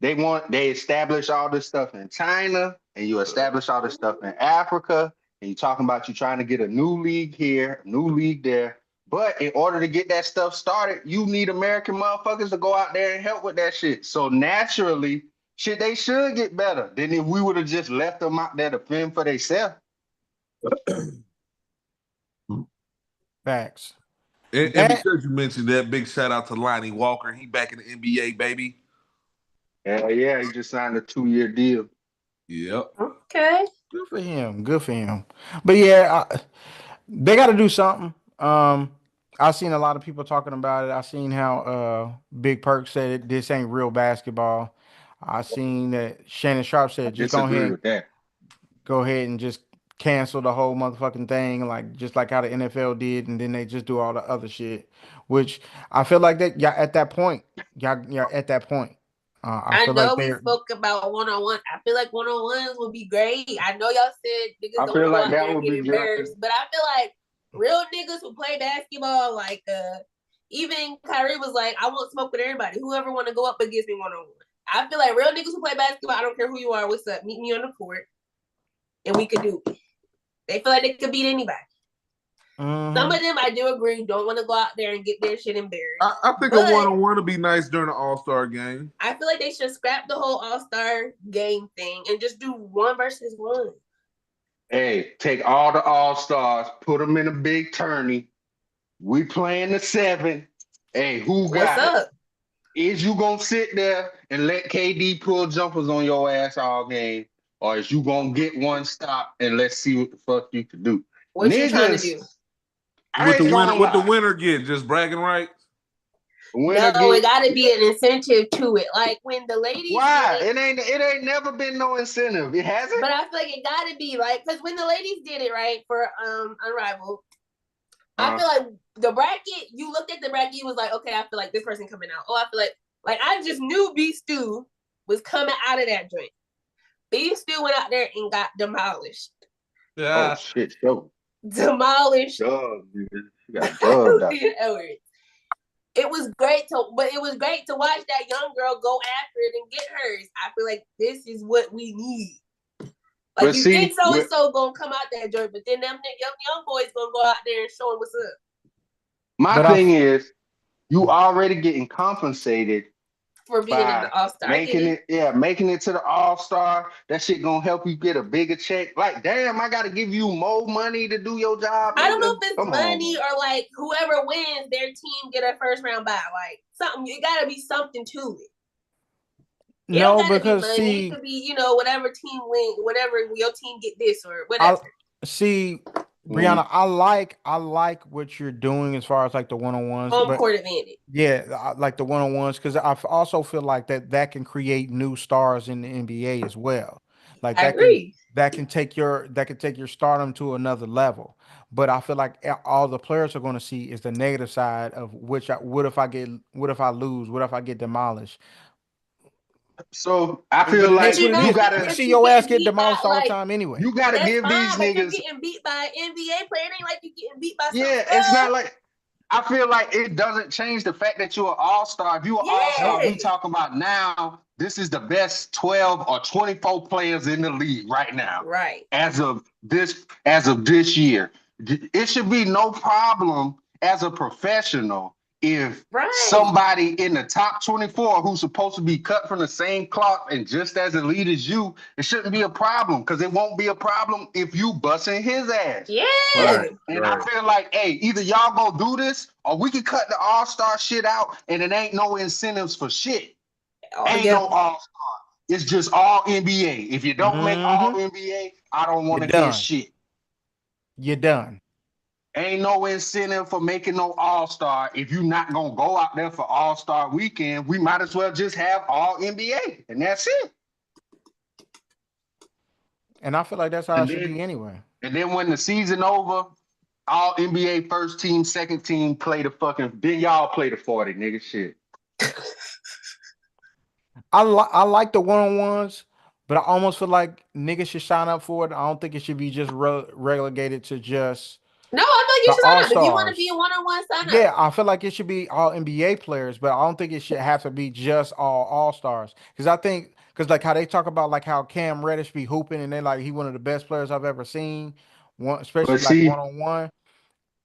They establish all this stuff in China, and you establish all this stuff in Africa, and you talking about you trying to get a new league here, a new league there. But in order to get that stuff started, you need American motherfuckers to go out there and help with that shit. So naturally, shit, they should get better than if we would have just left them out there to fend for themselves. Facts. And That because you mentioned that, big shout out to Lonnie Walker. He back in the NBA, baby. Yeah, he just signed a 2-year deal. Yep. Okay. good for him. Good for him. But yeah, they got to do something. I've seen a lot of people talking about it. I seen how Big Perk said this ain't real basketball. I seen that Shannon Sharp I said just disagree with that. go ahead and just cancel the whole motherfucking thing, like just like how the NFL did, and then they just do all the other shit. Which I feel like that y'all at that point, y'all at that point. I I feel know like we they're spoke about one-on-one. I feel like one-on-ones would be great. I know y'all said niggas I don't feel want to go like out that there and would get be good. embarrassed, but I feel like real niggas who play basketball, like even Kyrie was like, I won't smoke with everybody. Whoever want to go up against me one-on-one. I feel like real niggas who play basketball, I don't care who you are, what's up, meet me on the court, and we could do it. They feel like they could beat anybody. Some of them, I do agree, don't want to go out there and get their shit embarrassed. I think a one-on-one would be nice during the All-Star game. I feel like they should scrap the whole All-Star game thing and just do 1 versus 1. Hey, take all the All-Stars, put them in a big tourney. We playing the 7. Hey, who got What's up? it? Is you gonna sit there and let KD pull jumpers on your ass all game? Or is you gonna get one stop and let's see what the fuck you can do? What Niggas, you trying to do? What the winner? gonna What the lie. winner get? Just bragging rights? Winner No, it get- got to be an incentive to it. Like when the ladies Why? did It ain't never been no incentive. It hasn't. but I feel like it got to be like because when the ladies did it right for Unrivaled, I feel like the bracket. You looked at the bracket, you was like, okay, I feel like this person coming out. Oh, I feel like I just knew B Stu was coming out of that joint. B Stu went out there and got demolished. Yeah. Oh shit, so Demolished. dub, dude. You got dubbed out. It was great to watch that young girl go after it and get hers. I feel like this is what we need. Like But you see, think so and so gonna come out that joint, but then them young boys gonna go out there and show them what's up. My But thing is, you already getting compensated For being in the All-Star. making it to the All-Star. That shit gonna help you get a bigger check. Like, damn, I gotta give you more money to do your job. I don't know nigga. if it's Come money on. or like whoever wins, their team get a first round bye. Like something, it gotta be something to it. It no, don't gotta because be money. see, It could be, whatever team win, whatever your team get this or whatever. Brianna, I like what you're doing as far as like the one-on-ones, Home but court advantage. yeah, I like the one-on-ones because also feel like that can create new stars in the NBA as well. Like I agree. that can take your stardom to another level. But I feel like all the players are going to see is the negative side of what if I lose? What if I get demolished? So I But feel it like is what it you is. gotta You see your ass get demolished all the time anyway. you gotta That's give these fine, but you're niggas. getting beat by an NBA player. It ain't like you're getting beat by some Yeah, it's scrub. not like I feel like it doesn't change the fact that you're an all-star. If you're an all-star, we Yeah. talking about now, this is the best 12 or 24 players in the league right now. Right. As of this year. It should be no problem as a professional if Right. somebody in the top 24 who's supposed to be cut from the same cloth and just as elite as you, it shouldn't be a problem because it won't be a problem if you busting his ass. Yeah. Right. And I feel like, hey, either y'all go do this or we can cut the all-star shit out and it ain't no incentives for shit. Ain't no all-star. It's just all NBA. If you don't make all NBA, I don't want to hear shit. You're done. Ain't no incentive for making no all-star. If you're not going to go out there for all-star weekend, we might as well just have all NBA. And that's it. And I feel like that's how it should be anyway. And then when the season over, all NBA first team, second team play the fucking, then y'all play the 40, nigga shit. I like the one-on-ones, but I almost feel like niggas should sign up for it. I don't think it should be just relegated to just No, I feel like you should sign up. If you want to all-stars. be a one-on-one, sign up. Yeah, I feel like it should be all NBA players, but I don't think it should have to be just all-stars. Because I think, like how they talk about like how Cam Reddish be hooping and they like he one of the best players I've ever seen, especially like one-on-one.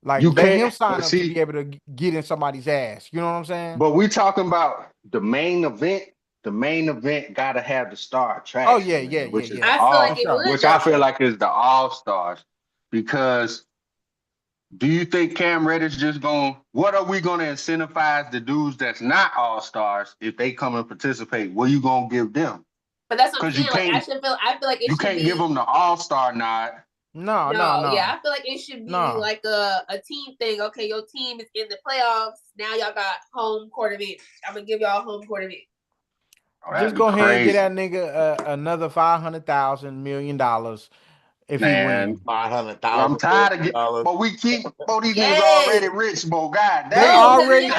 Like you let him can't sign up to be able to get in somebody's ass. You know what I'm saying? But we talking about the main event. The main event gotta have the star attraction. Oh yeah. Which is I feel like it would. which I feel like is the all-stars. Because do you think Cam Reddish just what are we gonna incentivize the dudes that's not all-stars if they come and participate? What are you gonna give them? But that's what I'm saying. Like I feel like it you should can't be, give them the all-star nod. No. Yeah, I feel like it should be like a team thing. Okay, your team is in the playoffs. Now y'all got home court advantage. I'm gonna give y'all home court advantage. Just go ahead and get that nigga another $500,000 million if he wins. 500,000. I'm tired of getting, but we keep these niggas already rich, bro. God damn.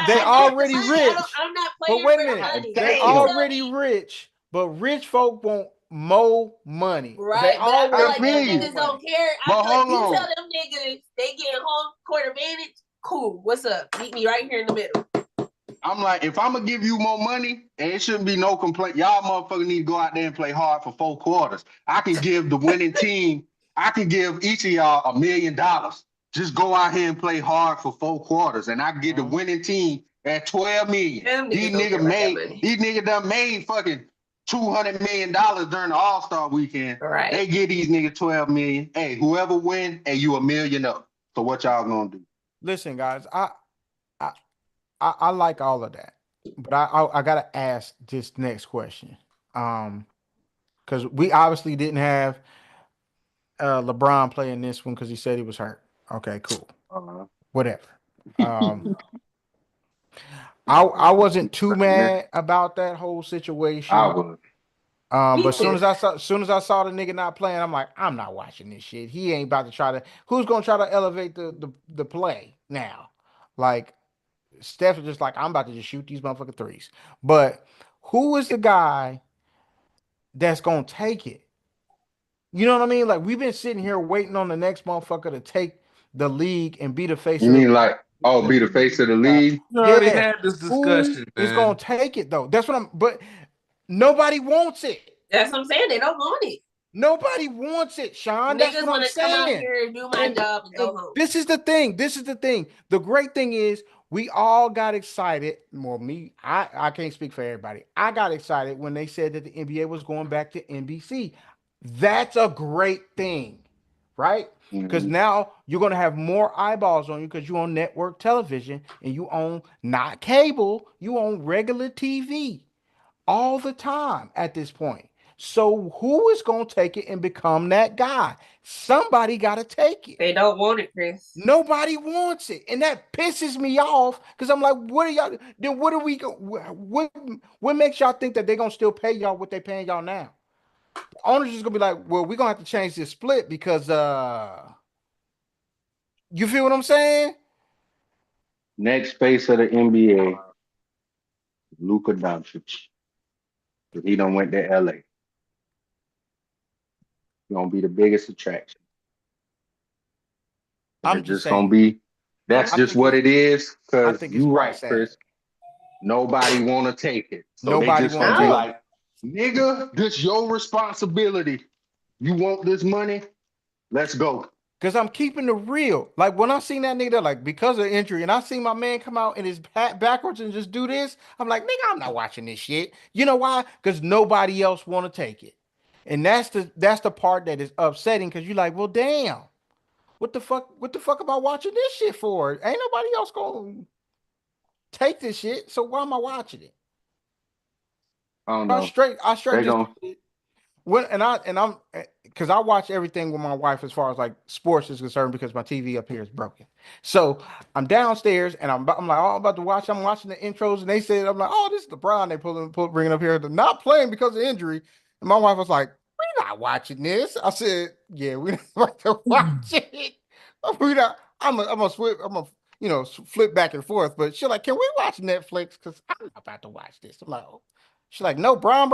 They already rich. I'm not playing but wait a for minute, money. they already rich, but rich folk want more money. Right, but I feel like them niggas money. don't care. I feel like you tell them niggas they getting home court advantage. Cool. What's up? Meet me right here in the middle. I'm like, if I'm gonna give you more money, and it shouldn't be no complaint, y'all motherfuckers need to go out there and play hard for 4 quarters. I can give the winning team, I can give each of y'all $1 million. Just go out here and play hard for 4 quarters, and I can get the winning team at 12 million. These niggas done made fucking $200 million during the All-Star weekend. Right. They give these niggas 12 million. Hey, whoever win, hey, you $1 million up. So what y'all gonna do? Listen, guys, I like all of that, but I gotta ask this next question, because we obviously didn't have LeBron playing this one because he said he was hurt. Okay, cool, whatever. I wasn't too mad about that whole situation. I was. But as soon as I saw the nigga not playing, I'm like, I'm not watching this shit. He ain't about to try to. Who's gonna try to elevate the play now? Like Steph is just like, I'm about to just shoot these motherfucking threes. But who is the guy that's gonna take it? You know what I mean? Like we've been sitting here waiting on the next motherfucker to take the league and be the face. You mean like, be the face of the league? We already had this discussion. Who is gonna take it though? That's what I'm. But nobody wants it. That's what I'm saying. They don't want it. Nobody wants it, Sean. That's what I'm saying. Come out here and do my job and go home. This is the thing. The great thing is we all got excited. Well, me, I can't speak for everybody. I got excited when they said that the NBA was going back to NBC. That's a great thing, right? Because now you're going to have more eyeballs on you because you own network television and you own not cable, you own regular TV all the time at this point. So who is going to take it and become that guy? Somebody got to take it. They don't want it, Chris. Nobody wants it. And that pisses me off because I'm like, what are y'all? Then what are we what makes y'all think that they're going to still pay y'all what they paying y'all now? The owners just going to be like, well, we're going to have to change this split because you feel what I'm saying? Next face of the NBA, Luka Doncic. He done went to LA. Gonna be the biggest attraction. I'm it's just saying. That's I just think what it's it is. I Cause think it's you quite right, sad. Chris. Nobody want to take it, so they Nobody just want gonna to be take No. it. like, "Nigga, this your responsibility. You want this money? Let's go." Because I'm keeping it real. Like when I seen that nigga, like because of injury, and I seen my man come out in his hat backwards and just do this, I'm like, nigga, I'm not watching this shit. You know why? Because nobody else want to take it. And that's the part that is upsetting because you're like, well, damn, what the fuck am I watching this shit for? Ain't nobody else gonna take this shit, so why am I watching it? I don't I know. straight, I straight They just gonna. when I'm because I watch everything with my wife as far as like sports is concerned because my TV up here is broken. So I'm downstairs and I'm like, oh, I'm about to watch. I'm watching the intros and they said, I'm like, oh, this is LeBron. They bringing up here. They're not playing because of injury. And my wife was like, we're not watching this. I said, yeah, we're not about to watch it. We not. I'm a flip. Flip back and forth. But she's like, can we watch Netflix? Because I'm not about to watch this. I'm like, oh. She's like, no, Brian,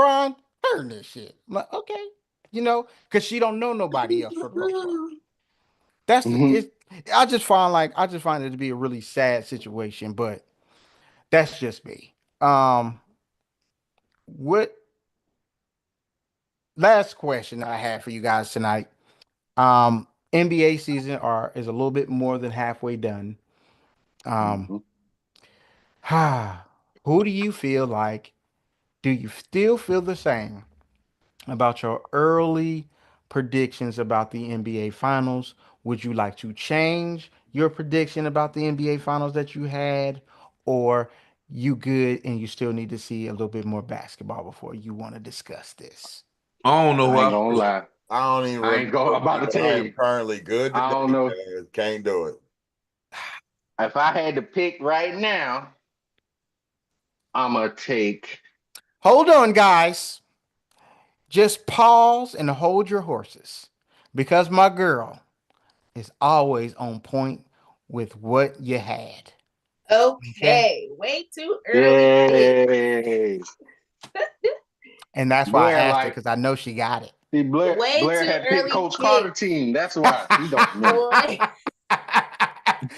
turn this shit. I'm like, okay, because she don't know nobody else for the most part. That's Mhm. it. I just find it to be a really sad situation, but that's just me. What last question I have for you guys tonight? NBA season is a little bit more than halfway done. Um, Mhm. who do you feel like? Do you still feel the same about your early predictions about the NBA Finals? Would you like to change your prediction about the NBA Finals that you had, or you good and you still need to see a little bit more basketball before you want to discuss this? I don't know who I ain't I gonna feel. lie. I don't even I ain't gonna. remember I'm about to what tell I am you. currently good I today, don't know. man. Can't do it. If I had to pick right now, I'm gonna take. Hold on, guys. Just pause and hold your horses because my girl is always on point with what you had. Okay. Okay. Way too early pick. Yay! And that's why I Blair asked her like because I know she got it. see Blair. Way Blair too had picked early Coach Carter pick. team. That's why he don't remember. Way,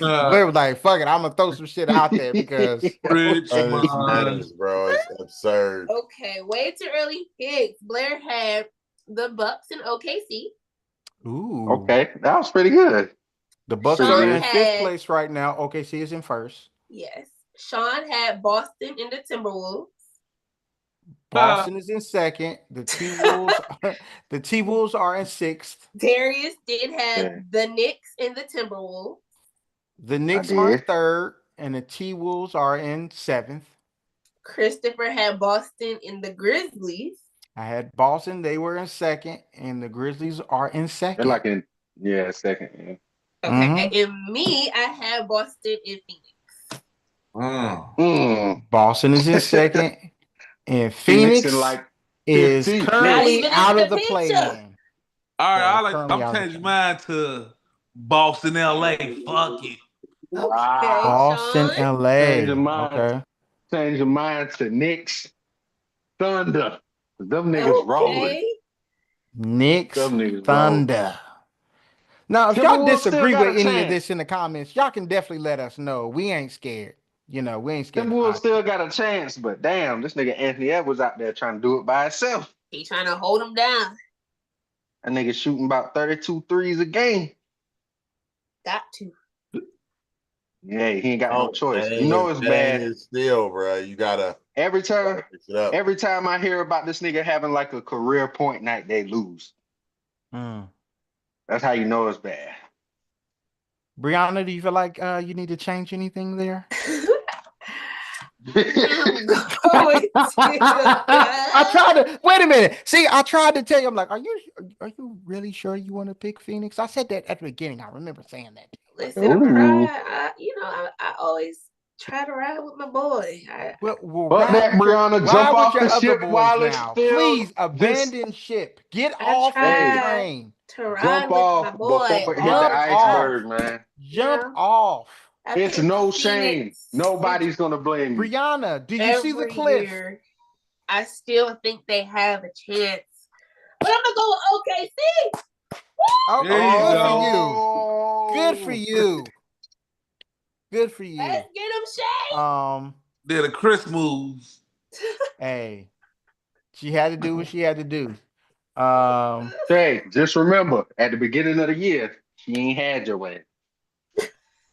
Uh, Blair was like, fuck it, I'm gonna throw some shit out there because Richmond. This mess, bro. It's absurd. okay. Way too early picks. Blair had the Bucks and OKC. ooh, Okay, that was pretty good. the Bucks Pretty are Sean in good. fifth had place right now. OKC is in first. yes. Sean had Boston in the Timberwolves. Boston is in second. The T Wolves are in sixth. Darius did have Yeah, the Knicks in the Timberwolves. The I Knicks are in did. third, and the T Wolves are in seventh. Christopher had Boston in the Grizzlies. I had Boston; they were in second, and the Grizzlies are in They're second. like in second. Okay. And me, I had Boston in Phoenix. Yeah. Boston is in second, and Phoenix in Phoenix like is 15th Not place. currently even in out of the the picture. play-in. All right, They're currently I'm out of the changing play-in. mine to Boston, LA. Fuck it. Okay, Wow. Boston, Sean. Change your LA. mind. Okay. Change your mind to Knicks Thunder. Them niggas rolling. Okay. Knicks, Them niggas rolling. Thunder. Now, if y'all Timberwolves still disagree got with a any of chance. this in the comments, y'all can definitely let us know. We ain't scared. We ain't scared to Timberwolves argue. still got a chance, but damn, this nigga Anthony Edwards out there trying to do it by himself. He trying to hold him down. That nigga shooting about 32 threes a game. Got to. Yeah, he ain't got no Oh, choice. You know it's that ain't bad. his still, bro. You gotta Every time, fix it up. every time I hear about this nigga having like a career point night, they lose. Mm. That's how you know it's bad. Brianna, do you feel like you need to change anything there? I'm going to I tried to wait a minute. See, I tried to tell you. I'm like, are you really sure you want to pick Phoenix? I said that at the beginning. I remember saying that. listen. I'm Ooh. trying. I always try to ride with my boy. Well, Fuck ride that, with your Brianna. Jump ride with off your the other ship boys while it's now. still Please just abandon ship. Get I off that hey, try train. to jump ride with my off boy before it hit the all Jump the off. time. iceberg, man. Jump off. I It's pick no shame. Phoenix It's Nobody's gonna blame you. Brianna. Do you see the every cliff? year. I still think they have a chance. But I'm gonna go with OKC. Okay, There you good for go. you. Good for Oh, you. Good for you. Let's get him Shay. They're the Chris moves. Hey, she had to do what she had to do. Um, Hey, just remember, at the beginning of the year, she ain't had your way.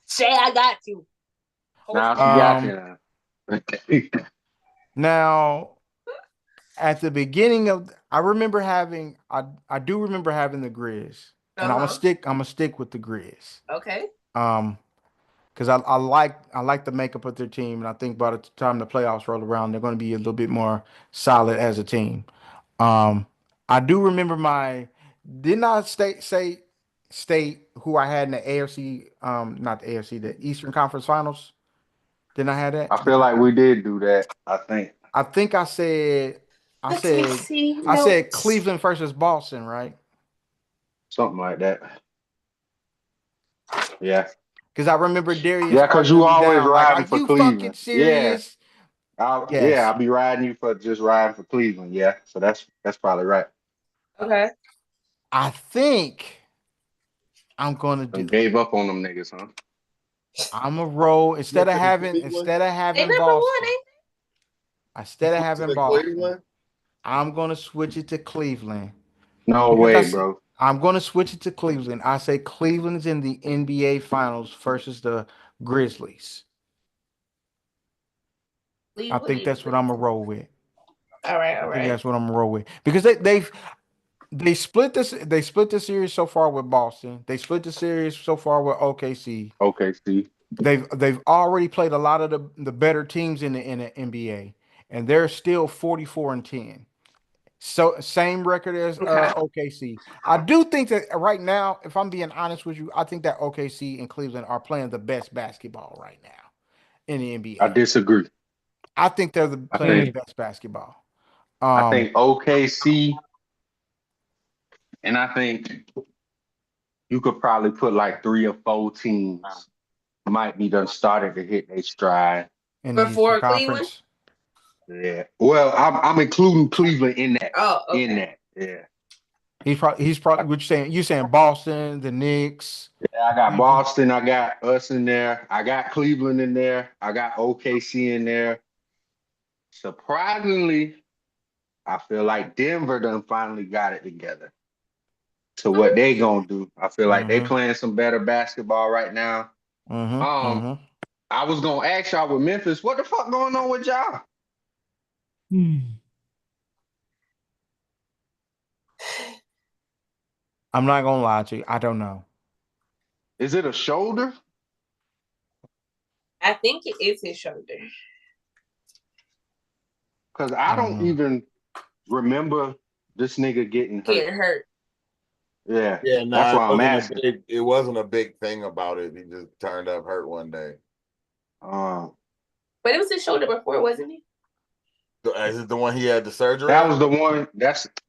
Shay, I got you. Now she got you now. now at the beginning of, I remember having, I do remember having the Grizz, and I'm gonna stick with the Grizz. Okay. Because I like the makeup of their team, and I think by the time the playoffs roll around, they're going to be a little bit more solid as a team. Um, I do remember didn't I state who I had in the AFC, not the AFC, the Eastern Conference Finals? Didn't I have that? I feel like we did do that. I think. I think I said I Let me said see. I said Notes. Cleveland versus Boston, right? Something like that. Yeah. Because I remember Darius Yeah, because you arguing me always down, like, "Are riding for you fucking Cleveland. Yeah. serious?" Yeah, Yes, I'll be riding you for just riding for Cleveland. Yeah. So that's probably right. Okay. I think I'm gonna And do it. gave up on them niggas, huh? I'm a roll You took Cleveland? They number one, ain't Instead of To having the Boston, Cleveland? I'm gonna switch it to Cleveland No because way, bro. I'm gonna switch it to Cleveland. I say Cleveland's in the NBA Finals versus the Grizzlies. they? I think that's what I'm gonna roll with. All right. All I think right. that's what I'm gonna roll with because they split this. They split the series so far with Boston. They split the series so far with OKC. Okay, see. They've already played a lot of the better teams in the NBA, and they're still 44-10. So same record as Okay. OKC. I do think that right now, if I'm being honest with you, I think that OKC and Cleveland are playing the best basketball right now in the I NBA. disagree. I think they're I playing the think best basketball. I Um, think OKC, and I think you could probably put like 3 or 4 teams might be done started to hit their stride. in the Eastern Before Cleveland. Conference. Yeah. Well, I'm including Cleveland in that. Oh, okay. In that. Yeah. He's probably what you saying Boston, the Knicks. Yeah, I got Cleveland. Boston, I got us in there, I got Cleveland in there, I got OKC in there. Surprisingly, I feel like Denver done finally got it together. To what they gonna do. I feel like they Mm-hmm. playing some better basketball right now. Mm-hmm. Um, Mm-hmm. I was gonna ask y'all with Memphis, what the fuck going on with y'all? I'm not gonna lie to you. I don't know. Is it a shoulder? I think it is his shoulder. Because I I don't don't know. even remember this nigga getting hurt. Getting hurt. Yeah, Yeah, that's nah, why I'm asking. it wasn't a big thing about it. He just turned up hurt one day. But it was his shoulder before, wasn't it? Is it the one he had the surgery That was on? the one.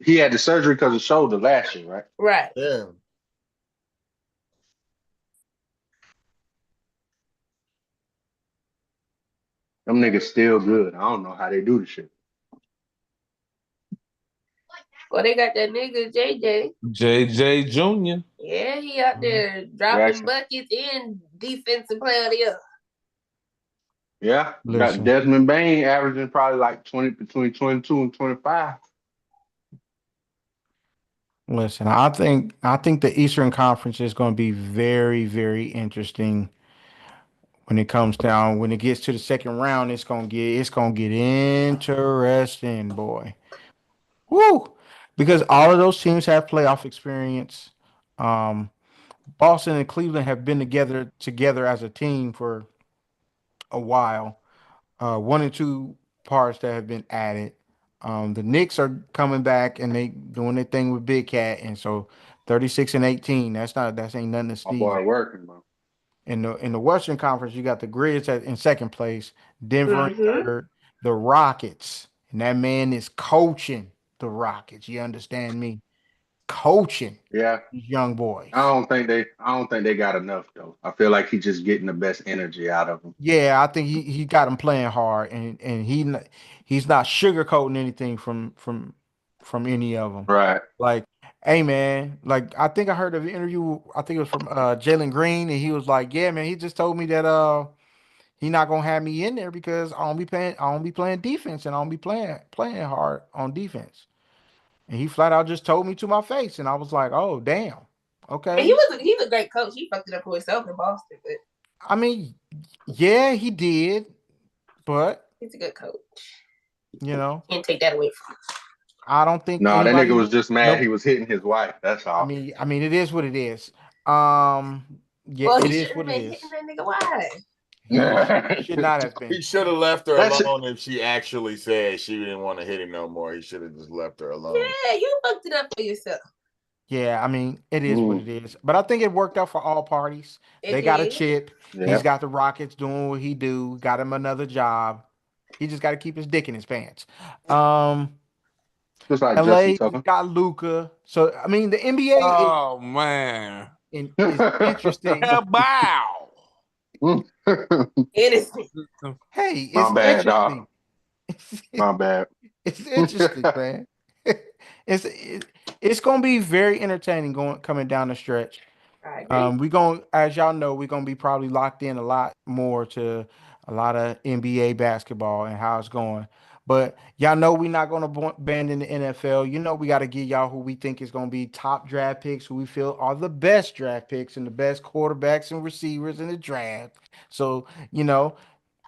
He had the surgery because of shoulder last year, right? Right. Yeah. Them niggas still good. I don't know how they do the shit. Well, they got that nigga JJ. JJ Jr. Yeah, he out there dropping Jackson. buckets and defensive player of the year. Yeah, got Listen. Desmond Bain averaging probably like 20 between 22 and 25. Listen, I think the Eastern Conference is going to be very, very interesting when it comes down. When it gets to the second round, it's gonna get interesting, boy. Woo! Because all of those teams have playoff experience. Um, Boston and Cleveland have been together as a team for a while. One and two parts that have been added. The Knicks are coming back and they doing their thing with Big Cat, and so 36-18. That ain't nothing to My sneeze boy at. working, bro. In the Western Conference, you got the Grizz in second place, Denver in Mm-hmm. third, the Rockets, and that man is coaching the Rockets. You understand me? Coaching Yeah. these young boys. I don't think they got enough though. I feel like he's just getting the best energy out of them. Yeah, I think he got him playing hard, and he's not sugarcoating anything from any of them. Right. Like, hey man, like I think I heard of an interview. I think it was from Jalen Green, and he was like, "Yeah, man, he just told me that he not gonna have me in there because I don't be playing defense and I don't be playing hard on defense. And he flat out just told me to my face, and I was like, "Oh, damn, And okay." he's a great coach. He fucked it up for himself in Boston, but I mean, yeah, he did, but he's a good coach. you know, Can't take that away from him. I don't think No, that nigga anybody. was just mad he Nope. was hitting his wife. That's all. I mean, it is what it is. Um, yeah, Well, it he is shouldn't what have it been hitting is. that nigga wide. He should not have He been. should have left her That's it. alone if she actually said she didn't want to hit him no more. He should have just left her alone. Yeah, you fucked it up for yourself. Yeah, I mean, it is what it is. But I think it worked out for all parties. It They got a did. chip. Yeah. He's got the Rockets doing what he do. Got him another job. He just got to keep his dick in his pants. Just like Justin LA Tucker. got Luca. So I mean, the NBA Oh man. is interesting. Bow. Innocent. Hey, My it's bad, dog. interesting. My bad. It's interesting, man. It's it's gonna be very entertaining coming down the stretch. I agree. We going as y'all know, we're gonna be probably locked in a lot more to a lot of NBA basketball and how it's going. But y'all know we're not gonna band in the NFL. You know we got to give y'all who we think is gonna be top draft picks, who we feel are the best draft picks and the best quarterbacks and receivers in the draft. So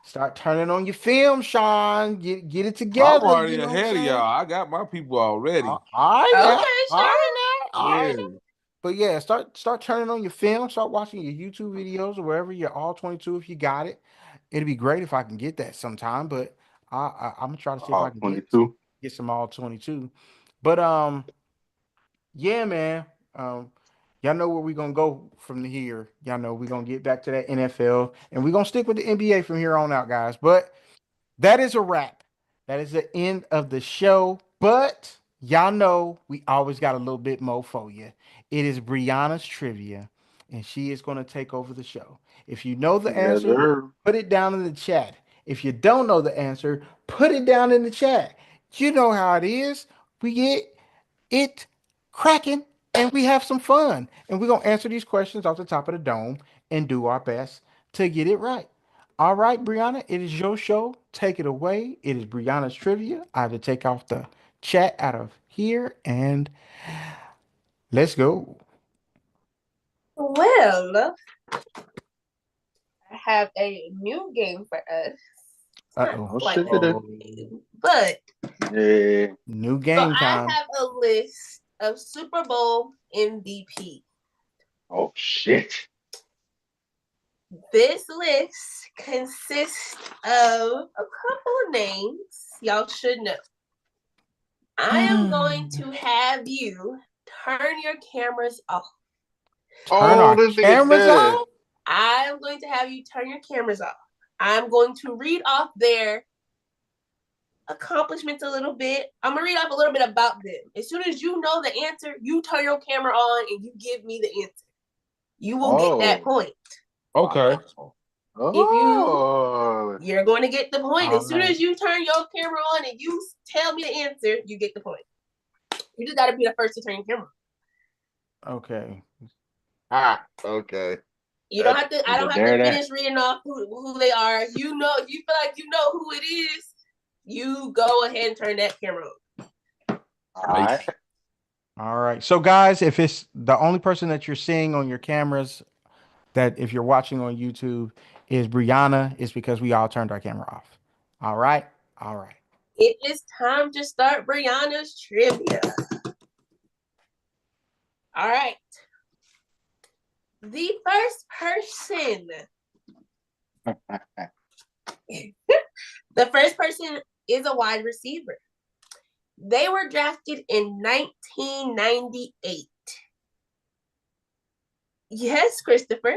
start turning on your film, Sean. Get it I'm together. You already know what I'm ahead of saying? y'all. I got my people already. All right Okay, now. All Sean. right now. All right Yeah. now. But yeah, start turning on your film, start watching your YouTube videos or wherever you're all 22 if you got it. It'd be great if I can get that sometime, but I'm gonna try to see if I All can 22. get some all 22. But yeah, man. Um y'all know where we're gonna go from here. Y'all know we're gonna get back to that NFL and we're gonna stick with the NBA from here on out, guys. But that is a wrap. That is the end of the show. But y'all know we always got a little bit more for you. It is Brianna's trivia, and she is going to take over the show. If you know the Yes, answer, sir. put it down in the chat. If you don't know the answer, put it down in the chat. You know how it is. We get it cracking and we have some fun. And we're going to answer these questions off the top of the dome and do our best to get it right. All right, Brianna, it is your show. Take it away. It is Brianna's trivia. I have to take off the chat out of here and let's go. Well, I have a new game for us. It's not Uh-oh. Oh, quite shit. a new game, but Yeah. New so game I time. have a list of Super Bowl MVP. Oh, shit. This list consists of a couple of names y'all should know. I am going to have you turn your cameras off. Turn Oh, our this nigga cameras dead. off? I'm going to have you turn your cameras off. I'm going to read off their accomplishments a little bit. I'm going to read off a little bit about them. As soon as you know the answer, you turn your camera on and you give me the answer. You will get that point. Okay. Oh. You're going to get the point. All As soon right. as you turn your camera on and you tell me the answer, you get the point. You just got to be the first to turn your camera on. Okay. Ah, okay. You don't have to. I don't have Dare to that. finish reading off who they are. You know, if you feel like you know who it is, you go ahead and turn that camera on. All right. All right. So guys, if it's the only person that you're seeing on your cameras that if you're watching on YouTube is Brianna, it's because we all turned our camera off. All right. All right. It is time to start Brianna's trivia. All right. The first person. The first person is a wide receiver. They were drafted in 1998. Yes, Christopher.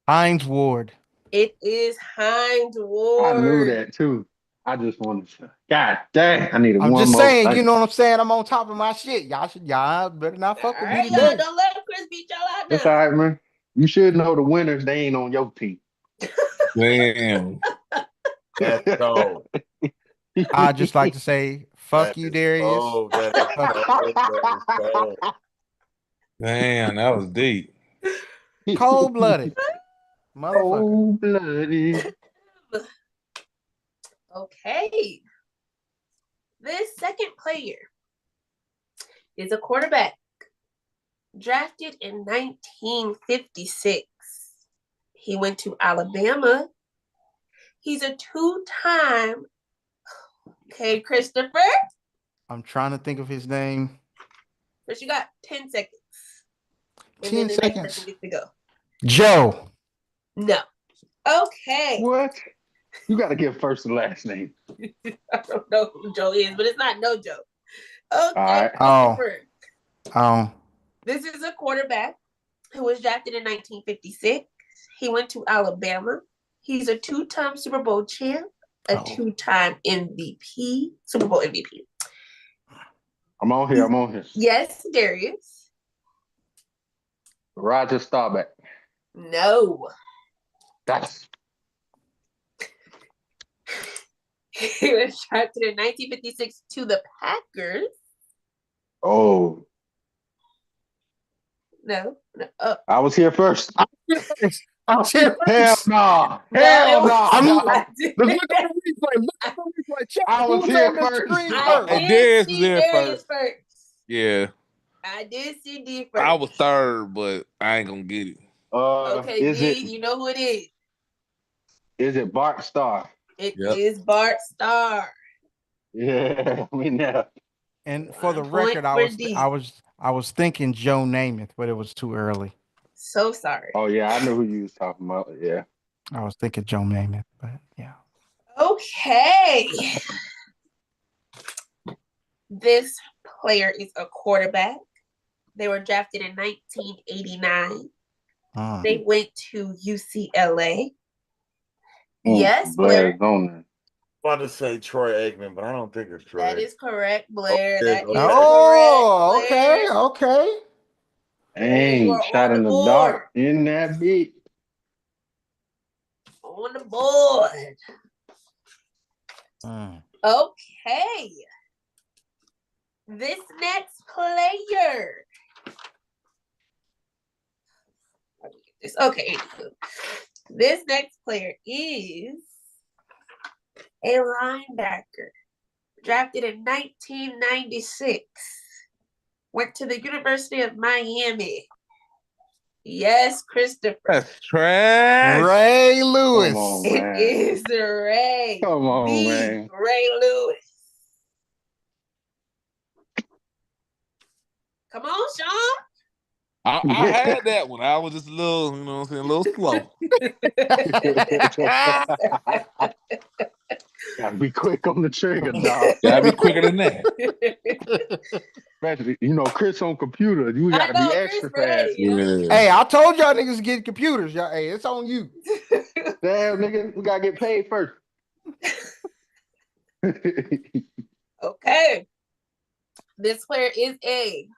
Hines Ward. It is Hines Ward. I knew that too. I just wanted to. God dang, I needed I'm one just more. saying, you Thank know what I'm saying? I'm on top of my shit. Y'all better not fuck All with me right, y'all. today. Don't let Chris beat y'all out That's now. all right, man. You should know the winners. They ain't on your team. Damn. That's cold. I just like to say, fuck That you, is Darius. cold. That is cold. That is cold. Damn, that was deep. Cold blooded. Motherfucker. Cold blooded. Okay. This second player is a quarterback drafted in 1956. He went to Alabama. He's a two-time. Okay, Christopher. I'm trying to think of his name. First, you got 10 seconds. And 10 then the next seconds. person gets to go. Joe. No. Okay. What? You got to give first and last name. I don't know who Joe is, but it's not no Joe. Okay, right. Christopher. Oh. This is a quarterback who was drafted in 1956. He went to Alabama. He's a two-time Super Bowl champ, a two-time MVP, Super Bowl MVP. I'm on here. Yes, Darius. Roger Staubach. No. That's He was drafted in 1956 to the Packers. oh. No. I was here first. I was here Hell first. no. Hell no. I Look at the replay. Look at the replay. Check I was who's here on the first. screen Hey, did Darius see was there Darius first. first. Yeah, I did see D first. I was third, but I ain't gonna get it. Okay, is D, it you know who it is. is it Bart Starr? It Yep. is Bart Starr. Yeah, we know. And for the 1 record, point for D. I was thinking Joe Namath, but it was too early. So sorry. Oh yeah, I know who you was talking about. Yeah. I was thinking Joe Namath, but yeah. Okay. This player is a quarterback. They were drafted in 1989. They went to UCLA. Yes, Blair. About to say Troy Aikman, but I don't think it's Troy. That is correct, Blair. Okay, That is okay. correct, Blair. Okay. Dang, You are shot on in the the board. dark in that beat. On the board. Okay. This next player. Okay. This next player is a linebacker drafted in 1996. Went to the University of Miami. Yes, Christopher. That's trash. Ray Lewis. Come on, It man. is Ray. Come on, The man. Ray Lewis. Come on, Sean. I had that one. I was just a little, you know what I'm saying, a little slow. Gotta be quick on the trigger, dog. Gotta be quicker than that. Especially, Chris on computer. You gotta be extra fast. Yeah. Hey, I told y'all niggas to get computers. Y'all, hey, it's on you. Damn, nigga, we gotta get paid first. Okay. This player is a.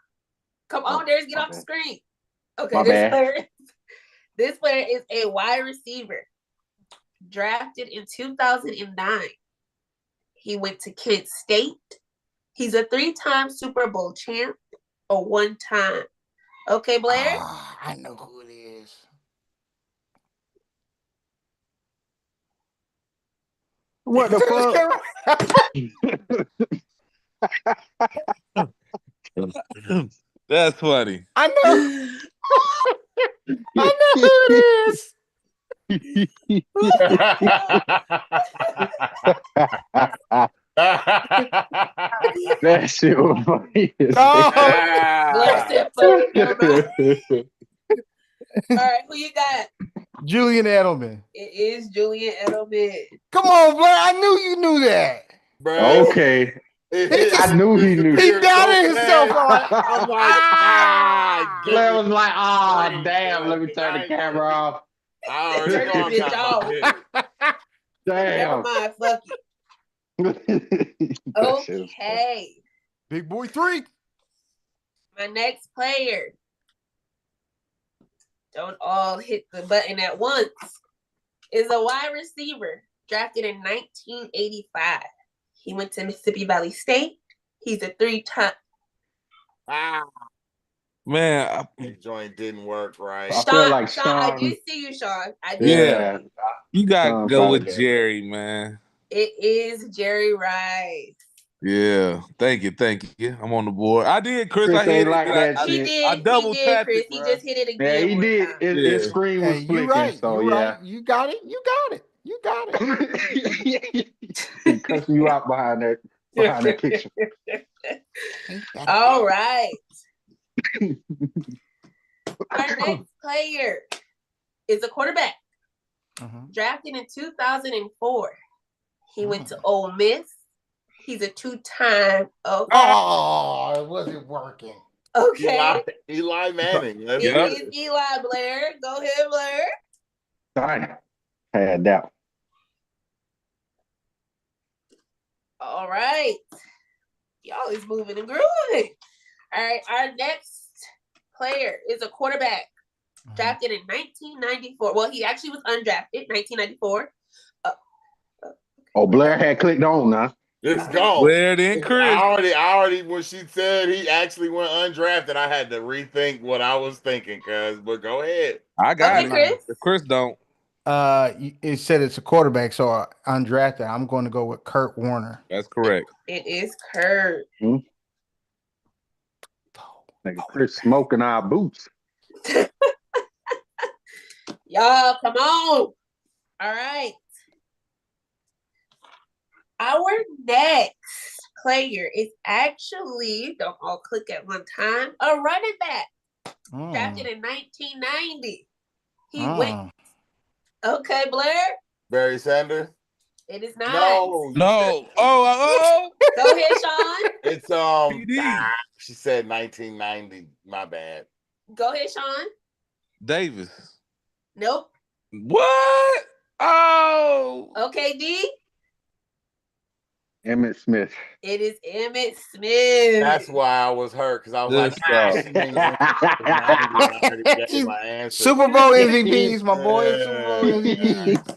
Come on, Darius, get off the screen. Okay, My bad. This player is a wide receiver. Drafted in 2009. He went to Kent State. He's a 3-time Super Bowl champ, a 1-time. Okay, Blair? I know who it is. What the fuck? That's funny. I know. I know who it is. That shit was funny. Blair said, "Fuck it, never mind." All right, who you got? Julian Edelman. It is Julian Edelman. Come on, Blair. I knew you knew that. Okay. I knew he knew. He doubted himself. I'm like, Blair was like, oh, damn, let me turn the camera off. I already know I'm Bitch not off. Never Damn. mind, fuck it. That shit was funny. Okay. Big boy 3. My next player. Don't all hit the button at once. Is a wide receiver drafted in 1985. He went to Mississippi Valley State. He's a 3-time. Man, The joint didn't work right. I feel like Sean, I Sean- did see you, Sean. I did. Yeah. you gotta Sean go with probably did. Jerry, man. It is Jerry Rice. Yeah, thank you. I'm on the board. I did, Chris. I Chris hit ain't it. like that I, He shit. I did. He double did, tapped Chris. it, He bro. just hit it Yeah, again he one did. time. His Yeah. screen Hey, was you flicking, right. so You yeah. right. You got it. You got it. You got it. He cussing you out behind that picture. Ain't that a All bitch? right. Our next player is a quarterback Mhm. drafted in 2004. He went to Mm. Ole Miss. He's a two-time. Okay. Oh, it wasn't working. Okay. Eli Manning. Let's It get is it. Eli Blair. Go ahead, Blair. I had that. All right. Y'all is moving and grooving. All right. Our next player is a quarterback drafted in 1994. Well, he actually was undrafted, 1994. Oh, Blair had clicked on now. Let's go. Where then, Chris? I already, when she said he actually went undrafted, I had to rethink what I was thinking, but go ahead. I got Okay, it. Chris. If Chris don't. It said it's a quarterback, so undrafted. I'm going to go with Kurt Warner. That's correct. It is Kurt. Nigga, Chris smoking our boots. Y'all, come on. All right. Our next player is actually, don't all click at one time, a running back drafted in 1990. He went. Okay, Blair. Barry Sanders. It is not. No. Oh. Go ahead, Sean. It's PD. she said 1990. My bad. Go ahead, Sean. Davis. Nope. What? Oh. Okay, D. Emmett Smith. It is Emmitt Smith. That's why I was hurt, because I was Good like, stuff. she means 90. I already gave my answer. Super Bowl MVPs, my boy. Super Bowl MVPs.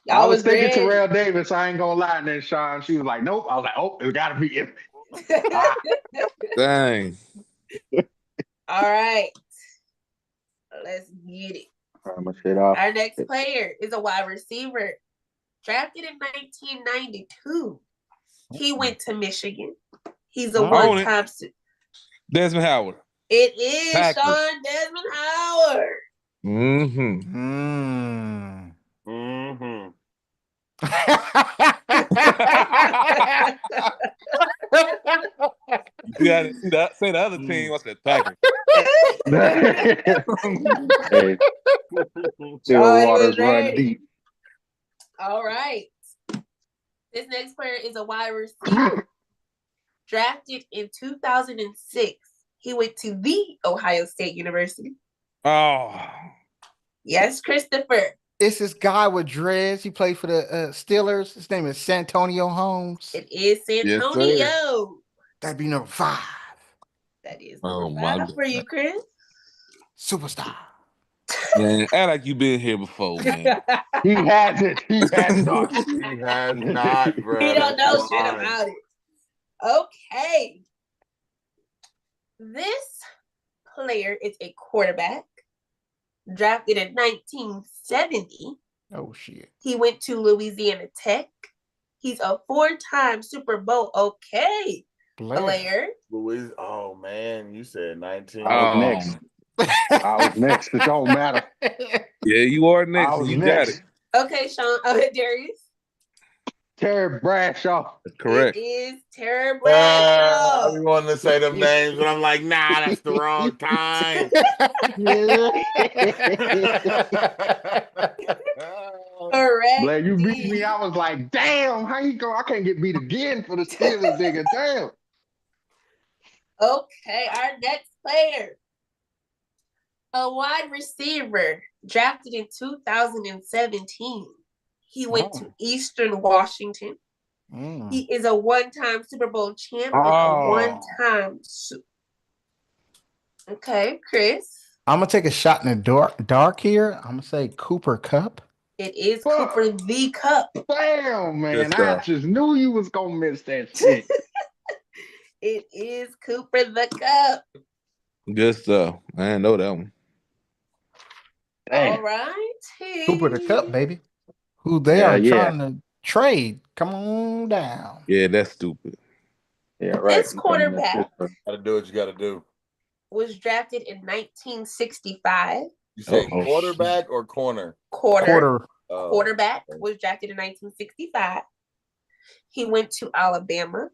I was was thinking ready. Terrell Davis. I ain't gonna lie. And then Sean, she was like, nope. I was like, oh, it gotta be Emmett. Dang. All right. Let's get it. Shit off. Our next player is a wide receiver. Drafted in 1992. He went to Michigan. He's a one-time. Desmond Howard. It is Packers. Sean Desmond Howard. You got to say the other team. I said Packers. Hey, still waters run deep. All right. This next player is a wide receiver. Drafted in 2006. He went to the Ohio State University. Oh. Yes, Christopher. It's this guy with dreads. He played for the Steelers. His name is Santonio Holmes. It is Santonio. Yes, that'd be number 5. That is number five God. for you, Chris. Superstar. Man, act like you've been here before, man. He hasn't. He has not. He has not, bro. He don't know shit about it. Okay. This player is a quarterback. Drafted in 1970. Oh, shit. He went to Louisiana Tech. He's a 4-time Super Bowl player. Oh, man. You said 19. I was next. I was next. It don't matter. Yeah, you are next. I was You next. got it. Okay, Sean. Darius. Terry Bradshaw. That's correct. It is Terry Bradshaw. I wanted to say them names, but I'm like, nah, that's the wrong time. Correct. Blair, you beat me. I was like, damn, how you go? I can't get beat again for the Steelers, nigga. Damn. Okay, our next player. A wide receiver drafted in 2017. He went to Eastern Washington. He is a 1-time Super Bowl champ and a 1-time. Okay, Chris. I'm going to take a shot in the dark here. I'm going to say Cooper Kupp. It is Cooper the Kupp. Damn, man. I just knew you was going to miss that shit. It is Cooper the Kupp. Good stuff. I didn't know that one. All right. Cooper the Kupp, baby. who they Yeah, are yeah. trying to trade. Come on down. Yeah, that's stupid. Yeah, right. This He coming to quarterback Pittsburgh. Gotta do what you gotta do. was drafted in 1965. You say Uh-oh. quarterback or corner? Quarter. Quarterback was drafted in 1965. He went to Alabama.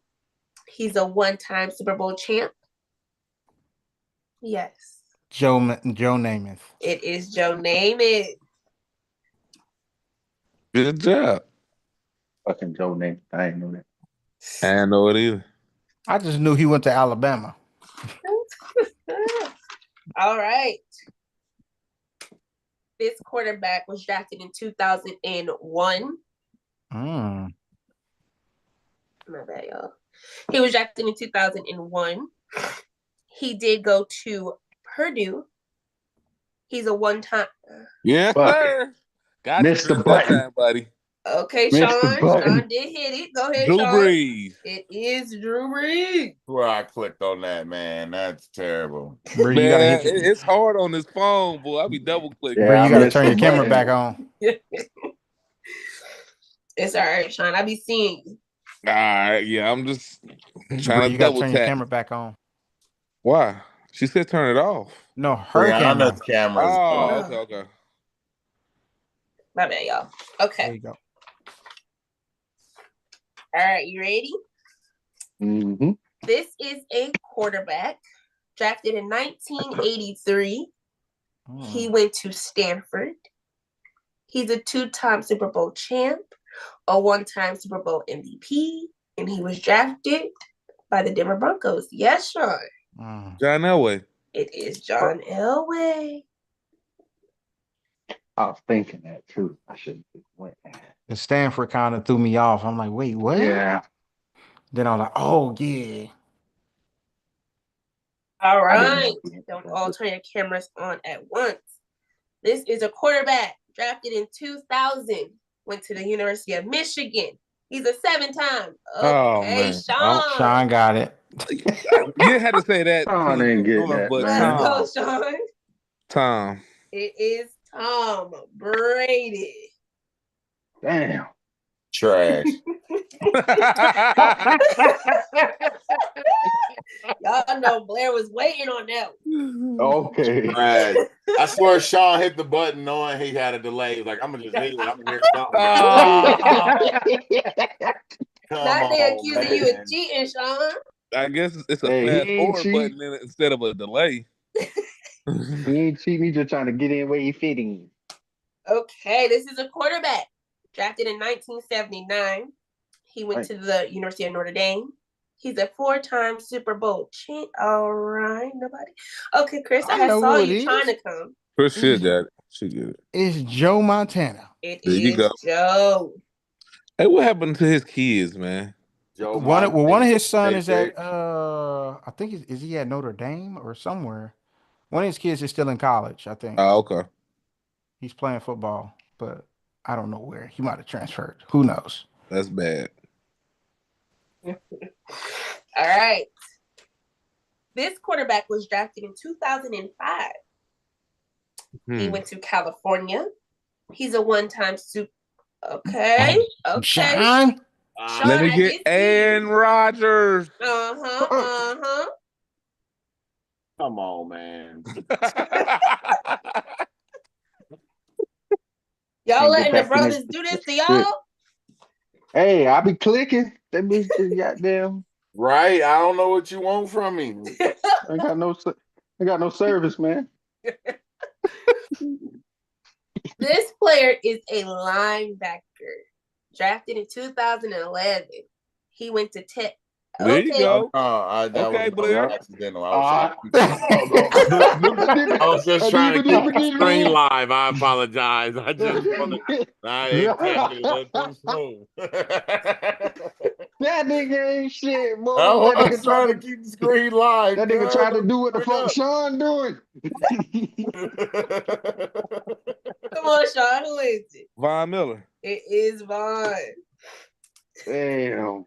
He's a one-time Super Bowl champ. Yes. Joe Namath. It is Joe Namath. Good job. Fucking Joe name. I ain't know that. I didn't know it either. I just knew he went to Alabama. All right. This quarterback was drafted in 2001. Mm. My bad, y'all. He was drafted in 2001. He did go to Purdue. He's a one-time. Yes, Fuck. sir. Got Missed you the that button. time, buddy. Okay, Missed the Sean. button. Sean did hit it. Go ahead, Drew Sean. Brees. It is Drew Brees. Where I clicked on that, man. That's terrible. Bro, you gotta Man, hit your, it's hard on this phone, boy. I be double clicking. bro, Yeah, you I gotta missed turn the your camera button. back on. It's all right, Sean. I be seeing you. All right, yeah, I'm just Bro, trying to you gotta double turn your tap. camera back on. Why? She said turn it off. No, her camera. Brianna's camera is Oh, off. okay. My bad, y'all. There Okay. you go. All right, you ready? Mm-hmm. This is a quarterback drafted in 1983. He went to Stanford. He's a two-time Super Bowl champ, a one-time Super Bowl MVP, and he was drafted by the Denver Broncos. Yes, Sean. John Elway. It is John Elway. I was thinking that too. I should have went. The Stanford kind of threw me off. I'm like, wait, what? Yeah. Then I was like, oh yeah. All I didn't right. know. Don't all turn your cameras on at once. This is a quarterback drafted in 2000. Went to the University of Michigan. He's a 7-time. Oh, Okay, man. Sean. Sean got it. You had to say that. Oh, I to didn't keep get going, that, but man. Let's go, Sean. Tom. It is Tom Brady. Damn. Trash. Y'all know Blair was waiting on that one. Okay. Trash. I swear Sean hit the button knowing he had a delay. He was like, I'm gonna just hit it. I'm gonna hear something. Come Not they on, accusing you man. of cheating, Sean. I guess it's a Hey, he fast ain't forward cheat. button instead of a delay. He ain't cheating. He just trying to get in where he fit in. Okay, this is a quarterback. Drafted in 1979. He went to the University of Notre Dame. He's a 4-time Super Bowl champ. All right, nobody. Okay, Chris, I know saw who it you is. trying to come. Chris should got it. She get it. It's Joe Montana. It There you is go. Joe. Hey, what happened to his kids, man? Joe One of his son Montana, is at I think is he at Notre Dame or somewhere? One of his kids is still in college, I think. Oh, okay. He's playing football, but I don't know where. He might have transferred. Who knows? That's bad. All right. This quarterback was drafted in 2005. He went to California. He's a one-time super. Okay. Okay. Sean? Sean, Let me I get did see Aaron you. Rodgers. Come on, man. Y'all Can't letting get the back in brothers this do this to shit. y'all? Hey, I be clicking. That bitch just goddamn. Right? I don't know what you want from me. I got no service, man. This player is a linebacker. Drafted in 2011. He went to Tech. There you go. That Okay, was Blair. accidental. Uh, I was just trying to keep the screen live. I apologize. I just wanted. I tapped it a little too soon. That nigga ain't shit, boy. I That was nigga trying to keep the screen live. That nigga tried to do what the Turn fuck up. Sean doing. Come on, Sean. Who is it? Von Miller. It is Vaughn. Damn.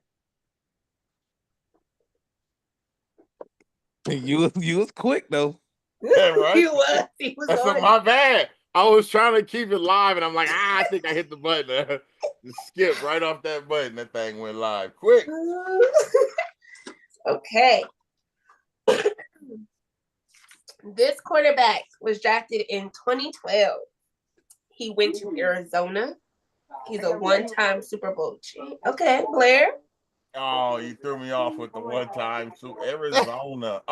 You was quick though. Yeah, right. He was. That's on my bad. I was trying to keep it live, and I'm like, I think I hit the button. Just skip right off that button. That thing went live quick. Okay. This quarterback was drafted in 2012. He went to Arizona. He's a one-time Super Bowl champ. Okay, Blair. Oh, you threw me off with the one time. So Arizona.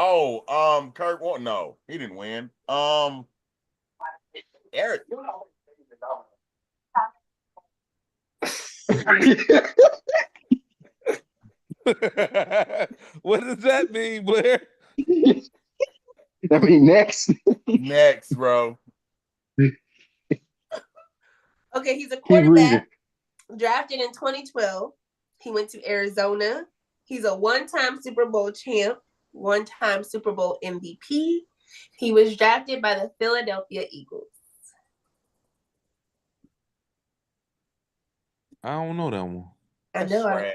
Kurt. Well, no, he didn't win. Eric. What does that mean, Blair? I mean, next. Next, bro. Okay, he's a Keep reading. quarterback drafted in 2012. He went to Arizona. He's a one-time Super Bowl champ, one-time Super Bowl MVP. He was drafted by the Philadelphia Eagles. I don't know that one. I That's know. trash.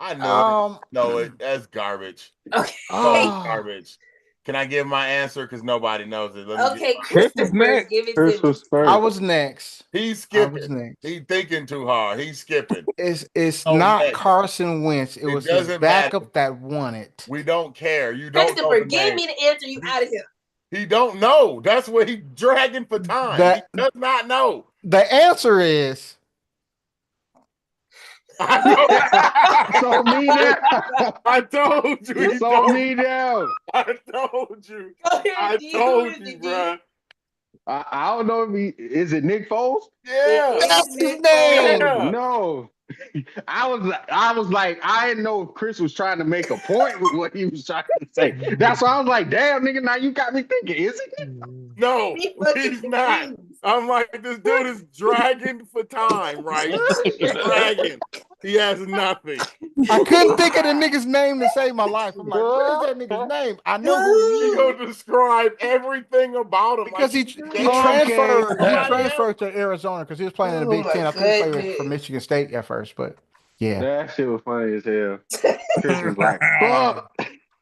I know it. No, that's garbage. Okay. Garbage. Can I give my answer? Because nobody knows it. Okay, Chris was Christopher, next. give it Chris to me. was first. I was next. He's I was skipping. next. He's thinking too hard. He's skipping. It's Oh, not next. Carson Wentz. It was his doesn't backup matter. that won it. We don't care. You don't know Christopher, the give name. me the answer. You out of here. He don't know. That's what he's dragging for time. He does not know. The answer is So me now. I told you. He So don't. me now. I told you. Go ahead, I D. told Who is you, it, bro. D? I don't know if is it Nick Foles? Yeah. that's his name. Yeah. No. I was like, I didn't know if Chris was trying to make a point with what he was trying to say. That's why I was like, damn, nigga, now you got me thinking, is it? No, He fucking he's not. confused. I'm like, this dude is dragging for time, right? Dragging. He has nothing. I couldn't think of the nigga's name to save my life. I'm like, what is that nigga's name? I know who he He is. gonna describe everything about him Because like he damn. transferred he Somebody transferred to Arizona because he was playing in the Oh Big my Ten. I think he played goodness. for Michigan State at first, but yeah. That shit was funny as hell. Chris was like, fuck.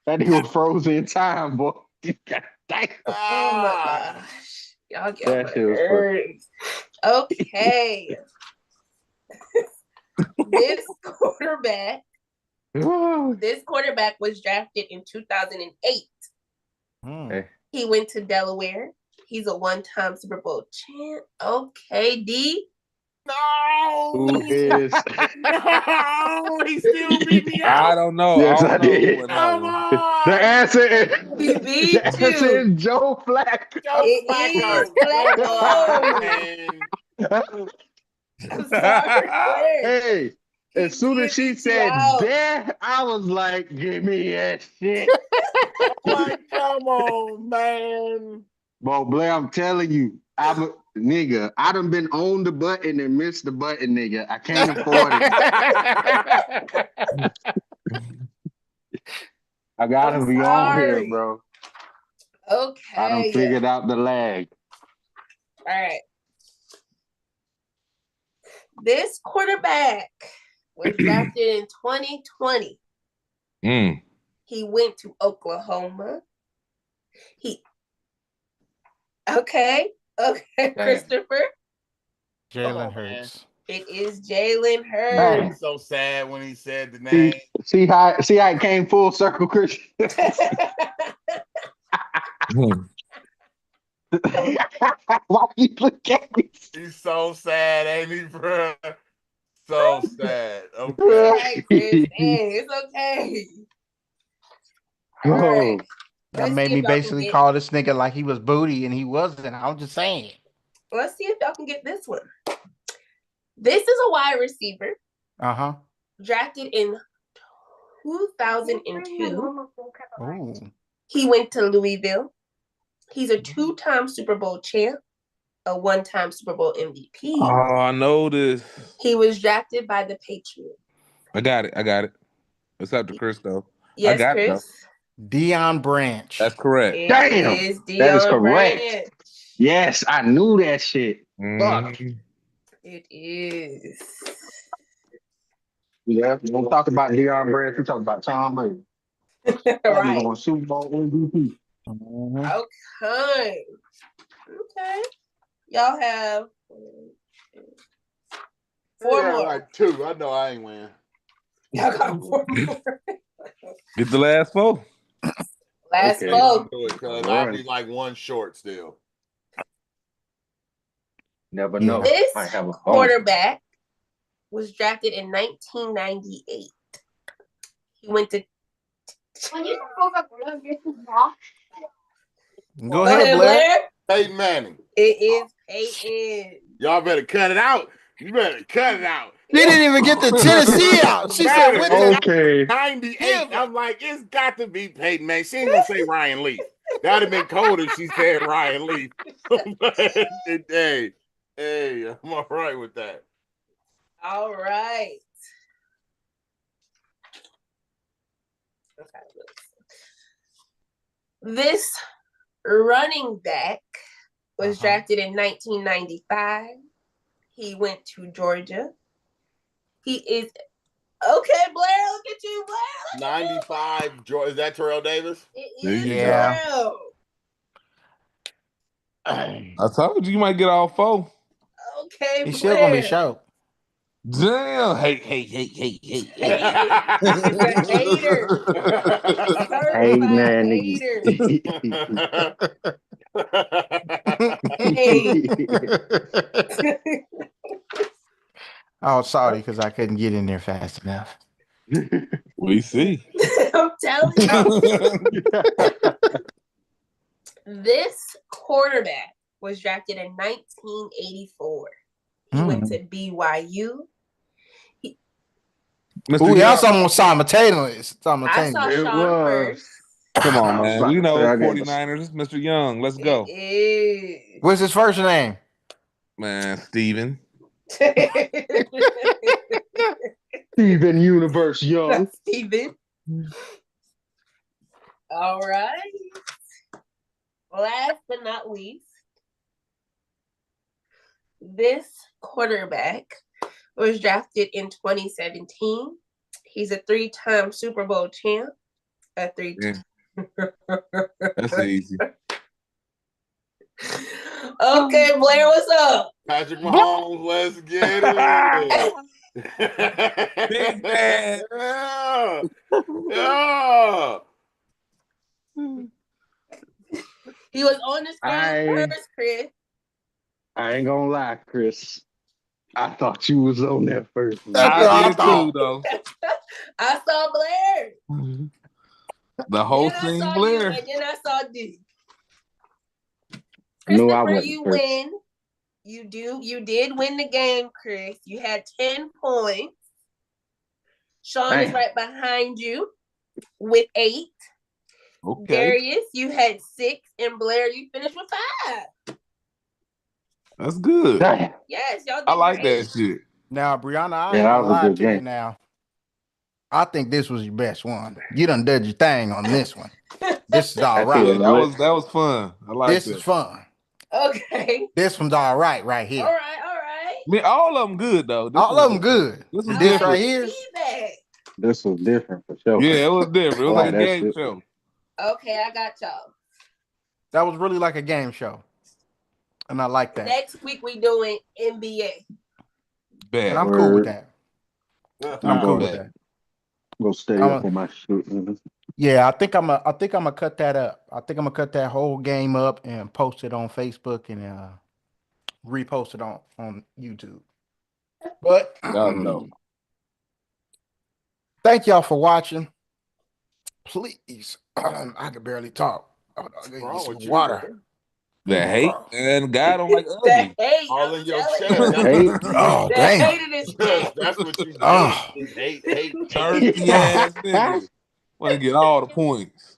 That nigga was frozen in time, boy. God damn. Oh my gosh. Y'all get That on shit my was funny. nerves. Okay. This quarterback was drafted in 2008. Hmm. He went to Delaware. He's a one-time Super Bowl champ. Okay, D. No, Who is? no, he still beat me I out. don't know. Yes, I I don't know did. who in that Come one. on. The answer is, He beat the answer you. is Joe Flacco. Joe It Flacco. is Flacco. Come on, man. I'm sorry, Blair. Hey, He as soon as did she beat you said out. that, I was like, give me that shit. Like, come on, man. Bo Blair, I'm telling you, I'm a nigga. I done been on the button and missed the button, nigga. I can't afford it. I gotta I'm be on here, sorry. bro. Okay. I done figured out the lag. All right. This quarterback was drafted in 2020. Mm. He went to Oklahoma. Okay, Christopher. Jalen Hurts. It is Jalen I Hurts. was so sad when he said the name. See how it came full circle, Chris. Why you look at me? He's so sad, ain't he, bro? So sad. Okay. Right, Chris. Hey, it's okay. All right. That Let's made see me if y'all can basically get- call this nigga like he was booty and he wasn't. I'm just saying. Let's see if y'all can get this one. This is a wide receiver Uh-huh. drafted in 2002. Ooh. He went to Louisville. He's a two-time Super Bowl champ, a one-time Super Bowl MVP. Oh, I know this. He was drafted by the Patriots. I got it. It's up to Chris, though. Yes, I got it, Chris. Deion Branch. That's correct. It Damn, is that is Deion correct. Branch. Yes, I knew that shit. Fuck. Mhm. It is. Yeah, we don't talk about Deion Branch. We talk about Tom Brady. Right. On Super Bowl MVP. Mhm. Okay. Okay. Y'all have 4 Yeah, more. like 2. I know I ain't winning. Y'all got 4 more. Get the last 4. Last Okay, 4. I'll do it because All I'll right. be like 1 short still. Never Yeah. know. This I have a phone. quarterback was drafted in 1998. He went to. Go ahead, Blair. Peyton Manning. It is Peyton. Y'all better cut it out. You better cut it out. She didn't even get the Tennessee out. She said, Matter. "Went to Okay. 98. I'm like, it's got to be Peyton Manning. She ain't gonna say Ryan Leaf. That'd have been cold if she said Ryan Leaf. hey, I'm all right with that. All right. Okay. This running back was drafted in 1995. He went to Georgia. He is okay, Blair. Look at you, Blair. 95. Is that Terrell Davis? It There is you go. Terrell. I told you might get all 4. Okay, He's Blair. still gonna be short." Damn. Hey. He's a hater. Hey, Certified man, hater. niggas. Hey. Oh, sorry, because I couldn't get in there fast enough. We see. I'm telling you. This quarterback was drafted in 1984. He went to BYU. Mr. Ooh, y'all Young. someone simultaneous. I saw It Sean was. first. Come on, I was man. about We to know say, I gave 49ers. Mr. Young, let's go. It is. What's his first name? Man, Steven. Steven Universe Young. Steven. All right. Last but not least, this quarterback was drafted in 2017. He's a 3-time Super Bowl champ. A 3-time. That's easy. Okay, Blair, what's up? Patrick Mahomes, let's get it. Big man. Yeah. He was on the screen first, Chris. I ain't gonna lie, Chris. I thought you was on that first. That's what I I did thought. too, though. I saw Blair. The whole Then I team saw Blair. you, and then I saw D. No, I Christopher, wasn't you first. win. You did win the game, Chris. You had 10 points. Sean is Damn. right behind you with 8. Okay. Darius, you had 6, and Blair, you finished with 5. That's good. Damn. Yes, y'all did I like great. that shit. Now, Brianna, I Yeah, ain't that gonna was a lie good to you game. now. I think this was your best one. You done did your thing on this one. This is all That's right. it. That was fun. I like This that. is fun. Okay. This one's all right here. All right. I mean, all of them good though. This All was of them good. This was I This like different. right the here. feedback. This was different for sure. Yeah, it was different. It was I like like a that game shit. show. Okay, I got y'all. That was really like a game show. And I like that. Next week we doing NBA. Bad. And I'm cool with that. I'm cool with Bad. that. Go stay up on my shit. Man. Yeah, I think I'm gonna cut that up. I think I'm gonna cut that whole game up and post it on Facebook and repost it on YouTube. But Y'all know. thank y'all for watching. Please, I can barely talk. Hold on, I gotta get some water. The hate and God don't like The ugly. hate. All I'm in your telling chest. you. That's Hate. what you Oh, The damn. hate in his chest. That's what you Oh. hate. Hate. Thirsty ass nigga. Want to get all the points.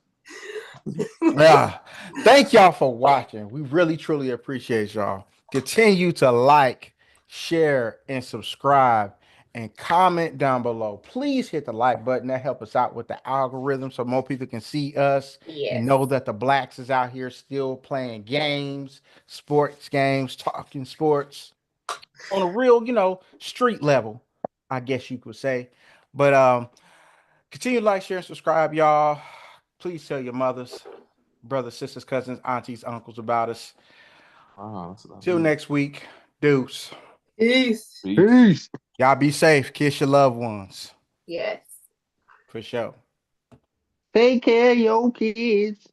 Yeah. Thank y'all for watching. We really, truly appreciate y'all. Continue to like, share, and subscribe and comment down below. Please hit the like button. That helps us out with the algorithm so more people can see us and know that the blacks is out here still playing games, sports games, talking sports on a real, street level, I guess you could say. But continue to like, share, and subscribe, y'all. Please tell your mothers, brothers, sisters, cousins, aunties, uncles about us. Till next week. Deuce. Peace. Peace. Y'all be safe. Kiss your loved ones. Yes. For sure. Take care of your kids.